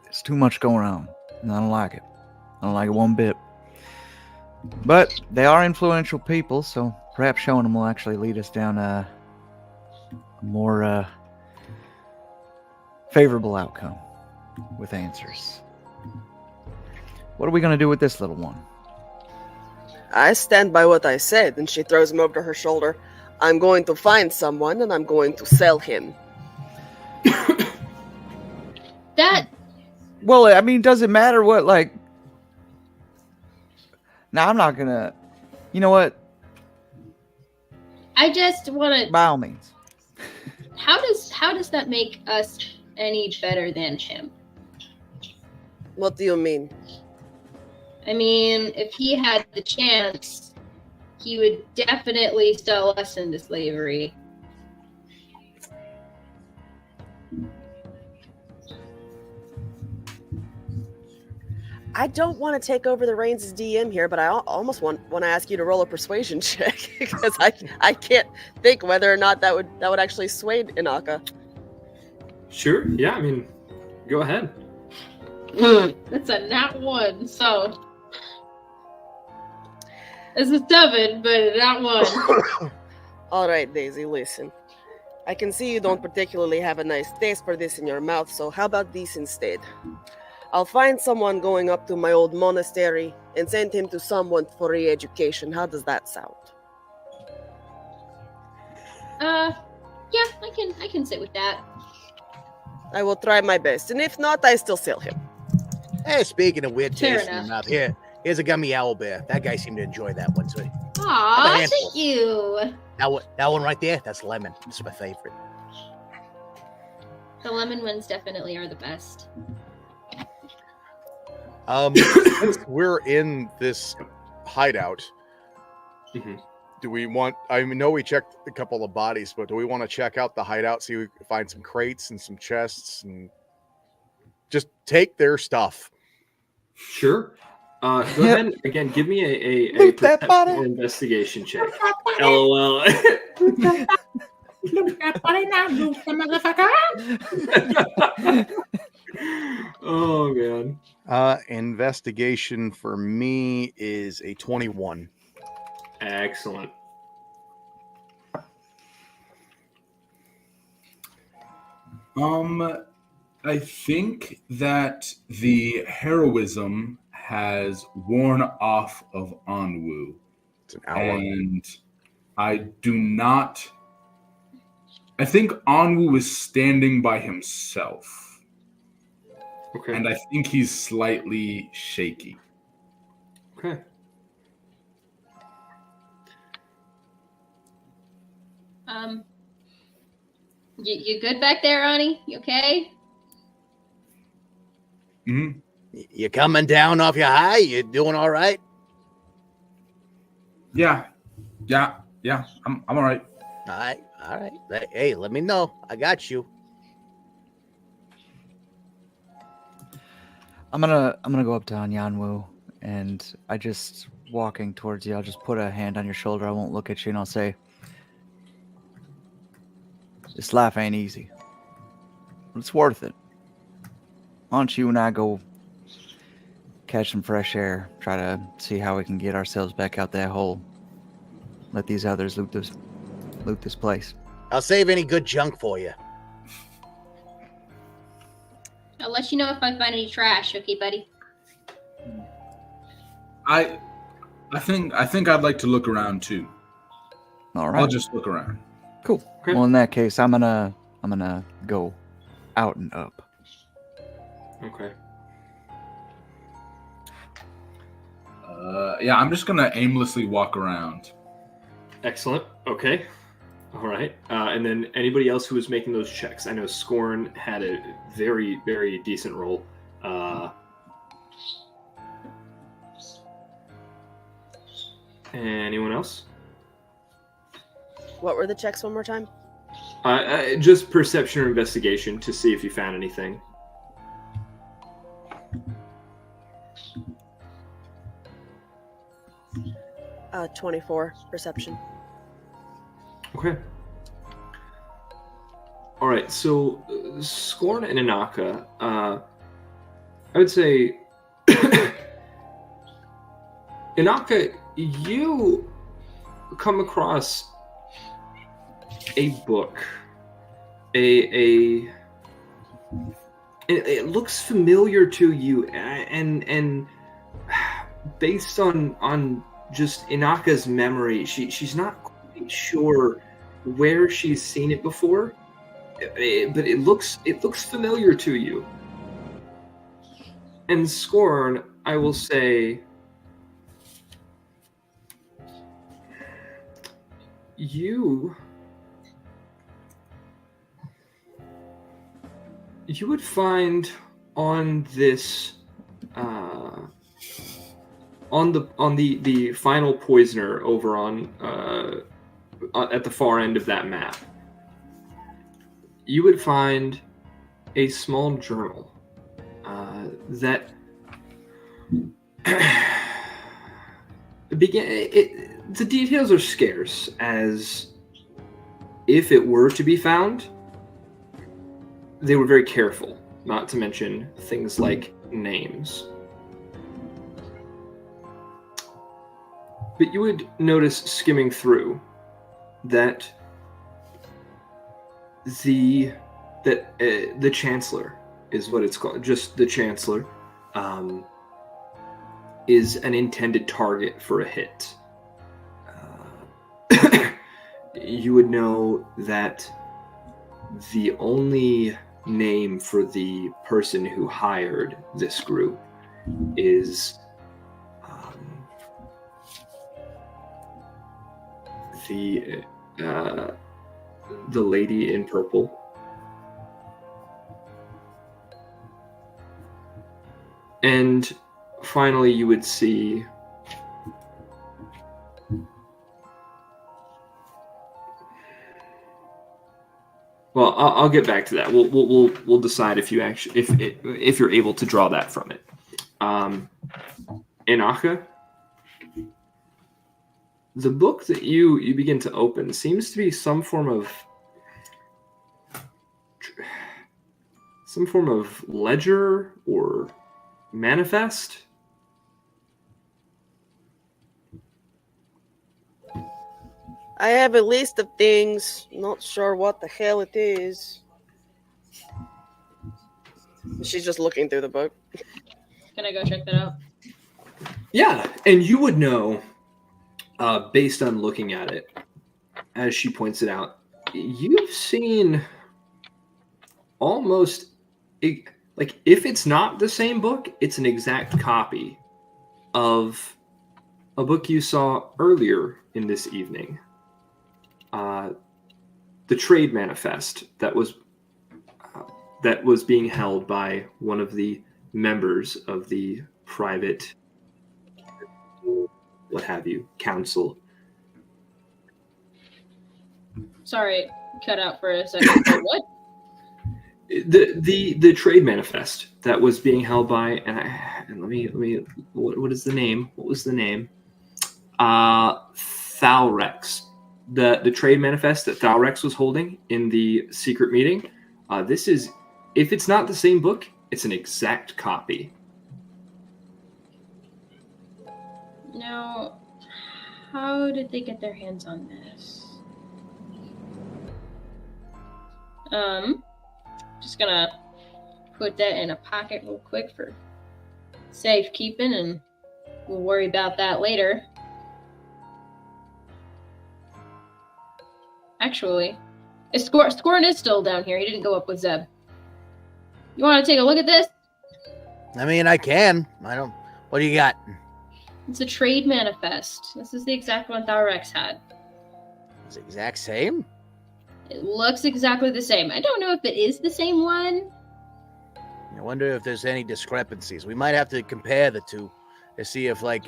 there's too much going on, and I don't like it. I don't like it one bit. But they are influential people, so perhaps showing them will actually lead us down a more favorable outcome with answers. What are we going to do with this little one? I stand by what I said, and she throws him over to her shoulder. I'm going to find someone, and I'm going to sell him. That Well, I mean, does it matter what, like... Now, I'm not going to... You know what? I just want to. By all means. How does that make us any better than him? What do you mean? I mean, if he had the chance, he would definitely sell us into slavery. I don't want to take over the reins as DM here, but I almost want to ask you to roll a persuasion check because I can't think whether or not that would actually sway Inaka. Sure. Yeah. I mean, go ahead. That's a nat 1, so it's a 7, but a nat 1. All right, Daisy, listen. I can see you don't particularly have a nice taste for this in your mouth, so how about this instead? I'll find someone going up to my old monastery and send him to someone for re-education. How does that sound? Yeah, I can sit with that. I will try my best, and if not, I still sell him. Hey, speaking of weird Fair taste in your enough. mouth, here's a gummy owlbear. That guy seemed to enjoy that one too. Aw, handful. thank you. That one right there, that's lemon. It's my favorite. The lemon ones definitely are the best. Since we're in this hideout, Mhm. do we want? I know we checked a couple of bodies, but do we want to check out the hideout, see if we can find some crates and some chests, and just take their stuff? Sure. Go Yep. ahead and, again, give me a Loot that perception body. or investigation check. LOL. Oh man. Investigation for me is a 21. Excellent. I think that the heroism has worn off of Anwu, It's an hour. and I do not. I think Anwu is standing by himself, Okay. and I think he's slightly shaky. Okay. You good back there, Ani? You okay? Mm-hmm. You coming down off your high? You doing all right? Yeah. I'm all right. All right. Hey, let me know. I got you. I'm gonna go up to Anyanwu, and I just walking towards you. I'll just put a hand on your shoulder. I won't look at you, and I'll say, "This life ain't easy, but it's worth it. Why don't you and I go catch some fresh air? Try to see how we can get ourselves back out that hole. Let these others loot this place." I'll save any good junk for you. I'll let you know if I find any trash, okay, buddy? I think I'd like to look around too. All right. I'll just look around. Cool. Okay. Well, in that case, I'm gonna go out and up. Okay. Yeah, I'm just gonna aimlessly walk around. Excellent. Okay. All right. And then anybody else who was making those checks? I know Scorn had a very, very decent roll. Anyone else? What were the checks one more time? Just perception or investigation to see if you found anything. Uh, 24 perception. Okay. All right. So, Scorn and Inaka, I would say, Inaka, you come across a book. It looks familiar to you, and based on just Inaka's memory, she's not quite sure where she's seen it before, but it looks familiar to you. And Scorn, I will say, you would find on this on the final poisoner over on at the far end of that map, you would find a small journal that the details are scarce, as if it were to be found, they were very careful not to mention things like names. But you would notice, skimming through, that the Chancellor is what it's called. Just the Chancellor is an intended target for a hit. You would know that the only name for the person who hired this group is the lady in purple. And finally, you would see well, I'll get back to that. We'll decide if you actually if you're able to draw that from it. Inaka, the book that you begin to open seems to be some form of ledger or manifest. I have a list of things. Not sure what the hell it is. She's just looking through the book. Can I go check that out? Yeah, and you would know, based on looking at it, as she points it out, you've seen almost, like, if it's not the same book, it's an exact copy of a book you saw earlier in this evening. The trade manifest that was being held by one of the members of the private, what have you, council. Sorry, cut out for a second. What? The trade manifest that was being held by, and let me what is the name? What was the name? Thalrex. The trade manifest that Thalrex was holding in the secret meeting. This is, if it's not the same book, it's an exact copy. Now, how did they get their hands on this? Just gonna put that in a pocket real quick for safekeeping, and we'll worry about that later. Actually, Scorn is still down here. He didn't go up with Zeb. You want to take a look at this? I mean, I can. I don't. What do you got? It's a trade manifest. This is the exact one Thalrex had. It's the exact same? It looks exactly the same. I don't know if it is the same one. I wonder if there's any discrepancies. We might have to compare the two to see if, like,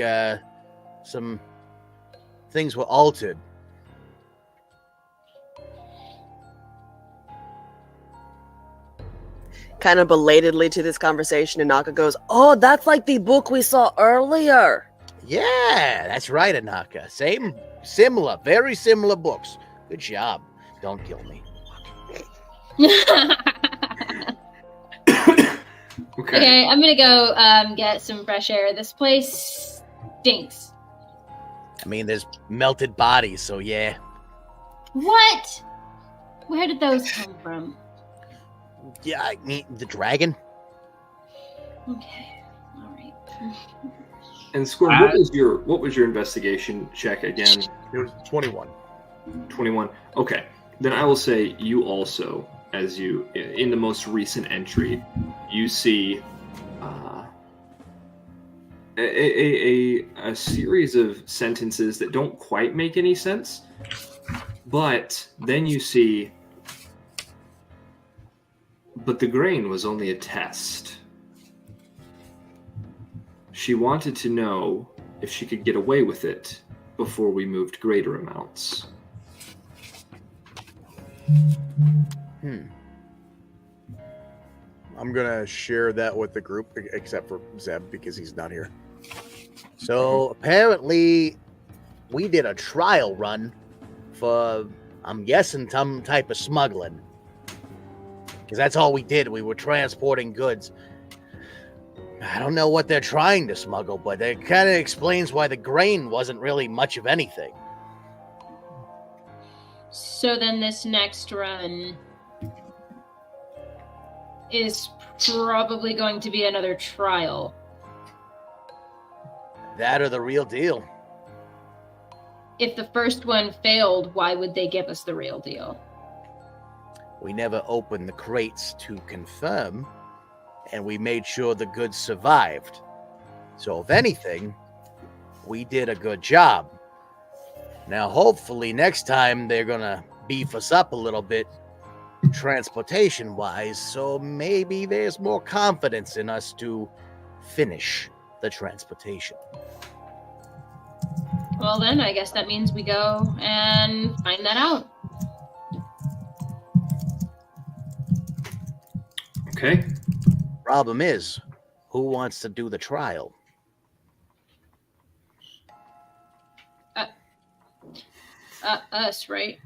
some things were altered. Kind of belatedly to this conversation, Inaka goes, "Oh, that's like the book we saw earlier." Yeah, that's right, Anaka. Similar, very similar books. Good job. Don't kill me. Okay, I'm gonna go get some fresh air. This place stinks. I mean, there's melted bodies, so yeah. What? Where did those come from? Yeah, I mean, the dragon. Okay, all right. And Scorn, what was your investigation check again? It was 21. 21. Okay. Then I will say you also, as you in the most recent entry, you see a series of sentences that don't quite make any sense, but then you see, but the grain was only a test. She wanted to know if she could get away with it before we moved greater amounts. I'm gonna share that with the group, except for Zeb because he's not here. So apparently, we did a trial run for, I'm guessing, some type of smuggling. Because that's all we did. We were transporting goods. I don't know what they're trying to smuggle, but it kind of explains why the grain wasn't really much of anything. So then this next run is probably going to be another trial. That or the real deal. If the first one failed, why would they give us the real deal? We never opened the crates to confirm, and we made sure the goods survived. So if anything, we did a good job. Now, hopefully next time they're gonna beef us up a little bit transportation-wise, so maybe there's more confidence in us to finish the transportation. Well then, I guess that means we go and find that out. Okay. Problem is, who wants to do the trial? Us, right?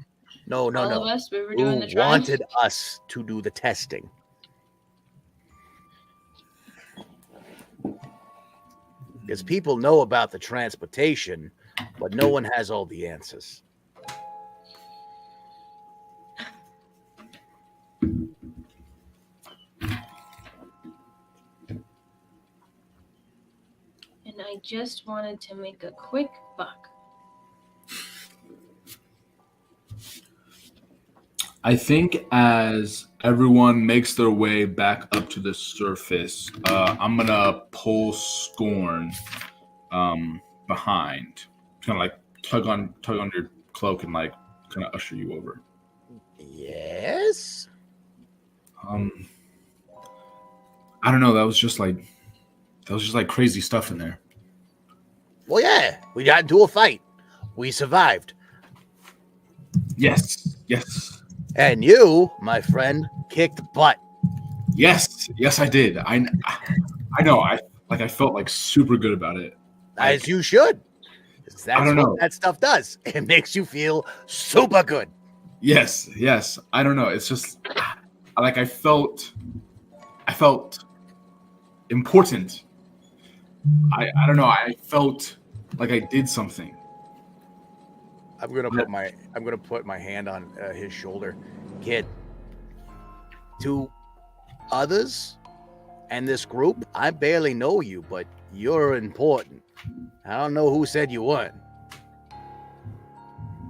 No. All of us, we were doing Who the trial. wanted us to do the testing? Because people know about the transportation, but no one has all the answers. And I just wanted to make a quick buck. I think as everyone makes their way back up to the surface, I'm gonna pull Scorn behind, kind of like tug on your cloak and like kind of usher you over. Yes? I don't know. That was just like crazy stuff in there. Well, yeah. We got into a fight. We survived. Yes. And you, my friend, kicked butt. Yes, I did. I know. I felt like super good about it. As you should. That's I don't know. what that stuff does. It makes you feel super good. Yes. I don't know. It's just like I felt important. I don't know. I felt like I did something. I'm gonna put my hand on his shoulder. Kid, to others and this group, I barely know you, but you're important. I don't know who said you weren't,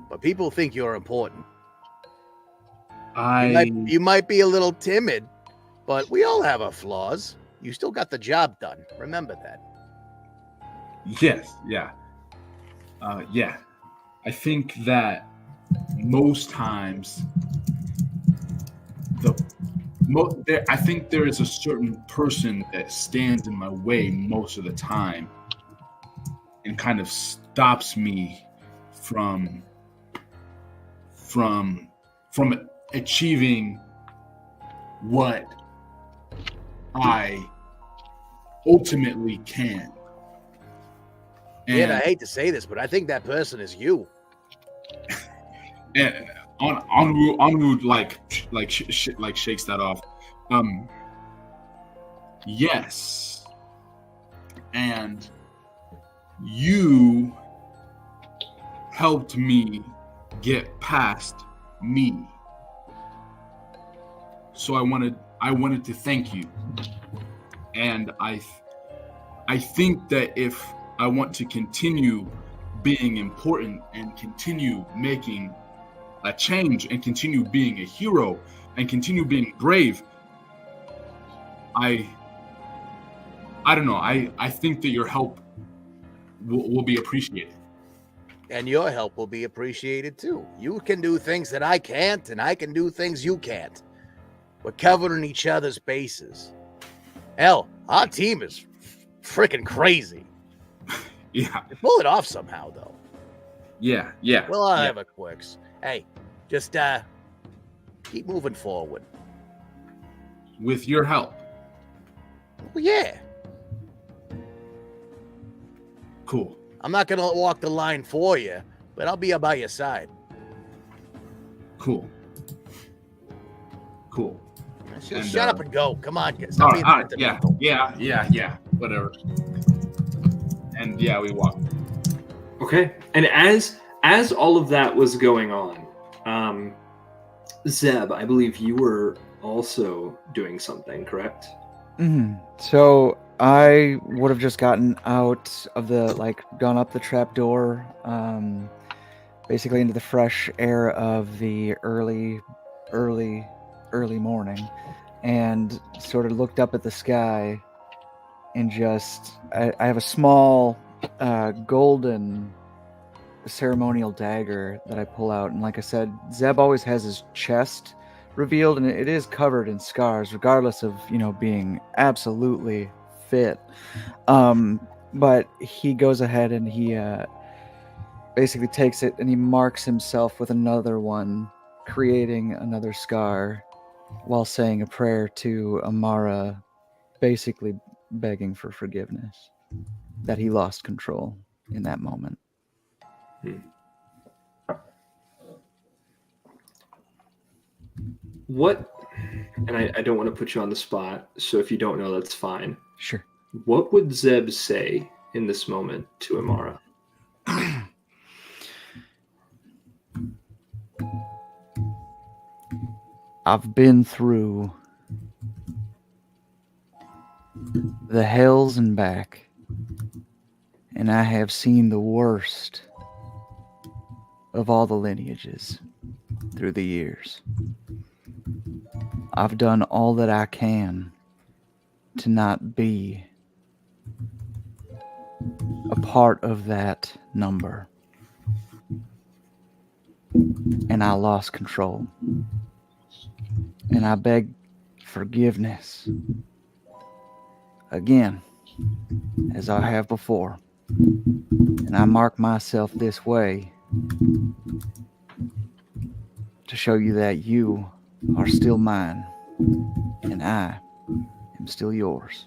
but people think you're important. You might be a little timid, but we all have our flaws. You still got the job done. Remember that. Yes. Yeah. I think that most times I think there is a certain person that stands in my way most of the time and kind of stops me from achieving what I ultimately can. And I hate to say this, but I think that person is you. And Onwu like shakes that off. Yes, and you helped me get past me. So I wanted to thank you, and I think that if I want to continue being important and continue making a change and continue being a hero and continue being brave, I don't know. I think that your help will be appreciated. And your help will be appreciated too. You can do things that I can't, and I can do things you can't. We're covering each other's bases. Hell, our team is freaking crazy. Yeah. We pull it off somehow, though. Yeah. Well, I'll have a quirks. Hey, just keep moving forward. With your help. Well, yeah. Cool. I'm not gonna walk the line for you, but I'll be by your side. Cool. Just shut up and go. Come on, guys. Yeah. Whatever. And yeah, we walk. Okay. And as all of that was going on, Zeb, I believe you were also doing something, correct? Mm-hmm. So I would have just gotten out of gone up the trapdoor, basically into the fresh air of the early morning, and sort of looked up at the sky, and I have a small golden ceremonial dagger that I pull out, and like I said, Zeb always has his chest revealed, and it is covered in scars, regardless of being absolutely fit. But he goes ahead and he basically takes it and he marks himself with another one, creating another scar, while saying a prayer to Amara, basically begging for forgiveness that he lost control in that moment. What, and I don't want to put you on the spot, so if you don't know, that's fine. Sure. What would Zeb say in this moment to Amara? I've been through the hells and back, and I have seen the worst of all the lineages through the years. I've done all that I can to not be a part of that number, and I lost control. And I beg forgiveness again, as I have before. And I mark myself this way to show you that you are still mine, and I am still yours.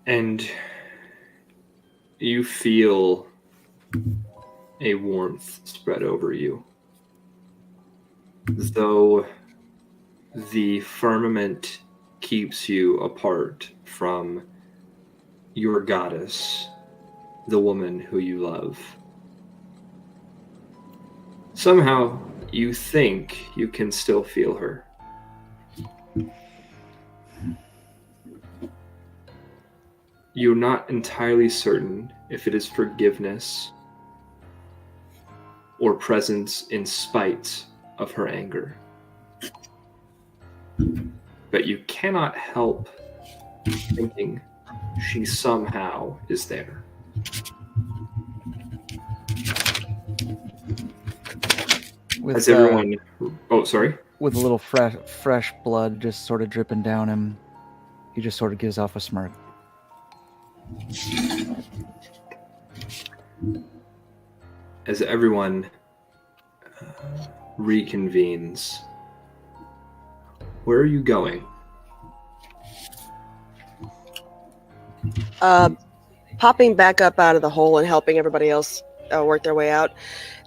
And you feel a warmth spread over you, though the firmament keeps you apart from your goddess, the woman who you love. Somehow you think you can still feel her. You're not entirely certain if it is forgiveness or presence in spite of her anger. But you cannot help thinking she somehow is there. As everyone... Oh, sorry? With a little fresh blood just sort of dripping down him, he just sort of gives off a smirk. As everyone reconvenes, where are you going? Popping back up out of the hole and helping everybody else work their way out.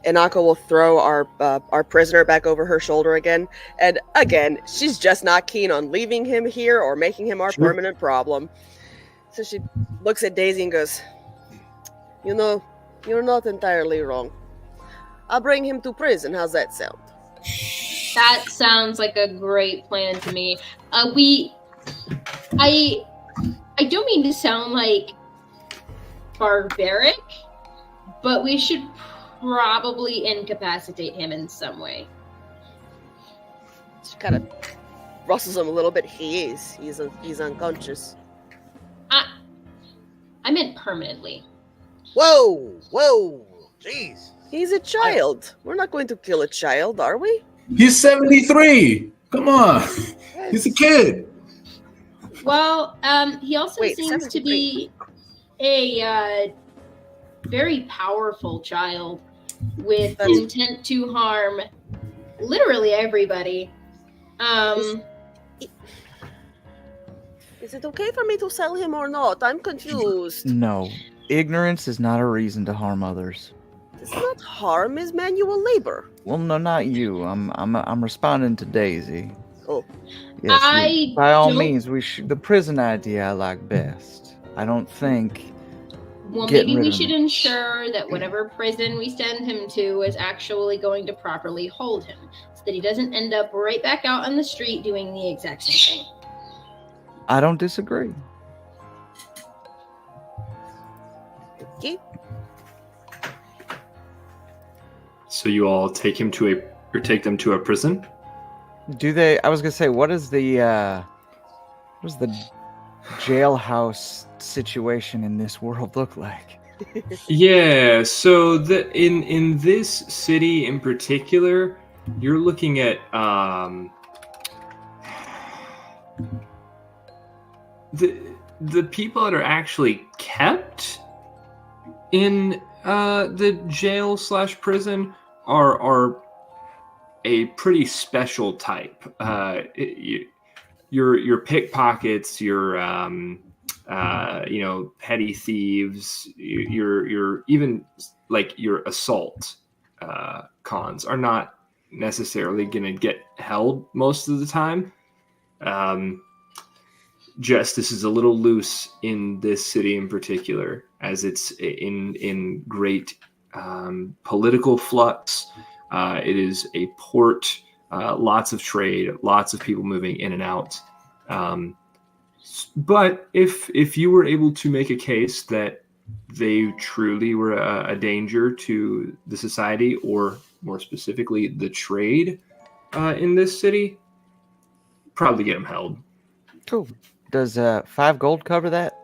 Inako will throw our prisoner back over her shoulder again. And again, she's just not keen on leaving him here or making him our permanent problem. So she looks at Daisy and goes, "You know, you're not entirely wrong. I'll bring him to prison. How's that sound?" That sounds like a great plan to me. I don't mean to sound like barbaric, but we should probably incapacitate him in some way. She kind of rustles him a little bit. He's unconscious. I meant permanently. Whoa, jeez. He's a child. We're not going to kill a child, are we? He's 73. Come on. He's a kid. Well, he also seems to be a very powerful child with intent to harm literally everybody. Is it okay for me to sell him or not? I'm confused. No, ignorance is not a reason to harm others. It's not harm, it's manual labor. Well, no, not you. I'm responding to Daisy. Oh. Yes, by all means, we should. The prison idea I like best. I don't think. Well, maybe we should ensure that whatever prison we send him to is actually going to properly hold him, so that he doesn't end up right back out on the street doing the exact same thing. I don't disagree. Okay. So you all take them to a prison? Do they? I was gonna say, what is the jailhouse situation in this world look like? Yeah, so in this city in particular, you're looking at the people that are actually kept in the jail / prison are a pretty special type. Your pickpockets, your petty thieves, your even like your assault cons are not necessarily going to get held most of the time. Justice is a little loose in this city in particular, as it's in great political flux. It is a port, lots of trade, lots of people moving in and out. But if you were able to make a case that they truly were a danger to the society, or more specifically the trade in this city, probably get them held. Cool. Does 5 gold cover that?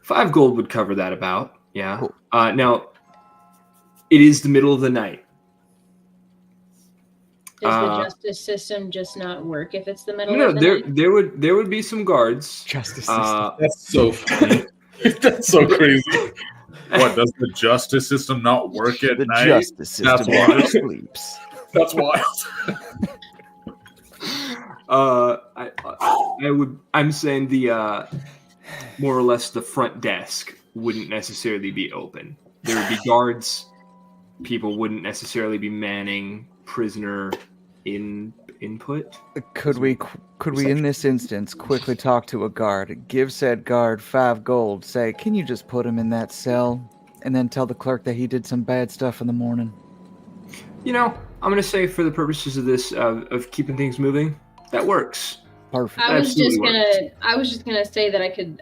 5 gold would cover that about, yeah. Cool. Now, it is the middle of the night. Does the justice system just not work if it's the middle of the night? There would be some guards. Justice system. That's so funny. That's so crazy. What, does the justice system not work at The night? justice system That's never wild. sleeps. That's wild. I'm saying the more or less the front desk wouldn't necessarily be open. There would be guards. People wouldn't necessarily be manning prisoner input. Could we in this instance quickly talk to a guard, give said guard 5 gold, say, can you just put him in that cell, and then tell the clerk that he did some bad stuff in the morning? I'm going to say for the purposes of this, of keeping things moving, that works. Perfect. I was just gonna say that I could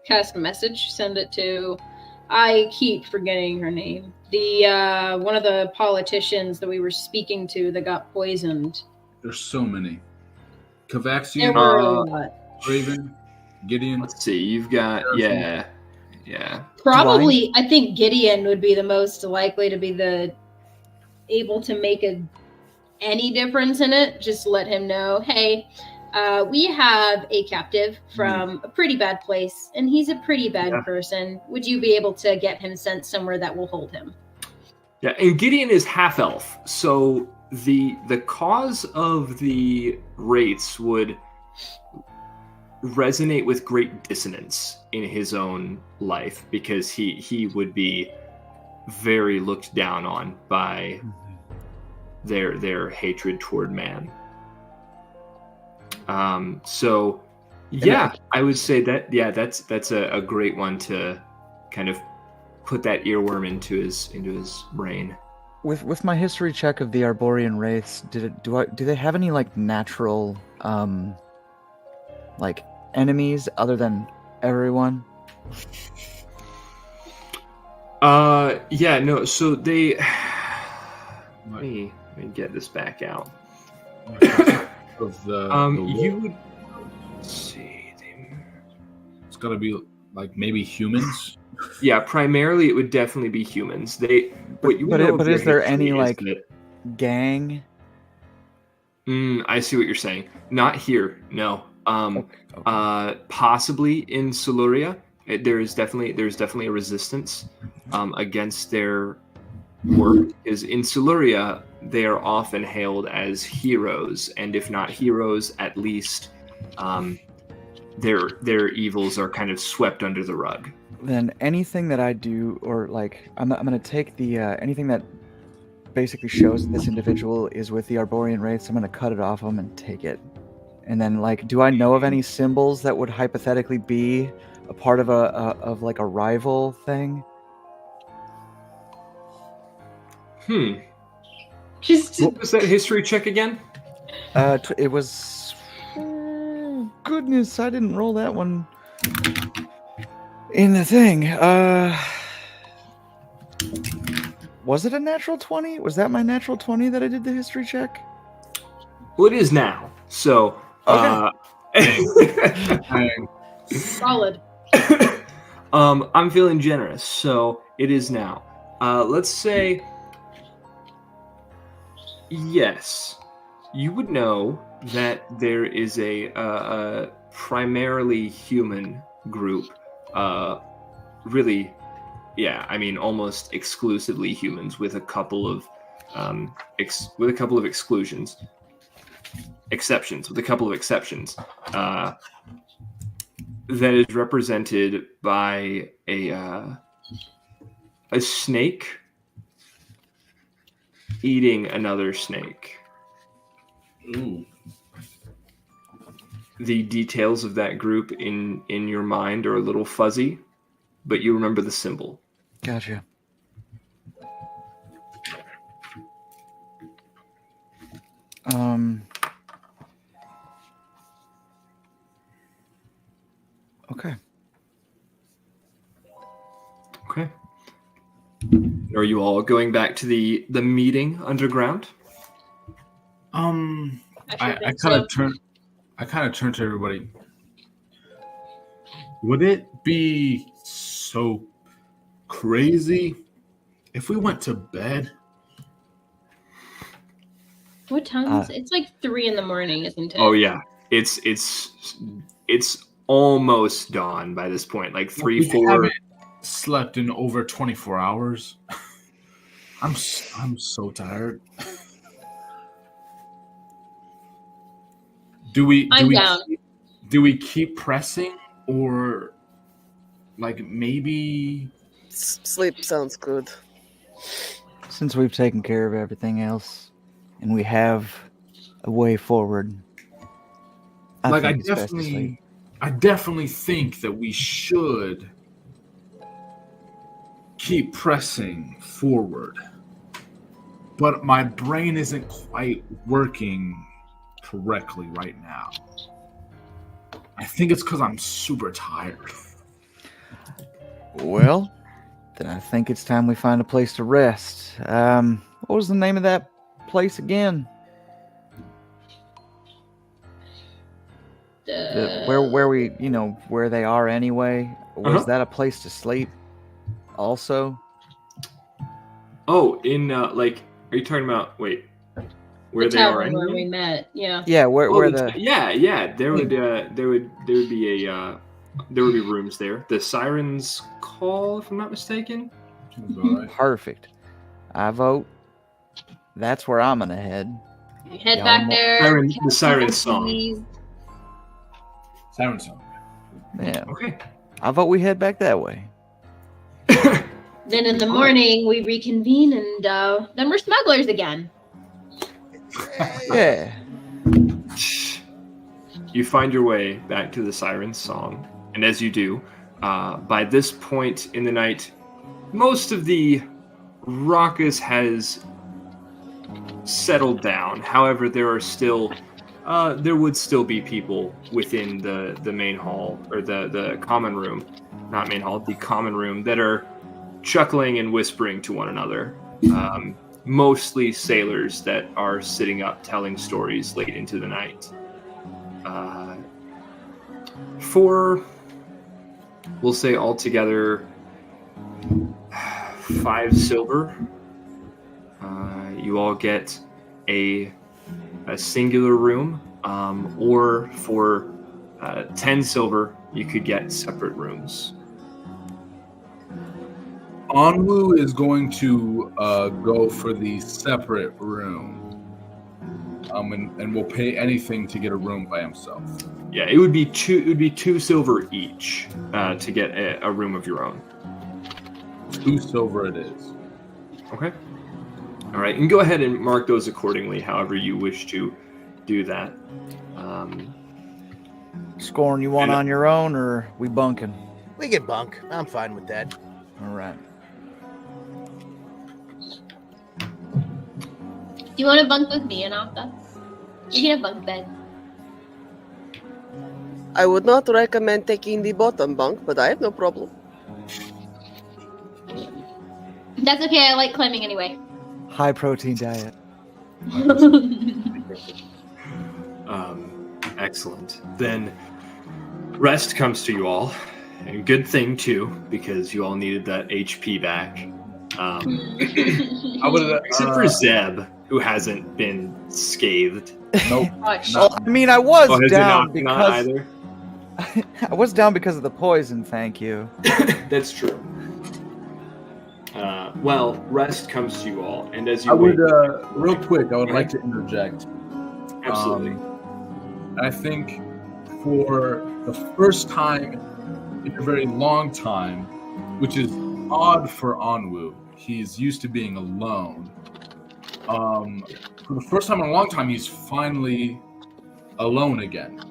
cast a message, send it to. I keep forgetting her name. The one of the politicians that we were speaking to that got poisoned. There's so many. There Cavaxian, were a lot. Raven, Gideon. Let's see. You've got yeah. Probably, I think Gideon would be the most likely to be the able to make any difference in it, just let him know, hey, we have a captive from a pretty bad place, and he's a pretty bad person. Would you be able to get him sent somewhere that will hold him? Yeah, and Gideon is half elf, so the cause of the Wraiths would resonate with great dissonance in his own life, because he would be very looked down on by their hatred toward man. So yeah, I would say that that's a great one to kind of put that earworm into his brain. With my history check of the Arborean Wraiths, do they have any like natural like enemies other than everyone? Yeah, no, so they let me get this back out. Of the you would see it's gotta be like maybe humans. Yeah, primarily it would definitely be humans. But is there any like gang? I see what you're saying. Not here, no. Okay. Possibly in Siluria, there's definitely a resistance against their work. Because in Siluria, they are often hailed as heroes, and if not heroes, at least their evils are kind of swept under the rug. Then anything that I do, or like, I'm gonna take the anything that basically shows that this individual is with the Arborean Wraiths, I'm gonna cut it off them and take it. And then, like, do I know of any symbols that would hypothetically be a part of of like a rival thing? What was that history check again? It was. Goodness, I didn't roll that one in the thing. Was it a natural 20? Was that my natural 20 that I did the history check? Well, it is now. So, Solid. I'm feeling generous, so it is now. Let's say, yes, you would know that there is a primarily human group, really, yeah, I mean, almost exclusively humans, with a couple of exceptions, that is represented by a snake eating another snake. Ooh. The details of that group in your mind are a little fuzzy, but you remember the symbol. Gotcha. Okay. Okay. Are you all going back to the meeting underground? I kind of turn to everybody. Would it be so crazy if we went to bed? What time is it? It's like 3 a.m, isn't it? Oh yeah, it's almost dawn by this point. Like 3, 4. Haven't slept in over 24 hours. I'm so tired. Do we keep pressing, or like maybe Sleep sounds good. Since we've taken care of everything else, and we have a way forward, I definitely think that we should keep pressing forward. But my brain isn't quite working correctly right now. I think it's because I'm super tired. Well, then I think it's time we find a place to rest. What was the name of that place again? Where we, where they are anyway. Was that a place to sleep? Also. Oh, in like Are you talking about? Wait, where The they are tavern where anyway? we met. Yeah. Yeah, where Oh, the yeah. There would be rooms there. The Siren's Call, if I'm not mistaken. Sounds all right. perfect. I vote. That's where I'm gonna head. You head Y'all back mo- there. The Siren's Song. Keys. Siren song. Yeah, Okay. I vote we head back that way. Then in the morning we reconvene, and then we're smugglers again. Yeah. You find your way back to the Siren's Song, and as you do, by this point in the night, most of the raucous has settled down. However, there would still be people within the main hall, or the common room, not main hall, the common room, that are chuckling and whispering to one another. Mostly sailors that are sitting up telling stories late into the night. For, we'll say altogether, 5 silver, you all get a singular room, or for 10 silver, you could get separate rooms. Onwu is going to go for the separate room. And will pay anything to get a room by himself. Yeah, it would be 2 silver each to get a room of your own. 2 silver it is. Okay. All right, and go ahead and mark those accordingly, however you wish to do that. Scoring you want on your own, or we bunking? We get bunk. I'm fine with that. All right. Do you want to bunk with me, Anatha? You get a bunk bed. I would not recommend taking the bottom bunk, but I have no problem. That's okay. I like climbing anyway. High protein diet. Excellent. Then rest comes to you all, and good thing too, because you all needed that HP back. I would Except for Zeb, who hasn't been scathed. Nope. Well, I mean, I was Oh, has down it not because either? I was down because of the poison. Thank you. That's true. Well, rest comes to you all, and as you I would, wait, real quick, I would like to interject. absolutely. I think for the first time in a very long time, which is odd for Onwu, he's used to being alone. For the first time in a long time, he's finally alone again.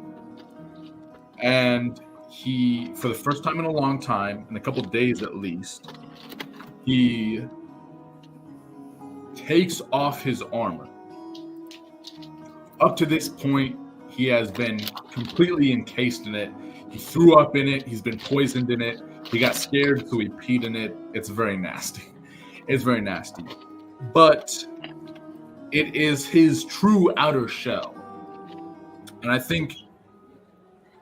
And he, for the first time in a long time, in a couple of days at least, he takes off his armor. Up to this point, he has been completely encased in it. He threw up in it. He's been poisoned in it. He got scared, so he peed in it. It's very nasty. It's very nasty. But it is his true outer shell. And I think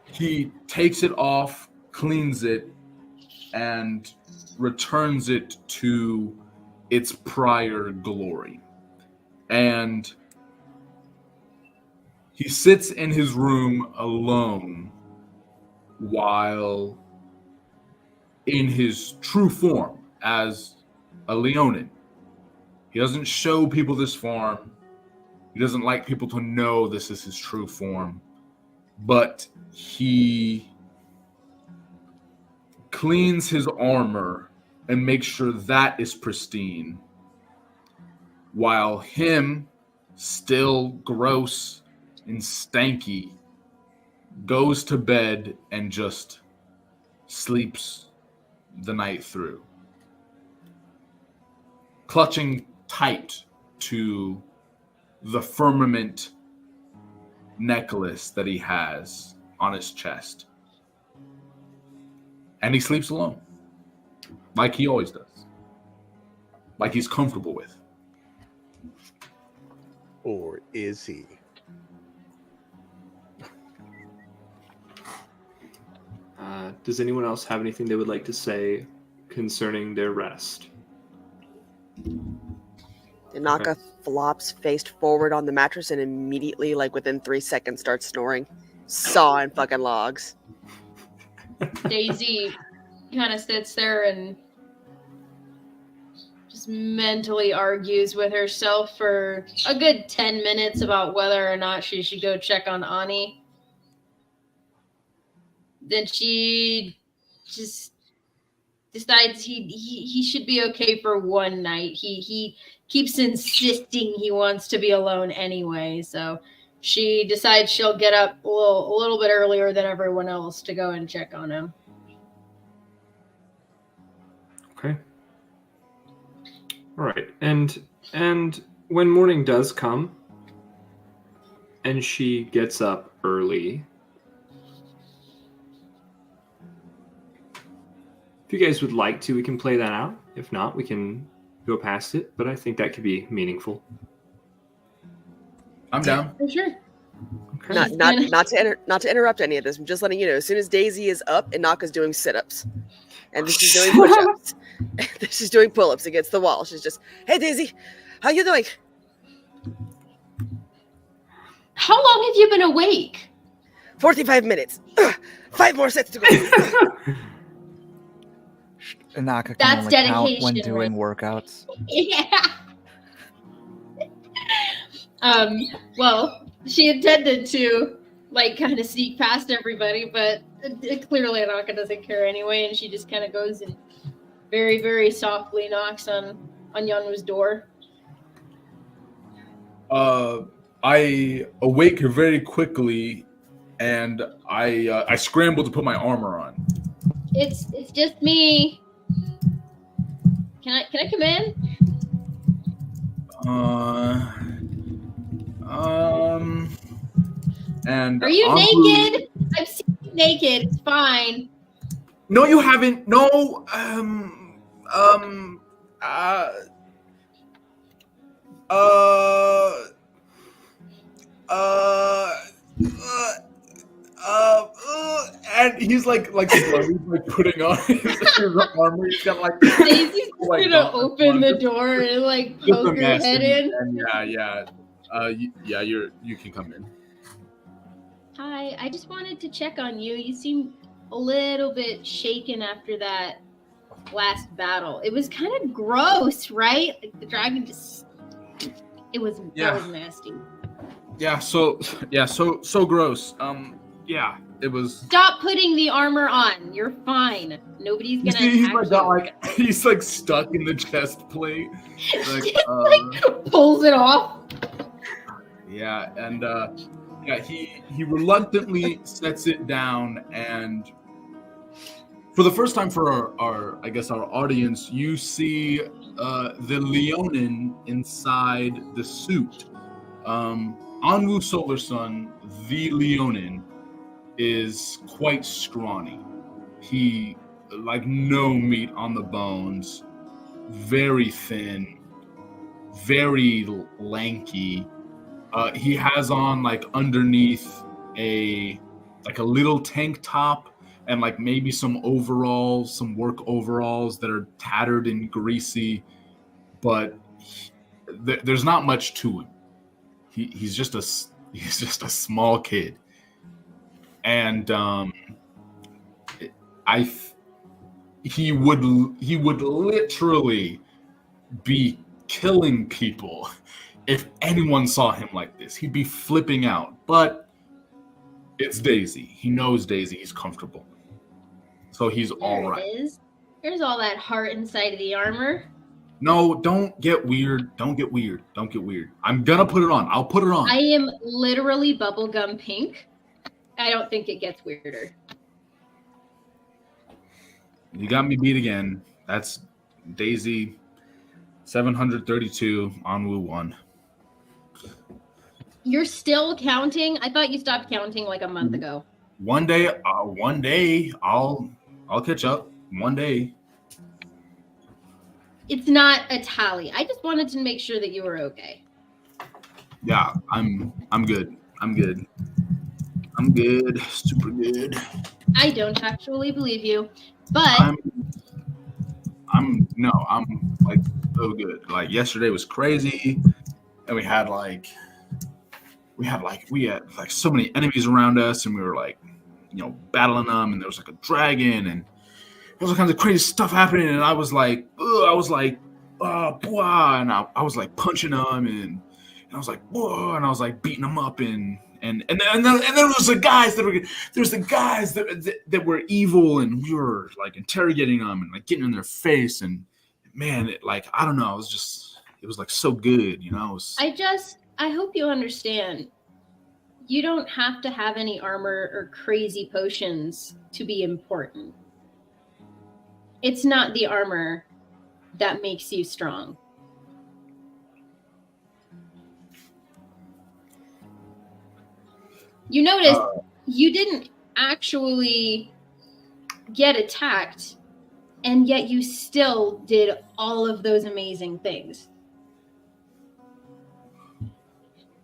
he takes it off, cleans it, and returns it to its prior glory. And he sits in his room alone while in his true form as a Leonin. He doesn't show people this form. He doesn't like people to know this is his true form. But he cleans his armor and makes sure that is pristine, while him, still gross and stanky, goes to bed and just sleeps the night through, clutching tight to the firmament necklace that he has on his chest. And he sleeps alone, like he always does, like he's comfortable with. Or is he? Does anyone else have anything they would like to say concerning their rest? Inaka flops face forward on the mattress and immediately, like within 3 seconds, starts snoring. Sawing fucking logs. Daisy kind of sits there and just mentally argues with herself for a good 10 minutes about whether or not she should go check on Ani. Then she just decides he should be okay for one night. He keeps insisting he wants to be alone anyway, so she decides she'll get up a little bit earlier than everyone else to go and check on him. Okay. All right. And when morning does come and she gets up early, if you guys would like to, we can play that out. If not, we can go past it, but I think that could be meaningful. I'm down. For sure. Okay. Not to interrupt any of this. I'm just letting you know. As soon as Daisy is up, Inaka's doing sit-ups, and she's doing push-ups, and she's doing pull-ups against the wall. She's just, "Hey Daisy, how you doing?" How long have you been awake? 45 minutes. 5 more sets to go. Inaka can That's only count dedication, when doing workouts. Yeah. Well, she intended to, like, kind of sneak past everybody, but clearly Anaka doesn't care anyway, and she just kind of goes and very, very softly knocks on Yanu's door. I awake very quickly, and I scramble to put my armor on. It's just me. Can I come in? And Are you naked? I've seen you naked. It's fine. No, you haven't. No. And he's like slowly putting on his armor. He's got like. Daisy's gonna open the door and like poke her head in. And yeah, you can come in. Hi, I just wanted to check on you. You seem a little bit shaken after that last battle. It was kind of gross, right? Like the dragon it was nasty. Yeah, so gross. Yeah, it was. Stop putting the armor on. You're fine. Nobody's gonna attack you. He's like stuck in the chest plate. Like pulls it off. Yeah, and he reluctantly sets it down, and for the first time for our audience, you see the Leonin inside the suit. Anwu Solar Sun, the Leonin, is quite scrawny. He, like, no meat on the bones, very thin, very lanky. He has on, like, underneath a little tank top and like maybe some overalls, some work overalls that are tattered and greasy, but there's not much to him. He's just a small kid, and he would literally be killing people if anyone saw him like this. He'd be flipping out, but it's Daisy. He knows Daisy. He's comfortable. So he's all right. There it is. There's all that heart inside of the armor. No, don't get weird. Don't get weird. I'm gonna put it on. I'll put it on. I am literally bubblegum pink. I don't think it gets weirder. You got me beat again. That's Daisy 732 on Wu 1. You're still counting? I thought you stopped counting like a month ago. One day I'll catch up. One day. It's not a tally. I just wanted to make sure that you were okay. Yeah, I'm good. Super good. I don't actually believe you, but I'm like so good. Like yesterday was crazy, and we had so many enemies around us, and we were like, battling them, and there was like a dragon, and there was all kinds of crazy stuff happening, and I was like, blah, and I was like punching them, and I was like, whoa, and I was like beating them up, and then there was the guys that were evil, and we were like interrogating them and like getting in their face, and man, I don't know, it was like so good, I hope you understand. You don't have to have any armor or crazy potions to be important. It's not the armor that makes you strong. You notice you didn't actually get attacked, and yet you still did all of those amazing things.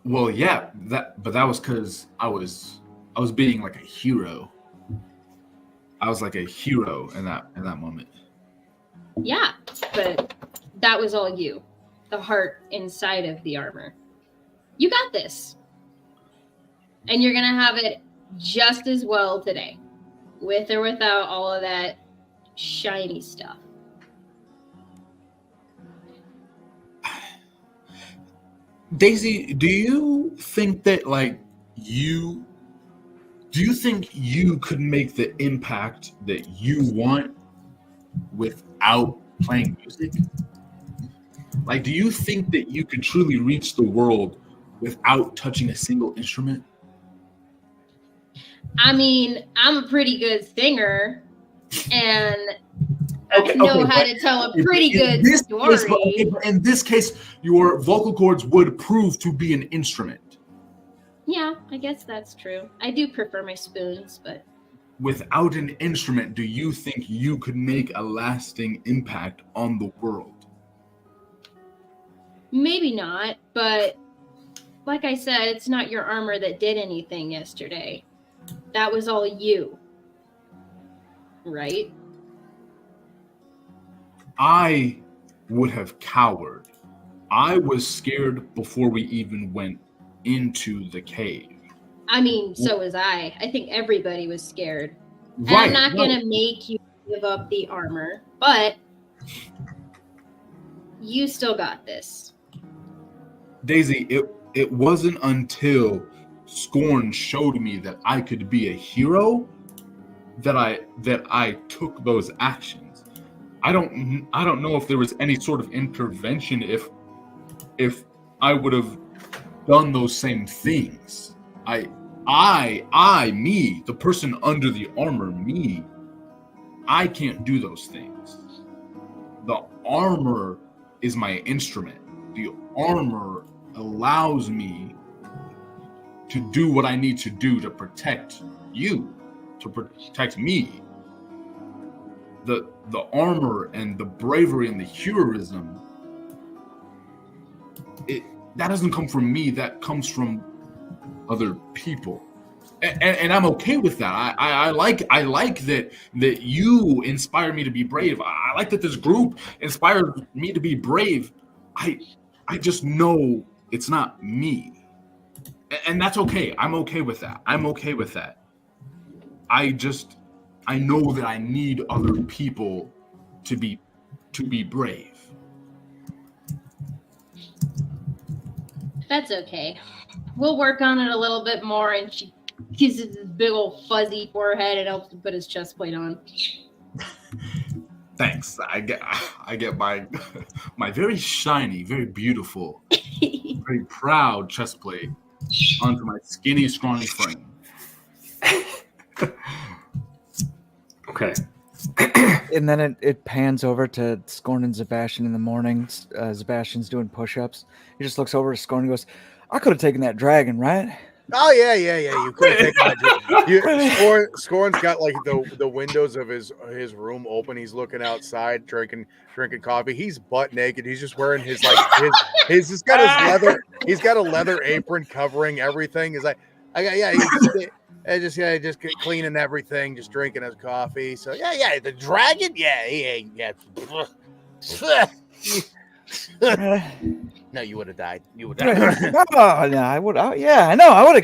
Well, yeah, but that was because I was being like a hero. I was like a hero in that moment. Yeah, but that was all you. The heart inside of the armor. You got this. And you're going to have it just as well today. With or without all of that shiny stuff. Daisy, do you think that do you think you could make the impact that you want without playing music? Do you think that you could truly reach the world without touching a single instrument? I mean, I'm a pretty good singer, and I know how to tell a pretty good story. In this case, your vocal cords would prove to be an instrument. Yeah, I guess that's true. I do prefer my spoons, but... Without an instrument, do you think you could make a lasting impact on the world? Maybe not, but like I said, it's not your armor that did anything yesterday. That was all you. Right? I would have cowered. I was scared before we even went into the cave. I mean, so was I. I think everybody was scared. And Right, I'm not going to make you give up the armor, but you still got this. Daisy, it wasn't until Scorn showed me that I could be a hero that I took those actions. I don't know if there was any sort of intervention if I would have done those same things. Me, the person under the armor, me, I can't do those things. The armor is my instrument. The armor allows me to do what I need to do to protect you, to protect me. The armor and the bravery and the heroism, that doesn't come from me. That comes from other people, and I'm okay with that. I like that you inspire me to be brave. I like that this group inspired me to be brave. I just know it's not me, and that's okay. I'm okay with that. I know that I need other people to be brave. That's okay. We'll work on it a little bit more, and she kisses his big old fuzzy forehead and helps him put his chest plate on. Thanks. I get my very shiny, very beautiful, very proud chest plate onto my skinny, scrawny frame. Okay. And then it pans over to Scorn and Sebastian in the mornings. Sebastian's doing push-ups. He just looks over to Scorn and goes, I could have taken that dragon, right? Oh yeah. You could have taken my Scorn's got like the windows of his room open. He's looking outside, drinking coffee. He's butt naked. He's just wearing he's got a leather apron covering everything. He's like, just cleaning everything, just drinking his coffee. So yeah, the dragon, yeah. No, you would have died. You would have. Oh, no, I would. Oh, yeah, I know. I would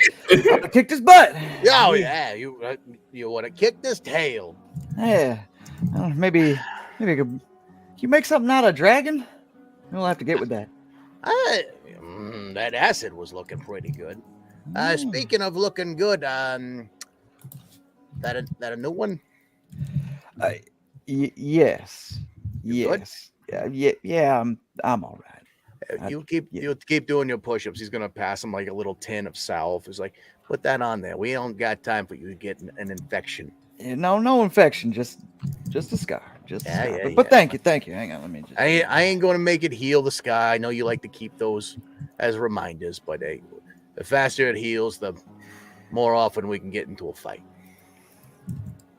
have kicked his butt. Oh yeah, you would have kicked his tail. Yeah. Maybe I could. Can you make something out of dragon? We'll have to get with that. That acid was looking pretty good. Speaking of looking good, that a new one? Yes. You good? Yes. Yeah. I'm all right. You keep doing your push-ups. He's gonna pass him like a little tin of salve. He's like, put that on there. We don't got time for you to get an infection. No infection. Just a scar. Just a scar. But thank you. Hang on, let me just. I ain't gonna make it heal the scar. I know you like to keep those as reminders, but the faster it heals, the more often we can get into a fight.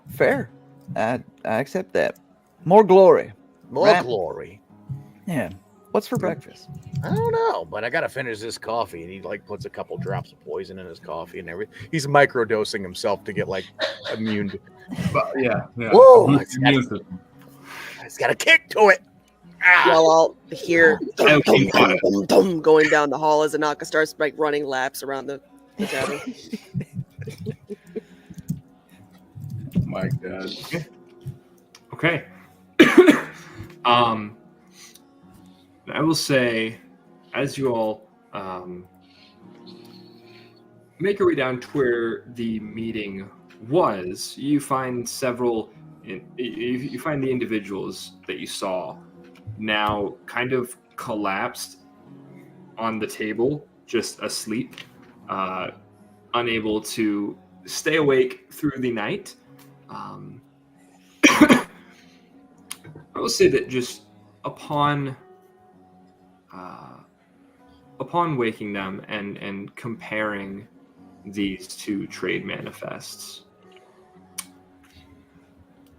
Fair. I accept that. More glory. More glory. Yeah. What's for breakfast? I don't know, but I gotta finish this coffee, and he like puts a couple drops of poison in his coffee and everything. He's microdosing himself to get like immune. But, yeah. Whoa! It's got a kick to it. Y'all all hear dum, going down the hall as Anaka starts like running laps around the tavern. My God. Okay. I will say, as you all make your way down to where the meeting was, you find you find the individuals that you saw now kind of collapsed on the table, just asleep, unable to stay awake through the night. I will say that just upon waking them and comparing these two trade manifests,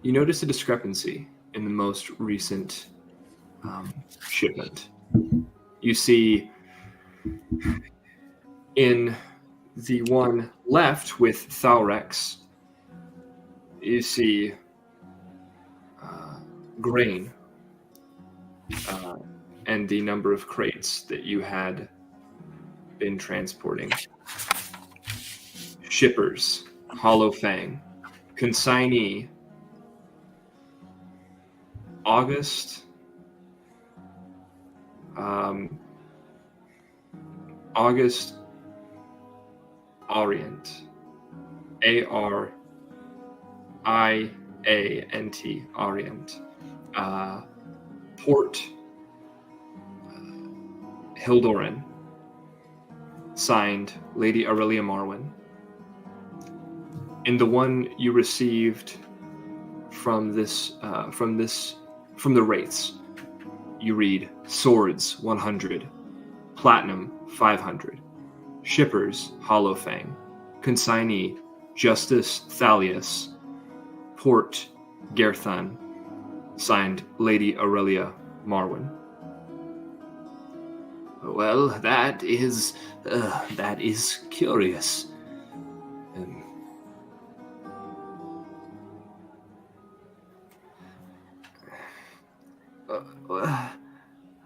you notice a discrepancy in the most recent shipment. You see in the one left with Thaurex, you see grain and the number of crates that you had been transporting. Shippers, Hollow Fang, consignee, August Orient, Ariant, Orient, Port Hildoran, signed Lady Ariella Awryn. In the one you received from the Wraiths, you read swords 100, platinum 500, shippers Hollow Fang, consignee Justice Thalius, Port Gerthun, signed Lady Ariella Awryn. Well, that is curious.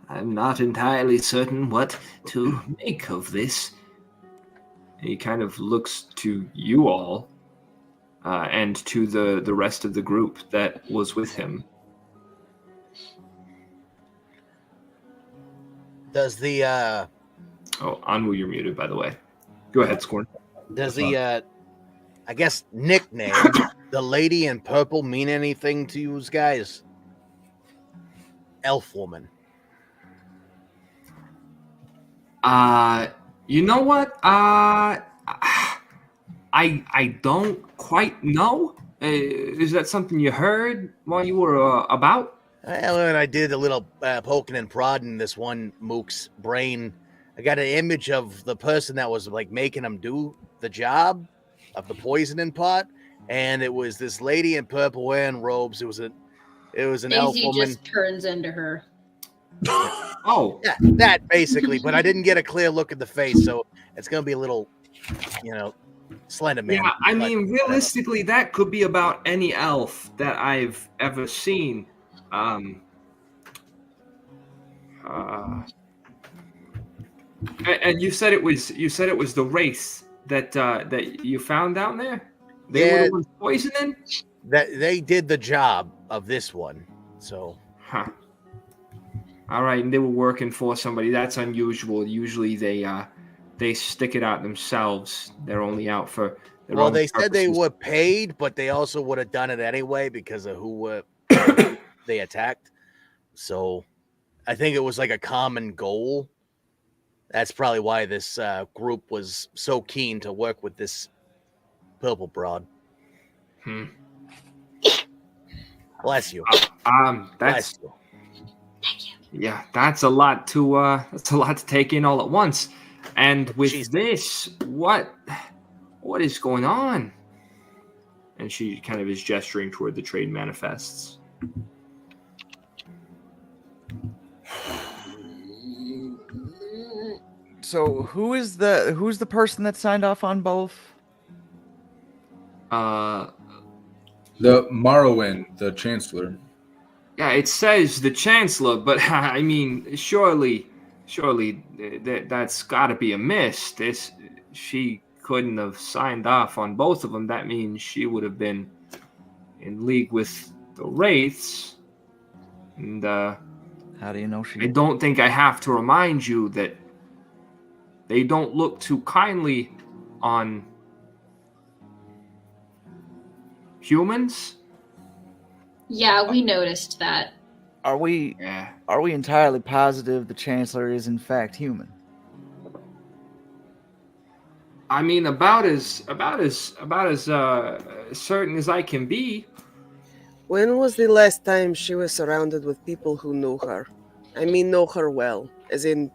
I'm not entirely certain what to make of this. He kind of looks to you all and to the rest of the group that was with him. Does the Oh, Anwu, you're muted, by the way. Go ahead, Scorn. Does the I guess nickname the lady in purple mean anything to you guys? Elf woman. You know what? I don't quite know. Is that something you heard while you were about? Well, when I did a little poking and prodding in this one mook's brain, I got an image of the person that was like making him do the job of the poisoning pot, and it was this lady in purple wearing robes. It was an elf Daisy woman. just turns into her. Oh, Yeah, that basically, but I didn't get a clear look at the face, so it's gonna be a little, Slender Man. yeah. I mean, realistically, that could be about any elf that I've ever seen. And you said it was the Wraiths that you found down there. They were Yeah. the ones poisoning. That they did the job of this one. So Huh. All right, and they were working for somebody. That's unusual. Usually they stick it out themselves. They're only out for their well, own they said they purposes. were paid, but they also would have done it anyway because of who they attacked. So I think it was like a common goal. That's probably why this group was so keen to work with this purple broad. Bless you. That's Bless you. yeah, that's a lot to take in all at once. And with Jeez. this, what is going on? And she kind of is gesturing toward the trade manifests. So who's the person that signed off on both? The Morrowind, the Chancellor. Yeah, it says the Chancellor, but I mean, surely that's got to be a miss. She couldn't have signed off on both of them. That means she would have been in league with the Wraiths. And How do you know she? I don't think I have to remind you that they don't look too kindly on humans. Yeah, we noticed that. Are we Yeah. entirely positive the Chancellor is in fact human? I mean, about as certain as I can be. When was the last time she was surrounded with people who knew her? I mean, know her well, as in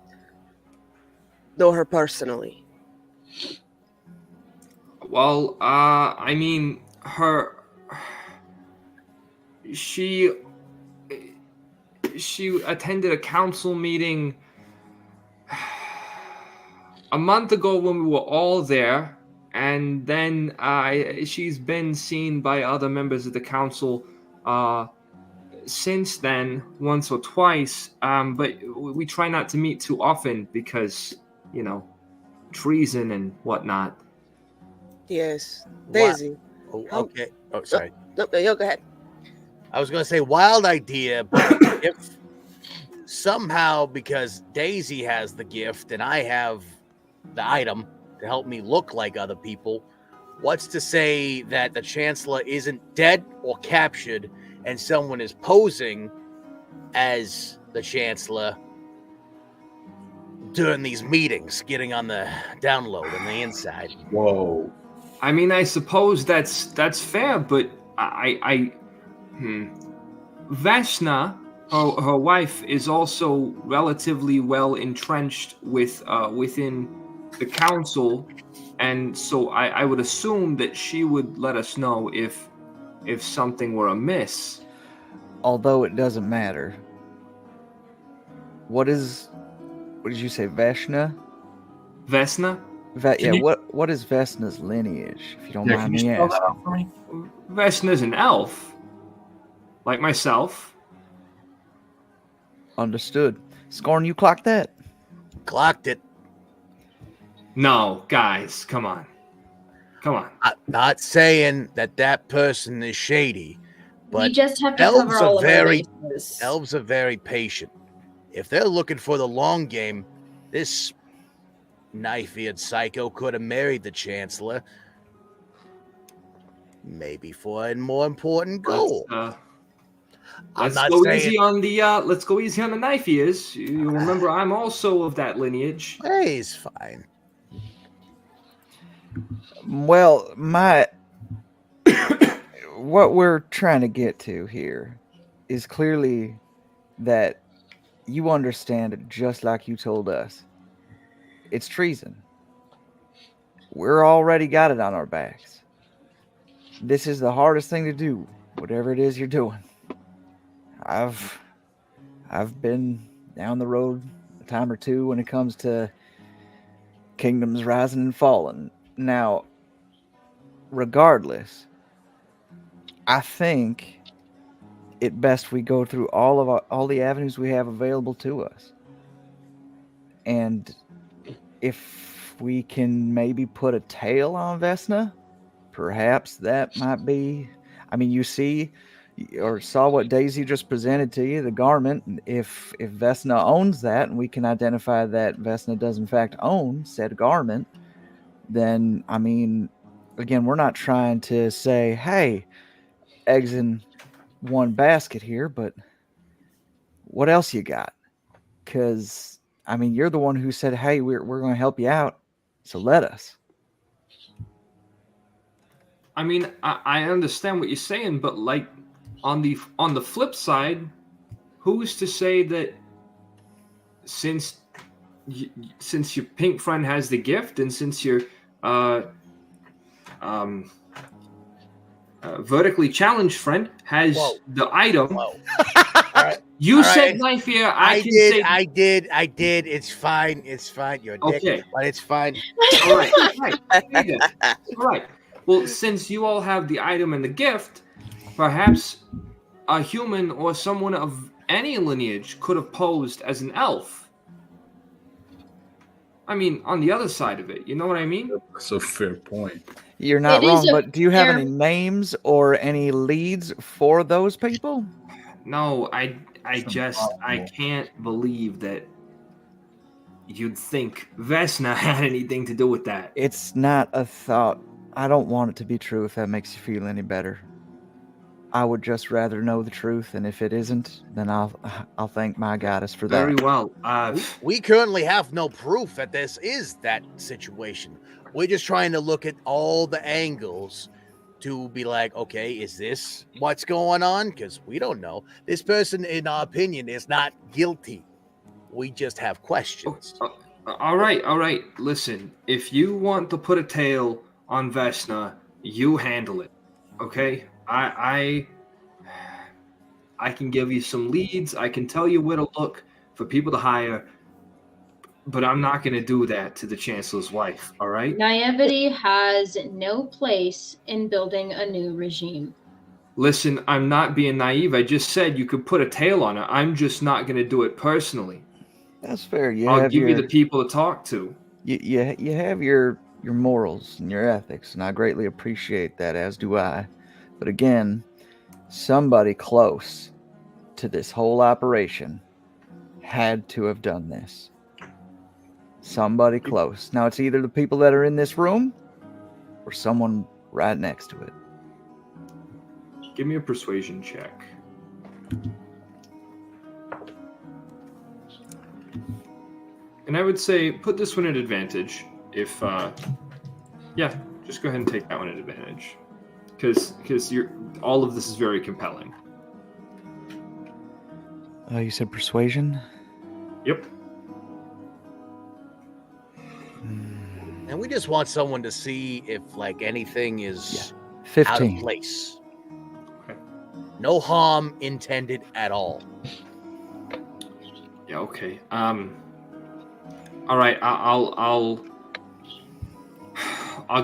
know her personally. Well, I mean, she attended a council meeting a month ago when we were all there, and then she's been seen by other members of the council since then, once or twice. But we try not to meet too often because, treason and whatnot. Yes. Daisy. Wow. Oh, okay. Oh, sorry. No, go ahead. I was going to say wild idea, but if somehow, because Daisy has the gift and I have the item to help me look like other people, what's to say that the Chancellor isn't dead or captured and someone is posing as the Chancellor during these meetings, getting on the download on the inside? Whoa. I mean, I suppose that's fair, but Vashna, her wife, is also relatively well entrenched within the council, and so I would assume that she would let us know if something were amiss. Although it doesn't matter. What did you say, Vashna? Vesna? What is Vesna's lineage, if you don't mind me asking? Vashna's an elf, like myself. Understood. Scorn, you clocked that? Clocked it. No, guys, come on. I'm not saying that person is shady, but We just have to elves cover are all of our very- bases. elves are very patient. If they're looking for the long game, this knife-eared psycho could have married the Chancellor. Maybe for a more important goal. Let's not go saying- easy on the knife ears. You remember, I'm also of that lineage. Hey, he's fine. Well, what we're trying to get to here is clearly that you understand it just like you told us. It's treason. We're already got it on our backs. This is the hardest thing to do, whatever it is you're doing. I've been down the road a time or two when it comes to kingdoms rising and falling. Now, regardless, I think it best we go through all the avenues we have available to us. And if we can maybe put a tail on Vesna, perhaps that might be. I mean, you see or saw what Daisy just presented to you, the garment. If Vesna owns that, and we can identify that Vesna does in fact own said garment, then I mean, again, we're not trying to say, hey, eggs in one basket here, but what else you got? Because I mean, you're the one who said, hey, we're going to help you out, so let us. I mean, I understand what you're saying, but like on the flip side, who's to say that since your pink friend has the gift, and since your vertically challenged friend has the item. Whoa. All right. You All said right. knife here. I did. It's fine. You're a dick, Okay. but it's fine. All right. All right. Well, since you all have the item and the gift, perhaps a human or someone of any lineage could have posed as an elf. I mean, on the other side of it, you know what I mean? That's a fair point. You're not It is wrong, a but do you have fair- any names or any leads for those people? No, I Impossible. can't believe that you'd think Vesna had anything to do with that. It's not a thought. I don't want it to be true if that makes you feel any better. I would just rather know the truth, and if it isn't, then I'll thank my goddess for that. Very well. We currently have no proof that this is that situation. We're just trying to look at all the angles to be like, okay, is this what's going on? Because we don't know. This person, in our opinion, is not guilty. We just have questions. All right. Listen, if you want to put a tail on Vesna, you handle it. Okay? I can give you some leads. I can tell you where to look for people to hire, but I'm not going to do that to the Chancellor's wife, all right? Naivety has no place in building a new regime. Listen, I'm not being naive. I just said you could put a tail on her. I'm just not going to do it personally. That's fair. I'll give you the people to talk to. You have your morals and your ethics, and I greatly appreciate that, as do I. But again, somebody close to this whole operation had to have done this. Somebody close. Now, it's either the people that are in this room or someone right next to it. Give me a persuasion check. And I would say put this one at advantage. If, just go ahead and take that one at advantage. Because all of this is very compelling. You said persuasion? Yep. And we just want someone to see if, like, anything is 15. out of place. Okay. No harm intended at all. Yeah. Okay. All right. I'll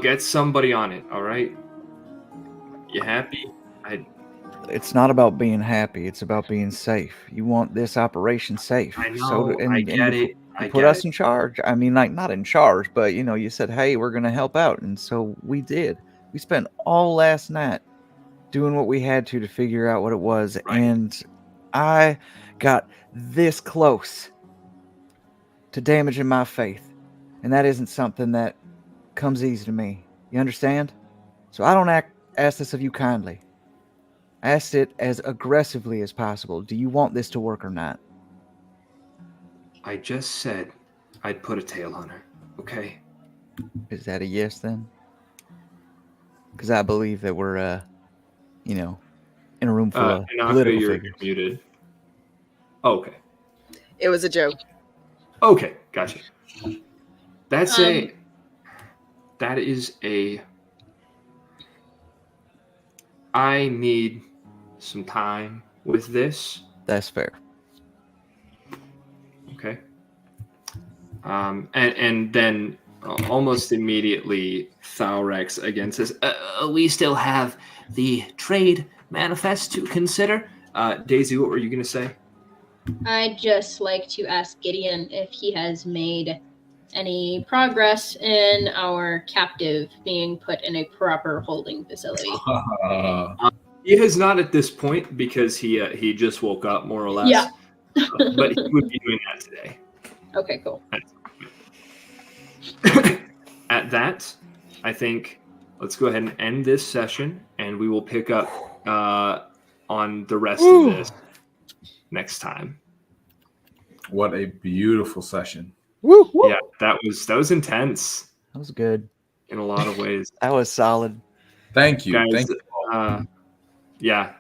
get somebody on it. All right. You happy? It's not about being happy. It's about being safe. You want this operation safe. I know. I get it. You put us in charge. I mean, like, not in charge, but, you said, hey, we're going to help out. And so we did. We spent all last night doing what we had to figure out what it was. Right. And I got this close to damaging my faith. And that isn't something that comes easy to me. You understand? So I don't ask this of you kindly. Ask it as aggressively as possible. Do you want this to work or not? I just said I'd put a tail on her. Okay. Is that a yes then? Because I believe that we're, in a room full of political you're figures. muted. Oh, okay. It was a joke. Okay, gotcha. That is a. I need some time with this. That's fair. Okay. And then almost immediately, Thalrex again says, "We still have the trade manifest to consider." Daisy, what were you going to say? I'd just like to ask Gideon if he has made any progress in our captive being put in a proper holding facility. He has not at this point because he just woke up more or less. Yeah. But he would be doing that today. Okay, cool. At that, I think let's go ahead and end this session, and we will pick up on the rest of this next time. What a beautiful session. Woo! Yeah, that was intense That was good. in a lot of ways. That was solid. Thank you. Guys, Thank you. Yeah,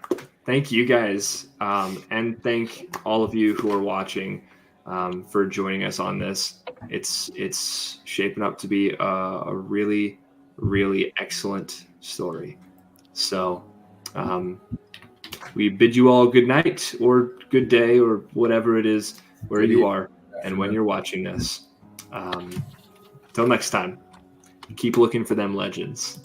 thank you guys, and thank all of you who are watching for joining us on this. It's shaping up to be a really, really excellent story. So we bid you all good night or good day or whatever it is where you are and when you're watching this. Till next time, keep looking for them legends.